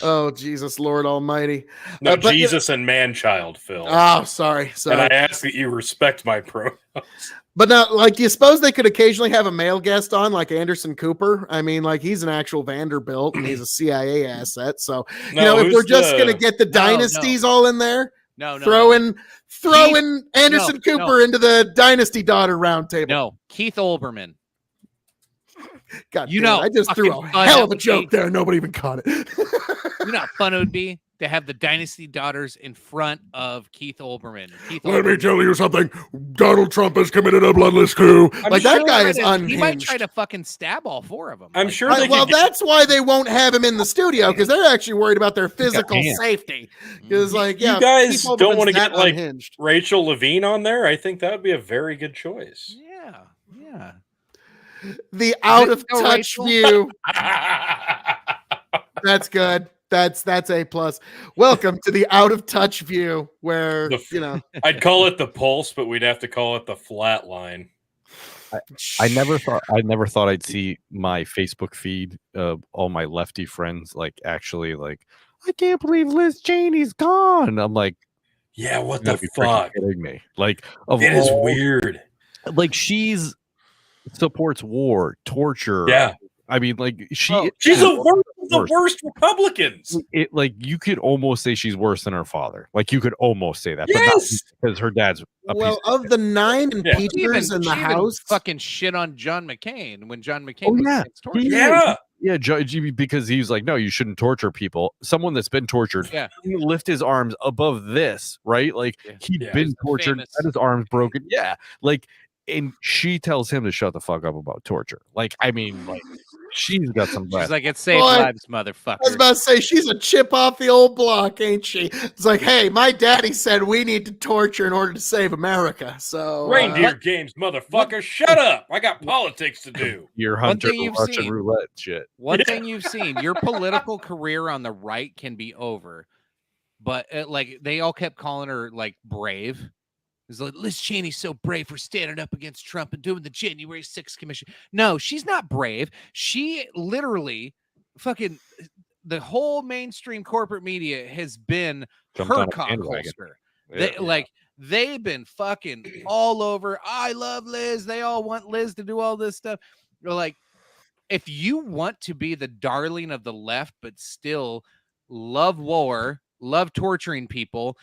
Oh, Jesus, Lord Almighty. No, Jesus and man-child, Phil. Oh, sorry. And I ask that you respect my pronouns. But now, like, do you suppose they could occasionally have a male guest on, like Anderson Cooper? I mean, like, he's an actual Vanderbilt and he's a CIA asset. So, if we're just going to get the dynasties all in there, throw in Anderson Cooper into the Dynasty Daughter Roundtable. No, Keith Olbermann. God, I just threw a hell of a joke there. Nobody even caught it. You know how fun it would be to have the Dynasty Daughters in front of Keith Olbermann. Let me tell you something. Donald Trump has committed a bloodless coup. That guy is unhinged. He might try to fucking stab all four of them. I'm sure. That's why they won't have him in the studio, because they're actually worried about their physical safety. Because, you guys don't want to get unhinged. Rachel Levine on there. I think that would be a very good choice. Yeah. The out of touch view. That's good. That's A+. Welcome to the out of touch view, where I'd call it the pulse, but we'd have to call it the flat line. I never thought I'd see my Facebook feed of all my lefty friends actually I can't believe Liz Chaney's gone. I'm like, yeah, what the fuck? Kidding me? It is weird. She's supports war, torture. Yeah. I mean, she's the worst Republicans. You could almost say she's worse than her father. You could almost say that. Yes, but because her dad's of the 9 impeachers in the House, fucking shit on John McCain when John McCain was against torture. Yeah. Yeah, because he was like, no, you shouldn't torture people. Someone that's been tortured, lift his arms above this, right? Like he'd been tortured, had his arms broken. Yeah, like, and she tells him to shut the fuck up about torture. Like, I mean, like, she's got some. She's like, it saved lives, motherfucker. I was about to say, she's a chip off the old block, ain't she? It's like, hey, my daddy said we need to torture in order to save America. So reindeer games, motherfucker, shut up! I got politics to do. Your hunter Russian roulette shit. One thing you've seen, your political career on the right can be over, but like they all kept calling her like brave. It's like Liz Chaney's so brave for standing up against Trump and doing the January 6th commission. No, she's not brave. She literally fucking the whole mainstream corporate media has been her cockholster. They've been fucking all over. I love Liz. They all want Liz to do all this stuff. They're like, if you want to be the darling of the left, but still love war, love torturing people,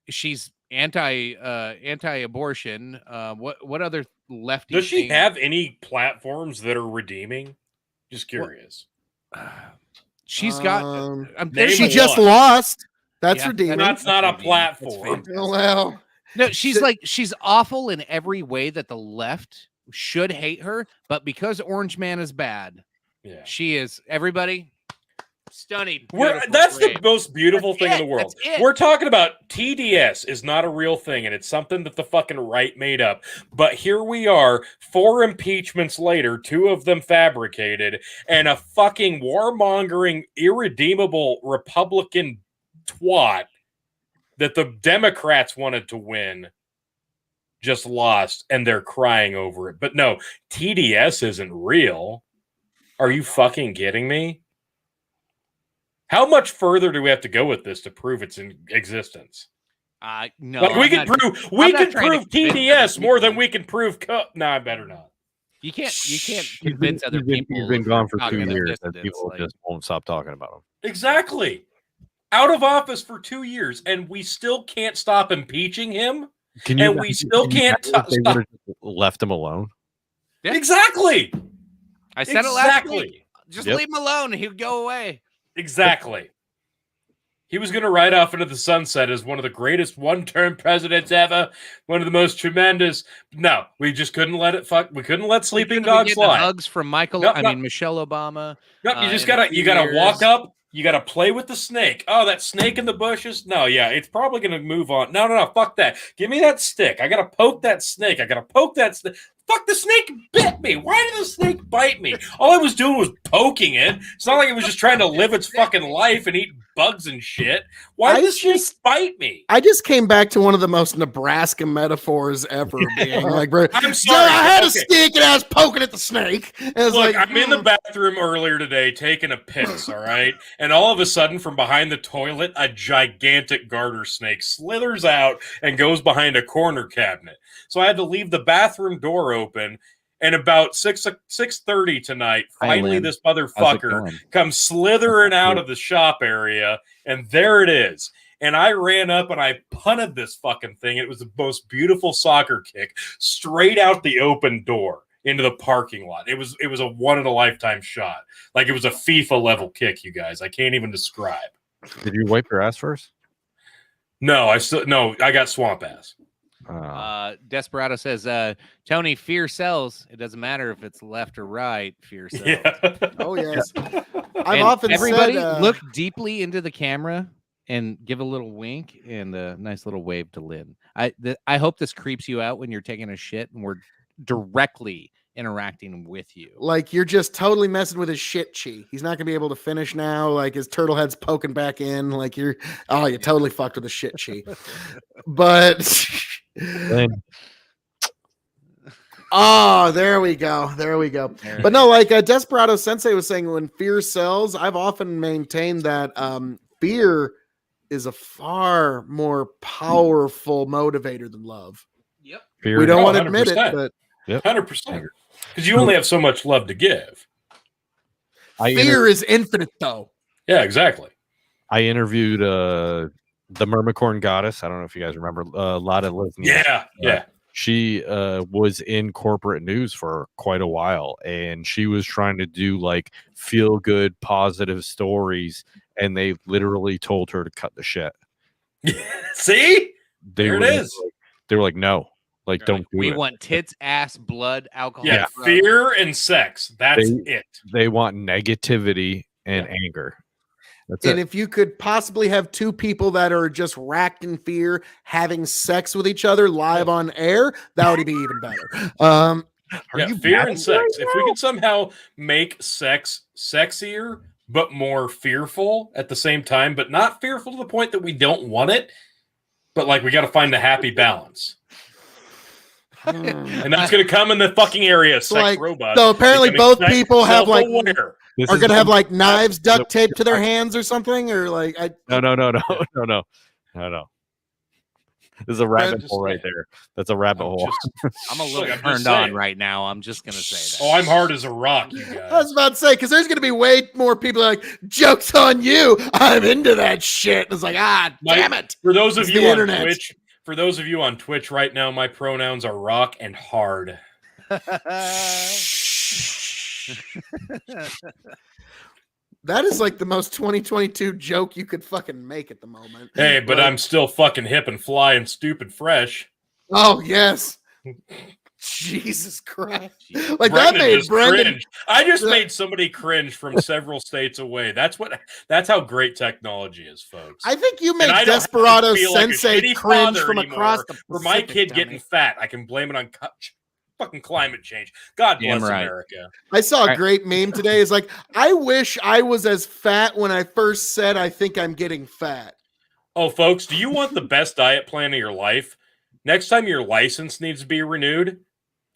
she's anti-abortion. What other lefty? Does she have any platforms that are redeeming? Just curious. She's got. She just lost. That's redeeming. That's not a platform. Well, no, she's awful in every way that the left should hate her, but because Orange Man is bad, she is. Everybody. Stunning. That's the most beautiful thing in the world. We're talking about TDS is not a real thing, and it's something that the fucking right made up. But here we are, 4 impeachments later, 2 of them fabricated, and a fucking warmongering, irredeemable Republican twat that the Democrats wanted to win just lost, and they're crying over it. But no, TDS isn't real. Are you fucking kidding me? How much further do we have to go with this to prove it's in existence? No, like we can prove TDS more than we can prove. No, I better not. You can't convince other people. He's been gone for 2 years, and people just won't stop talking about him. Exactly. Out of office for 2 years, and we still can't stop impeaching him. We still can't stop. Left him alone. Yeah. Exactly. I said it last week. Just leave him alone, and he'd go away. Exactly. He was going to ride off into the sunset as one of the greatest one-term presidents ever, one of the most tremendous. No, we just couldn't let it fuck. We couldn't let sleeping dogs fly. Hugs from Michelle Obama. Nope, you just gotta walk up. You gotta play with the snake. Oh, that snake in the bushes. No, it's probably gonna move on. No, fuck that. Give me that stick. I gotta poke that snake. Fuck, the snake bit me. Why did the snake bite me? All I was doing was poking it. It's not like it was just trying to live its fucking life and eat bugs and shit. Why did the snake bite me? I just came back to one of the most Nebraska metaphors ever. Being like, bro, I'm sorry. I had a stick and I was poking at the snake. Look, I'm in the bathroom earlier today taking a piss, all right? And all of a sudden, from behind the toilet, a gigantic garter snake slithers out and goes behind a corner cabinet. So I had to leave the bathroom door open, and about 6:30 tonight, finally this motherfucker comes slithering out of the shop area, and there it is. And I ran up and I punted this fucking thing. It was the most beautiful soccer kick straight out the open door into the parking lot. It was a one-in-a-lifetime shot. Like it was a FIFA level kick, you guys. I can't even describe. Did you wipe your ass first? No, I got swamp ass. Desperado says, Tony, fear sells. It doesn't matter if it's left or right. Fear sells. Yeah. Oh, yes. I've often everybody said, look deeply into the camera and give a little wink and a nice little wave to Lynn. I hope this creeps you out when you're taking a shit and we're directly interacting with you. Like you're just totally messing with his shit chi. He's not gonna be able to finish now. Like his turtle head's poking back in. Like you totally fucked with the shit chi. But there we go. But no, like Desperado Sensei was saying, when fear sells, I've often maintained that fear is a far more powerful motivator than love. Yep. We don't want to admit it, but 100%. Because you only have so much love to give. Fear is infinite, though. Yeah, exactly. I interviewed the Mermicorn goddess. I don't know if you guys remember. A lot of listeners. Yeah. she was in corporate news for quite a while, and she was trying to do like feel good, positive stories, and they literally told her to cut the shit. See, there it is. They were like, no, like don't do we it. want tits, ass, blood, alcohol. Yeah, fear and sex. That's it. They want negativity and anger. That's and it. if you could possibly have two people that are just racked in fear having sex with each other live on air, that would be even better. Fear and sex. If we could somehow make sex sexier but more fearful at the same time, but not fearful to the point that we don't want it, but like we got to find a happy balance. And that's going to come in the fucking area of sex robots. So apparently both people have like self-aware. are going to have like knives duct taped to their hands or something, or like No. There's a rabbit hole right there. That's a rabbit hole. I'm a little turned on right now. I'm just going to say that. Oh, I'm hard as a rock, you guys. I was about to say, because there's going to be way more people like, joke's on you. I'm into that shit. It's like, damn it. For those of It's you the on internet. Twitch, right now, my pronouns are rock and hard. That is like the most 2022 joke you could fucking make at the moment. Hey, but I'm still fucking hip and fly and stupid fresh. Oh, yes. Jesus Christ. Like Brendan that made just Brendan. cringe. I just made somebody cringe from several states away. That's how great technology is, folks. I think you made And I don't have to Desperado feel like a Sensei shitty cringe father from anymore across the for my Pacific, kid dummy. getting fat. I can blame it on fucking climate change. God bless Damn right. America. I saw a great meme today. It's like, I wish I was as fat when I first said I think I'm getting fat. Oh, folks, do you want the best diet plan of your life? Next time your license needs to be renewed,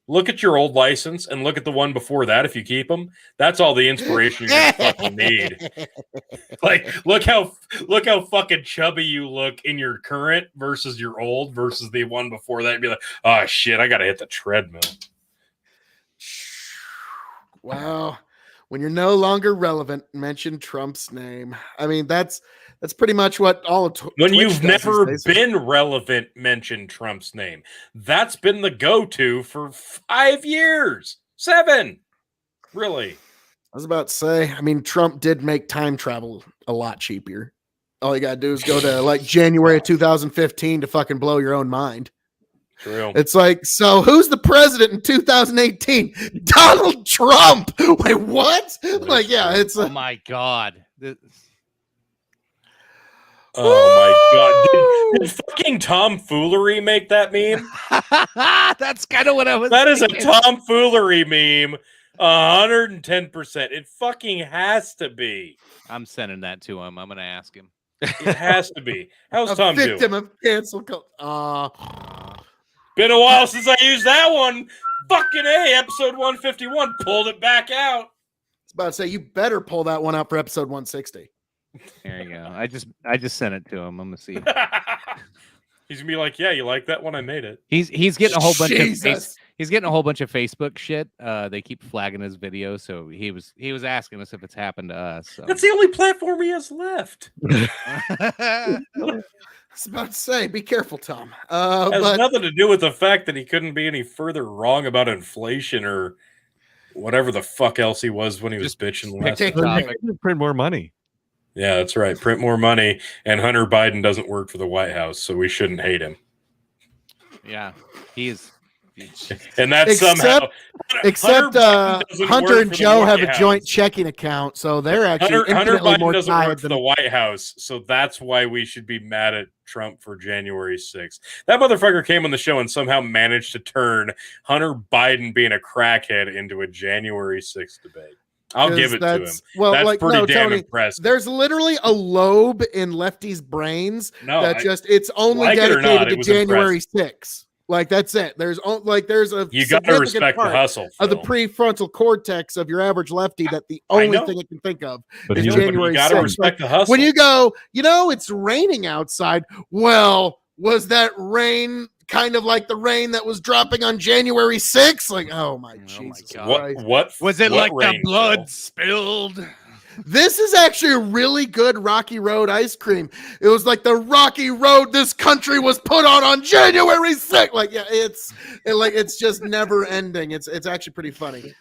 look at your old license and look at the one before that if you keep them. That's all the inspiration you're gonna fucking need. Like, look how fucking chubby you look in your current versus your old versus the one before that. And be like, oh shit, I gotta hit the treadmill. Wow. When you're no longer relevant, mention Trump's name. I mean, that's pretty much what all of When Twitch you've does never these days. been relevant, mention Trump's name. That's been the go-to for 5 years. 7. Really? I was about to say, I mean, Trump did make time travel a lot cheaper. All you gotta do is go to like January of 2015 to fucking blow your own mind. True. It's like, so who's the president in 2018? Donald Trump. Wait, what? Like, yeah, it's Oh my God. Oh my God. Did fucking tomfoolery make that meme? That's kind of what I was That is a thinking. tomfoolery meme. 110%. It fucking has to be. I'm sending that to him. I'm going to ask him. It has to be. How's a Tom victim doing? of cancel culture. Been a while since I used that one. Fucking A, episode 151. Pulled it back out. I was about to say, you better pull that one out for episode 160. There you go. I just sent it to him. I'm gonna see. He's gonna be like, "Yeah, you like that one? I made it." He's getting a whole bunch Jesus. of he's getting a whole bunch of Facebook shit. They keep flagging his videos, so he was asking us if it's happened to us. So. That's the only platform he has left. I was about to say, be careful, Tom. Has But nothing to do with the fact that he couldn't be any further wrong about inflation or whatever the fuck else he was when he was bitching last pick time. topic. Print more money. Yeah, that's right. Print more money, and Hunter Biden doesn't work for the White House, so we shouldn't hate him. Yeah, he's And that's somehow except doesn't Hunter work and for the Joe have White a joint House. checking account, so they're actually Hunter infinitely Biden more doesn't tired work for than the White House, so that's why we should be mad at Trump for January 6th. That motherfucker came on the show and somehow managed to turn Hunter Biden being a crackhead into a January 6th debate. I'll give it to him. Well, that's like, pretty no, damn Tony, impressive. There's literally a lobe in Lefty's brains No, it's only like it or dedicated not, it to was January 6th. Like that's it. There's a You got to significant respect the part hustle, of the Phil. prefrontal cortex of your average lefty that the I only know. thing it can think of But is he- But January you got to 6th. respect the hustle. When you go, it's raining outside. Well, was that rain kind of like the rain that was dropping on January 6th? Like, oh my Jesus God. Christ. what was it what like the rain, blood Phil? spilled? This is actually a really good Rocky Road ice cream. It was like the Rocky Road this country was put on January 6th. Like, yeah, it's just never ending. It's actually pretty funny.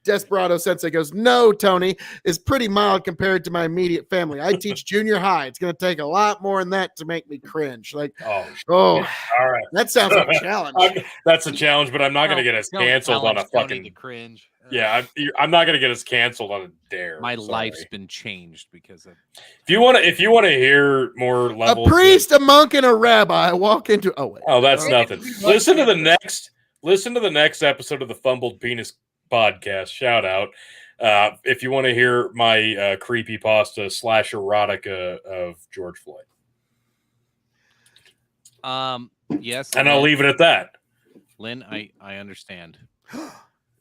Desperado Sensei goes, no, Tony, is pretty mild compared to my immediate family. I teach junior high. It's going to take a lot more than that to make me cringe. Like, all right. That sounds like a challenge. That's a challenge, but I'm not going to get us canceled on a fucking cringe. Yeah, I'm not going to get us canceled on a dare. My life's been changed because of. If you want to hear more levels, a priest, a monk, and a rabbi walk into. Oh wait. Oh, that's nothing. Listen to the next episode of the Fumbled Penis podcast. Shout out if you want to hear my creepypasta / erotica of George Floyd. Yes, and I'll leave it at that. Lynn, I understand.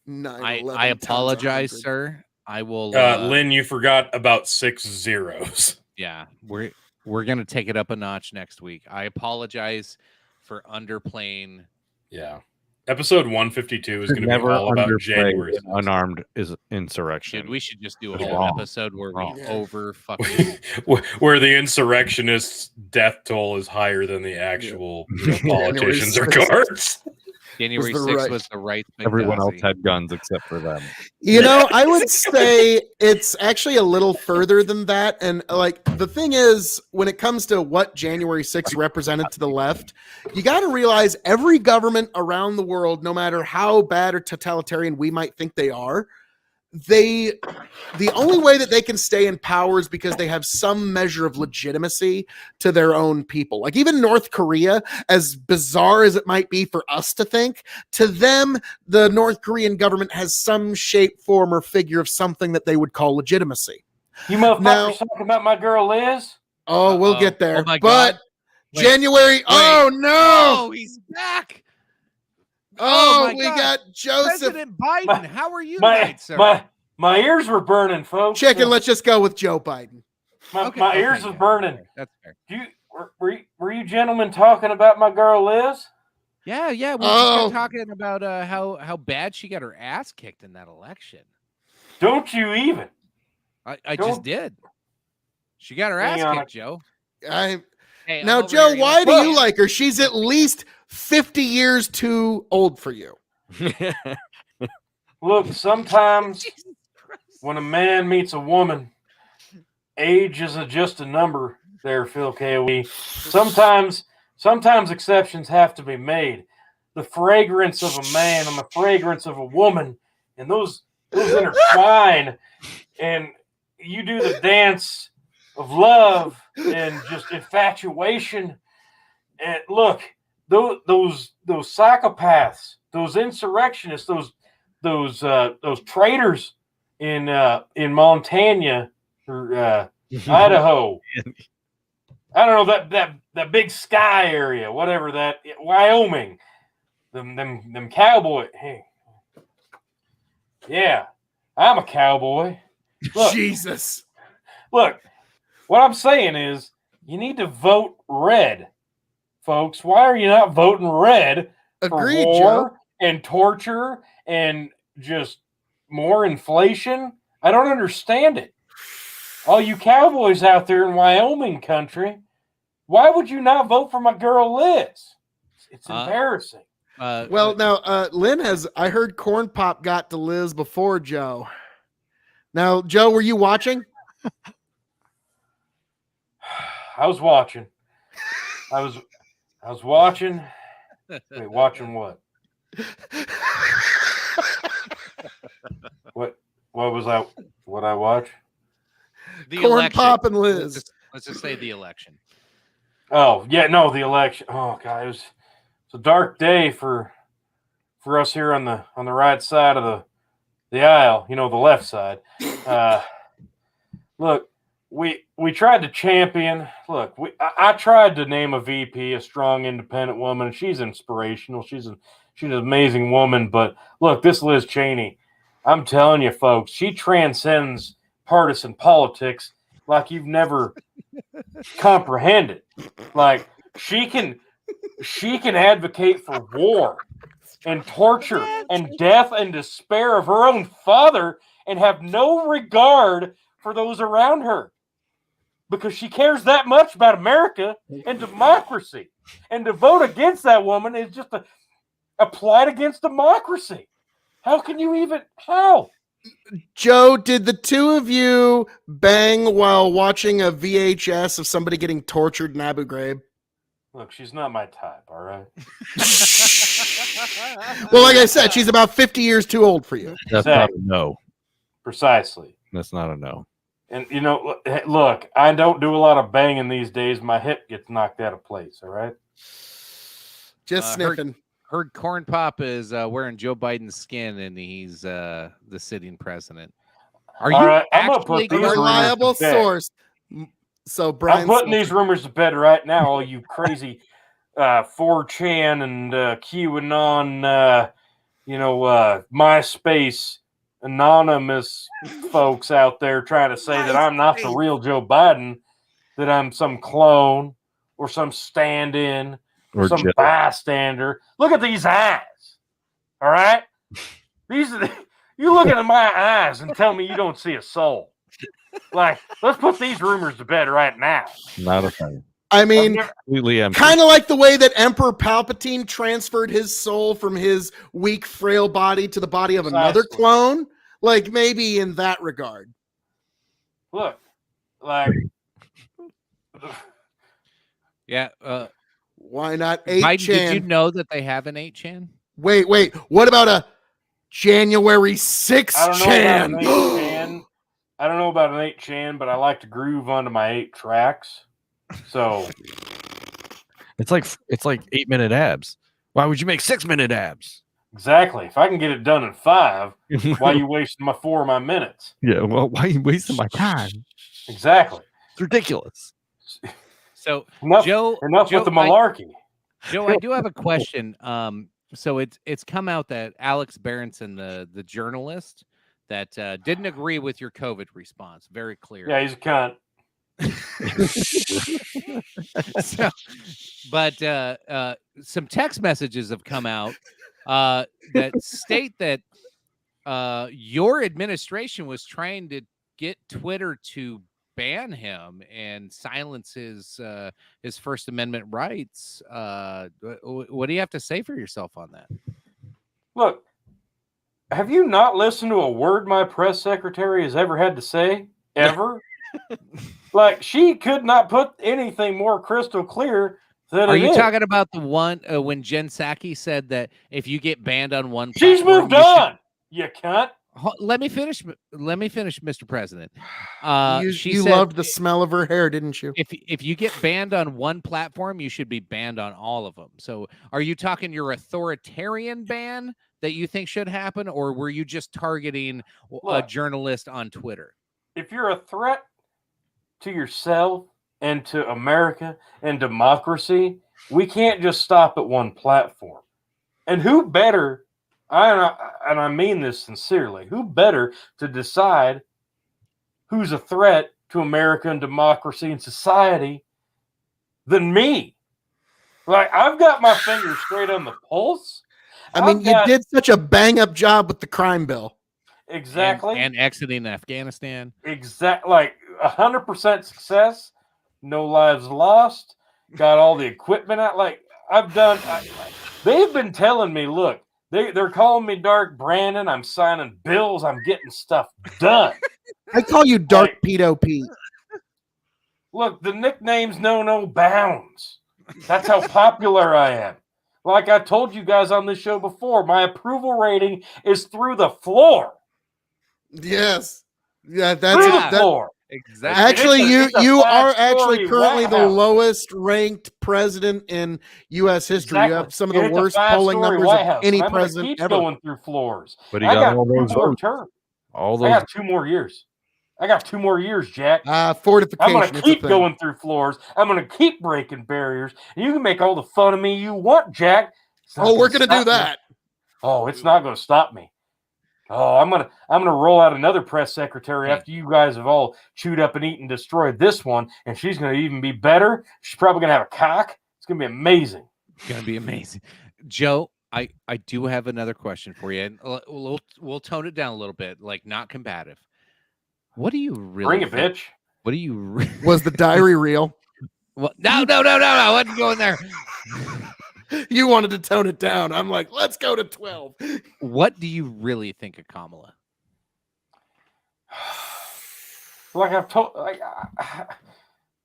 9/11 I apologize, sir. I will. Lynn, you forgot about 6 zeros. Yeah, we're gonna take it up a notch next week. I apologize for underplaying. Yeah. Episode 152 is going to be all about January. Unarmed is insurrection. Dude, we should just do a whole episode where we over fucking where the insurrectionists' death toll is higher than the actual politicians or guards. January 6th was the right thing. Everyone else had guns except for them. You know, I would say it's actually a little further than that. And like the thing is, when it comes to what January 6th represented to the left, you got to realize every government around the world, no matter how bad or totalitarian we might think they are, the only way that they can stay in power is because they have some measure of legitimacy to their own people. Like even North Korea, as bizarre as it might be for us to think, to them, the North Korean government has some shape, form, or figure of something that they would call legitimacy. You motherfuckers talking about my girl Liz? Oh, we'll get there. Oh my but God. January, oh no! Oh, he's back. Oh, my we God. got Joseph. President Biden, how are you tonight, sir? My ears were burning, folks. Chicken, let's just go with Joe Biden. My ears was burning. That's fair. Were you gentlemen talking about my girl Liz? Yeah. We were just talking about how bad she got her ass kicked in that election. Don't you even? I just did. She got her ass kicked, Joe. Hey, now, Joe, why do you like her? She's at least 50 years too old for you. Look, sometimes when a man meets a woman, age isn't just a number there, Phil KOE. Sometimes exceptions have to be made. The fragrance of a man and the fragrance of a woman, and those intertwine, and you do the dance of love and just infatuation. And look, those psychopaths, those insurrectionists, those traitors in Montana or Idaho. I don't know that big sky area, whatever that Wyoming. Them cowboy. Hey, yeah, I'm a cowboy. Look, Jesus. Look, what I'm saying is you need to vote red, folks. Why are you not voting red Agreed, for war Joe. and torture and just more inflation? I don't understand it. All you cowboys out there in Wyoming country, why would you not vote for my girl Liz? It's embarrassing. Well, now, Lynn I heard Corn Pop got to Liz before Joe. Now, Joe, were you watching? I was watching. I was watching. Wait, watching what? What was I? What I watch? The Corn election. Pop and Liz. Let's just say the election. Oh yeah, no, the election. Oh god, it was a dark day for us here on the right side of the aisle. You know, the left side. Look, we tried to champion. Look, I tried to name a VP, a strong, independent woman. She's inspirational. She's an amazing woman. But look, this Liz Chaney, I'm telling you, folks, she transcends partisan politics like you've never comprehended. Like she can advocate for war and torture and death and despair of her own father and have no regard for those around her because she cares that much about America and democracy. And to vote against that woman is just a plight against democracy. How can you even, how? Joe, did the two of you bang while watching a VHS of somebody getting tortured in Abu Ghraib? Look, she's not my type, all right? Well, like I said, she's about 50 years too old for you. That's not a no. Precisely. That's not a no. And, you know, look, I don't do a lot of banging these days. My hip gets knocked out of place, all right? Just sniffing. Heard Corn Pop is wearing Joe Biden's skin, and he's the sitting president. Are you actually a reliable source? So Brian, I'm putting these rumors to bed right now. All you crazy 4chan and QAnon, MySpace anonymous folks out there trying to say that I'm not the real Joe Biden, that I'm some clone or some stand-in. Or some bystander. Look at these eyes. All right? You look into my eyes and tell me you don't see a soul. Like, let's put these rumors to bed right now. Not a thing. I mean, completely empty. Kind of like the way that Emperor Palpatine transferred his soul from his weak, frail body to the body of another clone. Like, maybe in that regard. Look, like... Yeah, why not 8chan? Biden, did you know that they have an 8chan? Wait. What about a January 6chan? I don't know about an 8chan, but I like to groove onto my 8 tracks. So it's like 8-minute abs. Why would you make 6-minute abs? Exactly. If I can get it done in 5, why are you wasting 4 of my minutes? Yeah. Well, why are you wasting my time? Exactly. It's ridiculous. So enough Joe, with the malarkey. Joe, I do have a question. So it's come out that Alex Berenson, the journalist, that didn't agree with your COVID response. Very clear. Yeah, he's a cunt. But some text messages have come out that state that your administration was trying to get Twitter to ban him and silence his First Amendment rights. What do you have to say for yourself on that? Look, have you not listened to a word my press secretary has ever had to say? Ever? Like, she could not put anything more crystal clear than Are you talking about the one when Jen Psaki said that if you get banned on one she's moved on, you cunt. Let me finish, Mr. President. You loved the smell of her hair, didn't you? If you get banned on one platform, you should be banned on all of them. So are you talking your authoritarian ban that you think should happen, or were you just targeting a journalist on Twitter? If you're a threat to yourself and to America and democracy, we can't just stop at one platform. And who better, and I mean this sincerely, who better to decide who's a threat to America and democracy and society than me? Like, I've got my finger straight on the pulse. I mean, you did such a bang-up job with the crime bill. Exactly. And exiting Afghanistan. Exactly. Like 100% success. No lives lost. Got all the equipment out. Like, I've done. They've been telling me, look, they're calling me Dark Brandon. I'm signing bills. I'm getting stuff done. I call you Dark Pedo Pete. Look, the nickname's no bounds. That's how popular I am. Like I told you guys on this show before, my approval rating is through the floor. Yes. Yeah, through the floor. Exactly. Actually, you are actually currently the lowest ranked president in U.S. history. Exactly. You have some of the worst polling numbers of any president ever. Going through floors. But he got all those votes. I got 2 more years. I got 2 more years, Jack. Fortification. I'm going to keep going through floors. I'm going to keep breaking barriers. And you can make all the fun of me you want, Jack. We're going to do that. Oh, it's not going to stop me. Oh, I'm gonna roll out another press secretary after you guys have all chewed up and eaten, destroyed this one, and she's gonna even be better. She's probably gonna have a cock. It's gonna be amazing. It's gonna be amazing. Joe, I do have another question for you, and we'll tone it down a little bit, like not combative. What do you really Bring it, think? bitch. What do you Was the diary real? Well, no. I wasn't going there. You wanted to tone it down. I'm like, let's go to 12. What do you really think of Kamala? Like I've told,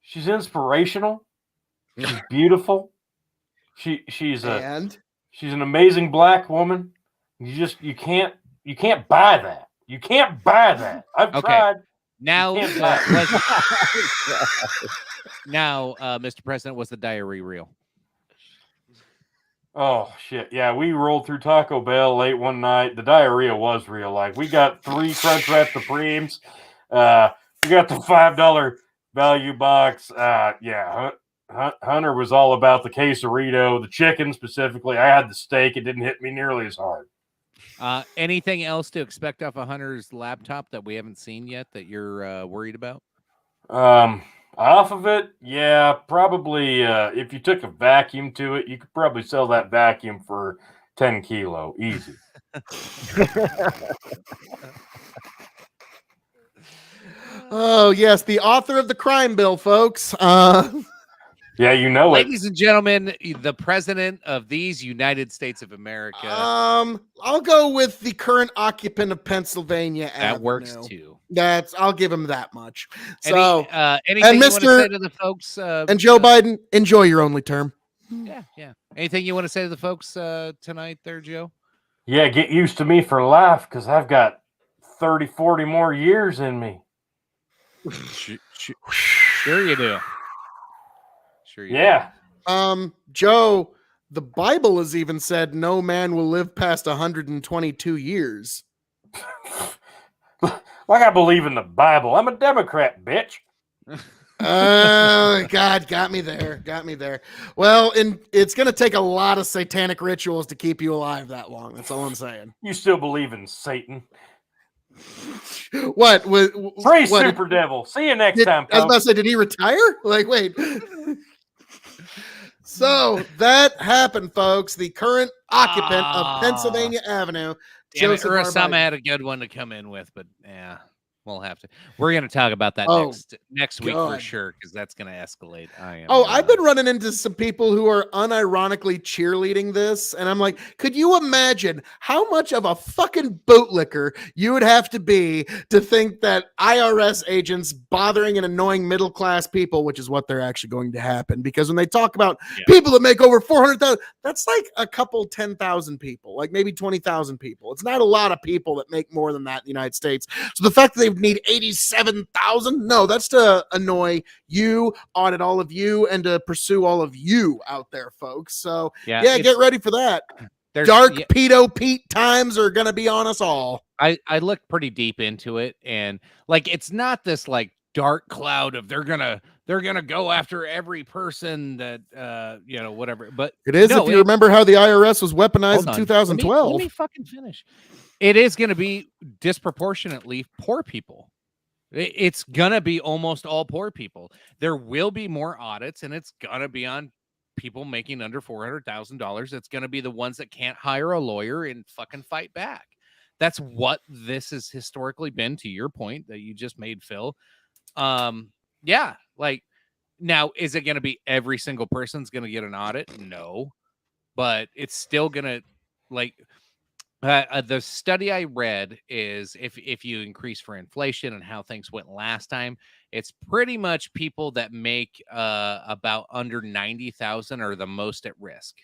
she's inspirational. She's beautiful. She's an amazing black woman. You can't buy that. You can't buy that. I've tried. Now, Mr. President, was the diary real? Oh shit! Yeah, we rolled through Taco Bell late one night. The diarrhea was real. Like we got 3 Crunchwrap Supremes. We got the $5 value box. Yeah, Hunter was all about the quesarito, the chicken specifically. I had the steak. It didn't hit me nearly as hard. Anything else to expect off of Hunter's laptop that we haven't seen yet that you're worried about? Off of it, yeah, probably. If you took a vacuum to it, you could probably sell that vacuum for 10 kilo, easy. Oh yes, the author of the crime bill, folks. Yeah, you know it. Ladies and gentlemen, the president of these United States of America. I'll go with the current occupant of Pennsylvania Avenue. That works too. I'll give him that much. So, anything and you want to say to the folks? And Joe Biden, enjoy your only term. Yeah. Anything you want to say to the folks tonight there, Joe? Yeah, get used to me for life because I've got 30, 40 more years in me. Sure you do. Sure you do. Joe, the Bible has even said no man will live past 122 years. Like I believe in the Bible. I'm a Democrat, bitch. Oh, God, got me there. Well, it's going to take a lot of satanic rituals to keep you alive that long. That's all I'm saying. You still believe in Satan? What? Free Super Devil. See you next time, folks. I was about to say, did he retire? Like, wait. So that happened, folks. The current occupant of Pennsylvania Avenue, Joseph Urasama had a good one to come in with, but yeah, we'll have to. We're going to talk about that next week for sure, because that's going to escalate. I've been running into some people who are unironically cheerleading this, and I'm like, could you imagine how much of a fucking bootlicker you would have to be to think that IRS agents bothering and annoying middle class people, which is what they're actually going to happen? Because when they talk about people that make over 400,000, that's like a couple 10,000 people, like maybe 20,000 people. It's not a lot of people that make more than that in the United States. So the fact that they need 87,000, no, that's to annoy you, audit all of you, and to pursue all of you out there, folks. So yeah, get ready for that. Dark pedo Pete times are gonna be on us all. I looked pretty deep into it, and like it's not this like dark cloud of they're gonna go after every person that whatever. But it is, if you remember how the IRS was weaponized in 2012. Let me fucking finish. It is going to be disproportionately poor people. It's going to be almost all poor people. There will be more audits, and it's going to be on people making under $400,000. It's going to be the ones that can't hire a lawyer and fucking fight back. That's what this has historically been, to your point that you just made, Phil. Yeah, like, now, is it going to be every single person's going to get an audit? No, but it's still going to, like... the study I read is if you increase for inflation and how things went last time, it's pretty much people that make about under 90,000 are the most at risk.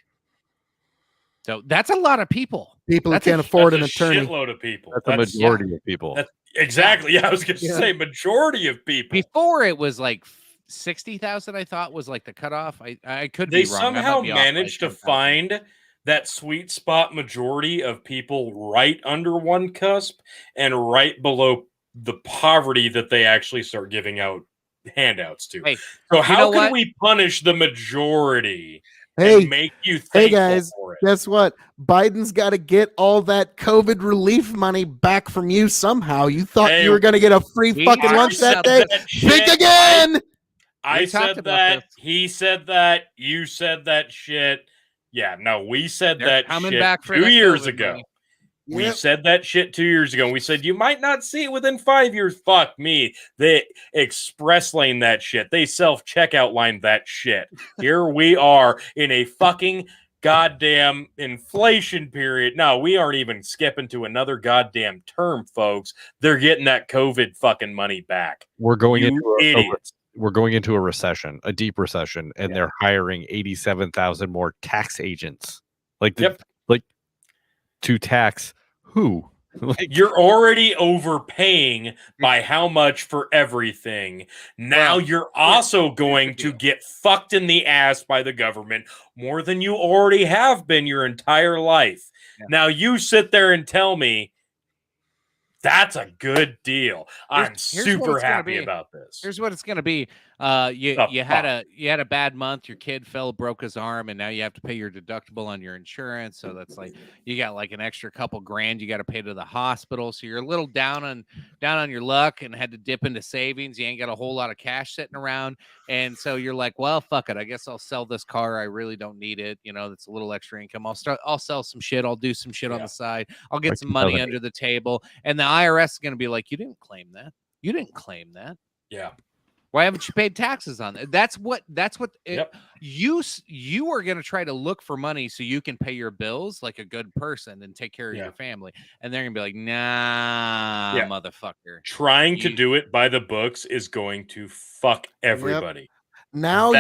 So that's a lot of people. People who can't afford an attorney. Shitload of people. That's a majority of people. Exactly. Yeah, I was going to say majority of people. Before it was like 60,000. I thought was like the cutoff. I could be wrong. They somehow managed to find that sweet spot majority of people right under one cusp and right below the poverty that they actually start giving out handouts to. Hey, so how can we punish the majority and make you thankful for it? Guess what? Biden's got to get all that COVID relief money back from you somehow. You thought you were going to get a free fucking lunch that day? Think again! I said that. He said that. You said that shit. Yeah, no, we said that shit back 2 years ago. We said that shit 2 years ago. And we said you might not see it within 5 years. Fuck me. They express lane that shit. They self-checkout line that shit. Here we are in a fucking goddamn inflation period. No, we aren't even skipping to another goddamn term, folks. They're getting that COVID fucking money back. We're going idiots. We're going into a recession, a deep recession, and they're hiring 87,000 more tax agents. Like to tax who? You're already overpaying by how much for everything. Now you're also going to get fucked in the ass by the government more than you already have been your entire life. Yeah. Now you sit there and tell me that's a good deal. I'm super happy about this. Here's what it's going to be. You had a bad month. Your kid broke his arm, and now you have to pay your deductible on your insurance. So that's like you got like an extra couple grand you got to pay to the hospital. So you're a little down on your luck and had to dip into savings. You ain't got a whole lot of cash sitting around, and so you're like, well, fuck it. I guess I'll sell this car. I really don't need it. You know, that's a little extra income. I'll sell some shit. I'll do some shit on the side. I'll get some money under the table, and the IRS is going to be like, you didn't claim that. You didn't claim that. Yeah. Why haven't you paid taxes on it? That's what you are going to try to look for money so you can pay your bills like a good person and take care of your family. And they're going to be like, nah, motherfucker. Trying to do it by the books is going to fuck everybody. Yep. Now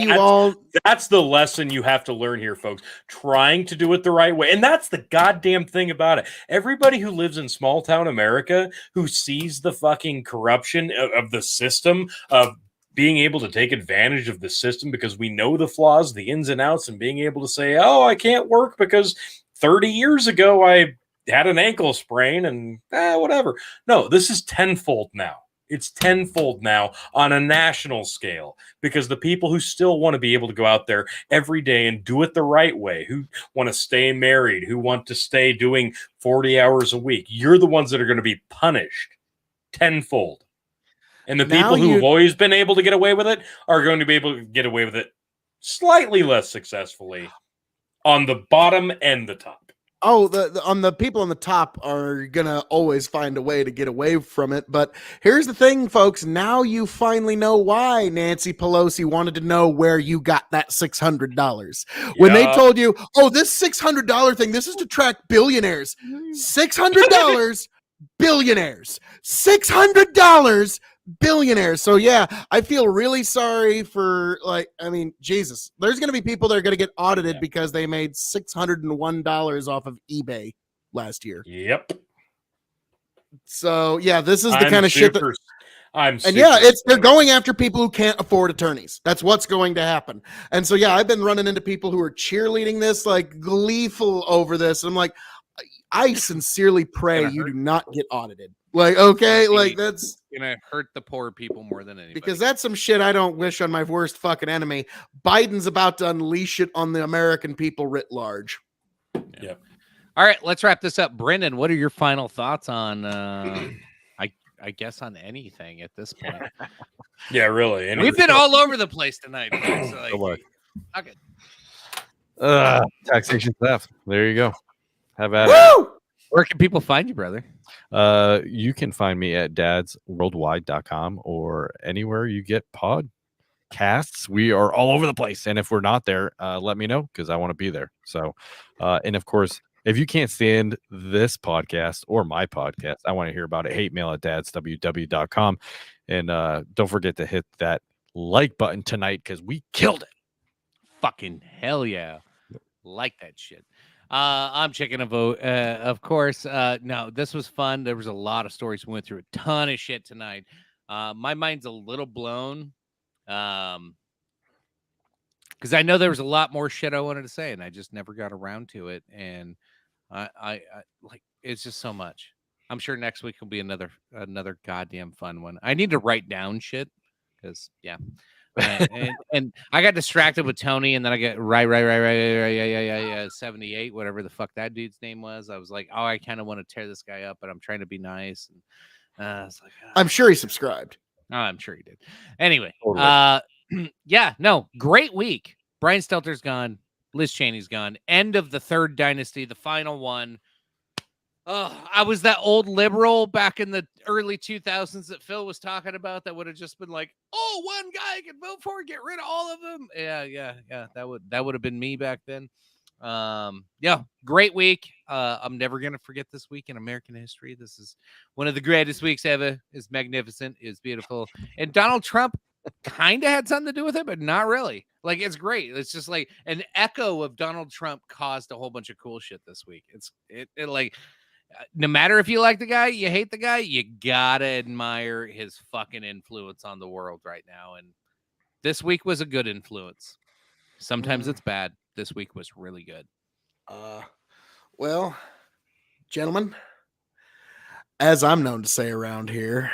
that's the lesson you have to learn here, folks. Trying to do it the right way. And that's the goddamn thing about it. Everybody who lives in small town America who sees the fucking corruption of the system, of being able to take advantage of the system because we know the flaws, the ins and outs, and being able to say, oh, I can't work because 30 years ago I had an ankle sprain and whatever. No, this is tenfold now. It's tenfold now on a national scale because the people who still want to be able to go out there every day and do it the right way, who want to stay married, who want to stay doing 40 hours a week, you're the ones that are going to be punished tenfold. And the people who have always been able to get away with it are going to be able to get away with it slightly less successfully on the bottom and the top. Oh, the people on the top are gonna always find a way to get away from it. But here's the thing, folks. Now you finally know why Nancy Pelosi wanted to know where you got that $600. When they told you, oh, this $600 thing, this is to track billionaires. $600 billionaires. $600 billionaires. So yeah, I feel really sorry for Jesus. There's going to be people that are going to get audited because they made $601 off of eBay last year. Yep. So yeah, this is the kind of shit that they're going after people who can't afford attorneys. That's what's going to happen. And so yeah, I've been running into people who are cheerleading this, like gleeful over this. I'm like, I sincerely pray you do not get audited. Like, okay, like that's gonna hurt the poor people more than anybody. Because that's some shit I don't wish on my worst fucking enemy. Biden's about to unleash it on the American people writ large. Yeah. All right, let's wrap this up. Brendan, what are your final thoughts on I guess on anything at this point? Yeah, really. We've been all over the place tonight. So okay. Taxation theft. There you go. Have at it. Where can people find you, brother? You can find me at dadsworldwide.com or anywhere you get podcasts. We are all over the place. And if we're not there, let me know because I want to be there. So, and of course, if you can't stand this podcast or my podcast, I want to hear about it. Hate mail at dadsww.com. And don't forget to hit that like button tonight because we killed it. Fucking hell yeah. Like that shit. I'm checking a vote. Of course. No, this was fun. There was a lot of stories. We went through a ton of shit tonight. My mind's a little blown. Because I know there was a lot more shit I wanted to say, and I just never got around to it. And I like it's just so much. I'm sure next week will be another goddamn fun one. I need to write down shit because and I got distracted with Tony, and then I get right 78, whatever the fuck that dude's name was. I was like, oh, I kind of want to tear this guy up, but I'm trying to be nice. And it's like, I'm sure he subscribed. Oh, I'm sure he did. Anyway, great week. Brian Stelter's gone. Liz Chaney's gone. End of the third dynasty, the final one. Oh, I was that old liberal back in the early 2000s that Phil was talking about that would have just been like, oh, one guy can vote for it, get rid of all of them. Yeah. That would have been me back then. Yeah, great week. I'm never gonna forget this week in American history. This is one of the greatest weeks ever. It's magnificent, it's beautiful. And Donald Trump kind of had something to do with it, but not really. Like, it's great. It's just like an echo of Donald Trump caused a whole bunch of cool shit this week. It like, no matter if you like the guy, you hate the guy, you gotta admire his fucking influence on the world right now. And this week was a good influence. Sometimes it's bad. This week was really good. Well, gentlemen, as I'm known to say around here,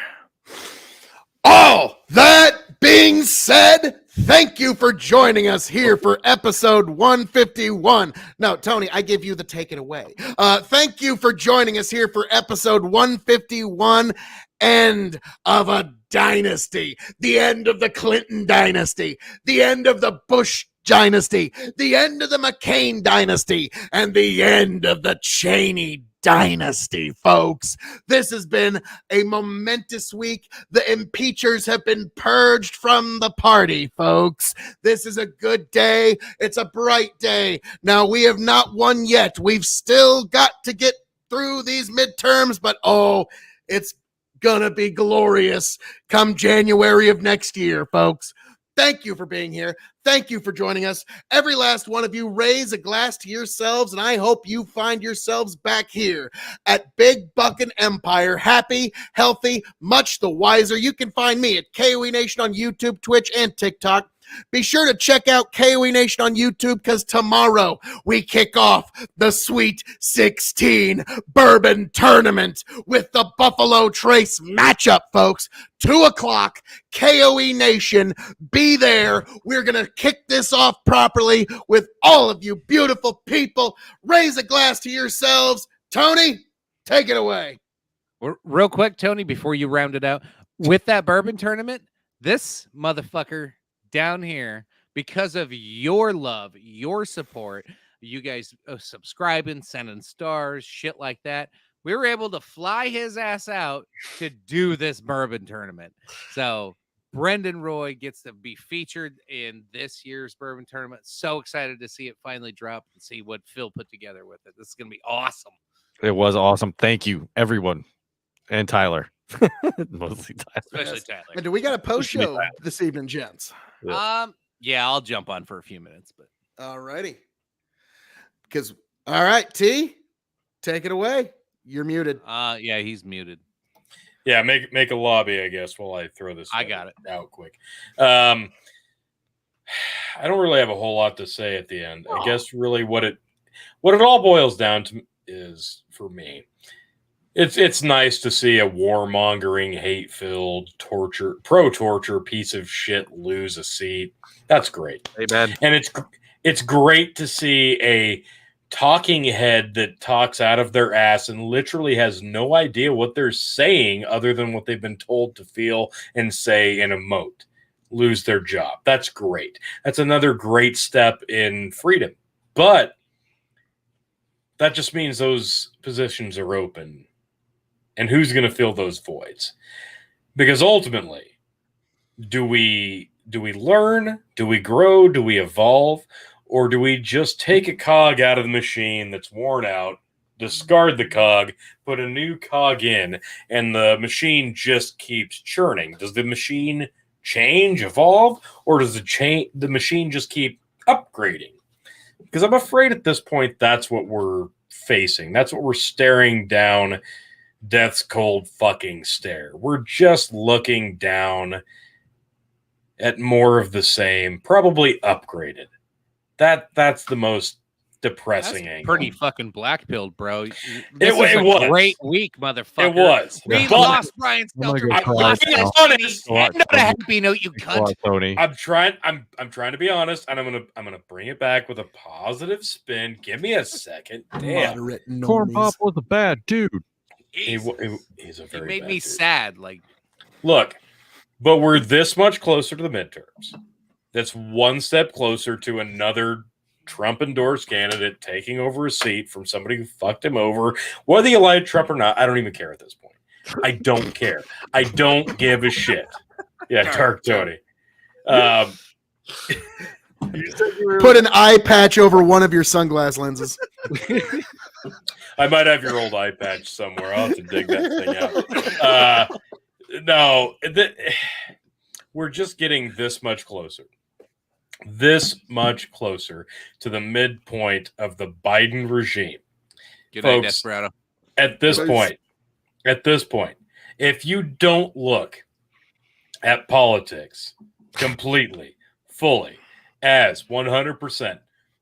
all that being said, thank you for joining us here for episode 151. No, Tony, I give you the take it away. Thank you for joining us here for episode 151, End of a Dynasty. The end of the Clinton dynasty. The end of the Bush dynasty. The end of the McCain dynasty. And the end of the Chaney dynasty, folks. This has been a momentous week. The impeachers have been purged from the party, folks. This is a good day. It's a bright day. Now, we have not won yet. We've still got to get through these midterms, but it's gonna be glorious come January of next year, folks. Thank you for being here. Thank you for joining us. Every last one of you, raise a glass to yourselves, and I hope you find yourselves back here at Big Buckin' Empire, happy, healthy, much the wiser. You can find me at KOE Nation on YouTube, Twitch, and TikTok. Be sure to check out KOE Nation on YouTube because tomorrow we kick off the Sweet 16 Bourbon Tournament with the Buffalo Trace matchup, folks. 2 o'clock, KOE Nation. Be there. We're going to kick this off properly with all of you beautiful people. Raise a glass to yourselves. Tony, take it away. Real quick, Tony, before you round it out, with that bourbon tournament, this motherfucker down here, because of your love, your support, you guys subscribing, sending stars, shit like that, we were able to fly his ass out to do this bourbon tournament. So Brendan Roy gets to be featured in this year's bourbon tournament. So excited to see it finally drop and see what Phil put together with it. This is going to be awesome. It was awesome. Thank you, everyone. And Tyler. Mostly Tyler. Especially Tyler. And do we got a post show this evening, gents? Yeah, I'll jump on for a few minutes, but all righty. Because all right, T, take it away. You're muted. Yeah, he's muted. Yeah, make a lobby, I guess, while I throw this I got it out quick. I don't really have a whole lot to say at the end. I guess really what it all boils down to is, for me, it's nice to see a warmongering, hate-filled, pro-torture piece of shit lose a seat. That's great. Amen. And it's great to see a talking head that talks out of their ass and literally has no idea what they're saying other than what they've been told to feel and say and emote lose their job. That's great. That's another great step in freedom. But that just means those positions are open. And who's going to fill those voids? Because ultimately, do we learn? Do we grow? Do we evolve? Or do we just take a cog out of the machine that's worn out, discard the cog, put a new cog in, and the machine just keeps churning? Does the machine change, evolve, or does the machine just keep upgrading? Because I'm afraid at this point that's what we're facing. That's what we're staring down death's cold fucking stare. We're just looking down at more of the same, probably upgraded. That's the most depressing angle. Pretty fucking black-pilled, bro. It was a great week, motherfucker. It was. We lost Brian Stelter. Not a happy note, you cunt. Tony. I'm trying to be honest, and I'm gonna bring it back with a positive spin. Give me a second. Damn. Corn Pop was a bad dude. He's a very he made bad me dude. sad. Like, look, but we're this much closer to the midterms. That's one step closer to another Trump-endorsed candidate taking over a seat from somebody who fucked him over. Whether you like Trump or not, I don't even care at this point. I don't care. I don't give a shit. Yeah, Dark Tony. Put an eye patch over one of your sunglass lenses. I might have your old eye patch somewhere. I'll have to dig that thing out. We're just getting this much closer. This much closer to the midpoint of the Biden regime. Good night, Folks, Desperado. At this point, if you don't look at politics completely, fully, as 100%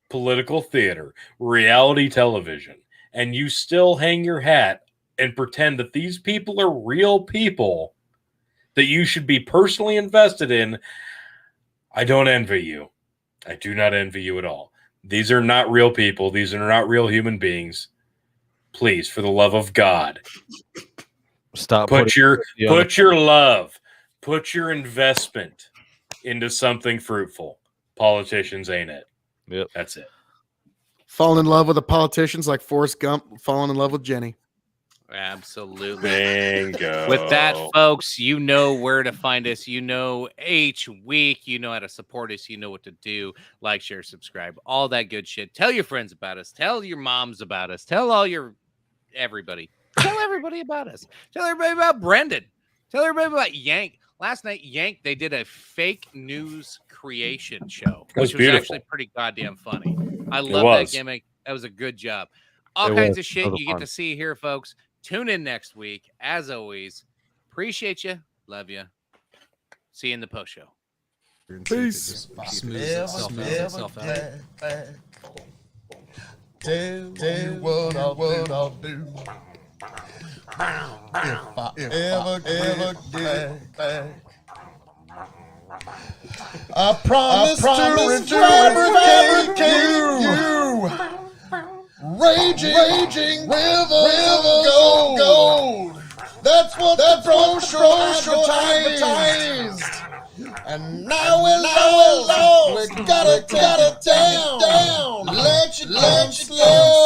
political theater, reality television, and you still hang your hat and pretend that these people are real people that you should be personally invested in, I don't envy you. I do not envy you at all. These are not real people. These are not real human beings. Please, for the love of God, stop. Put your love, put your investment into something fruitful. Politicians ain't it. Yep. That's it. Falling in love with the politicians like Forrest Gump falling in love with Jenny. Absolutely. Bingo. With that, folks, you know where to find us. You know each week. You know how to support us. You know what to do. Like, share, subscribe, all that good shit. Tell your friends about us. Tell your moms about us. Tell everybody. Tell everybody about us. Tell everybody about Brendan. Tell everybody about Yank. Last night, Yank, they did a fake news creation show, which was actually pretty goddamn funny. I love that gimmick. That was a good job. All kinds of shit you get to see here, folks. Tune in next week. As always, appreciate you. Love you. See you in the post show. Peace. Tell you what I'll do. If I ever get back, I promise to fabricate you. Raging river gold. That's what the brochure advertised. And now we're lost. We gotta down. Let you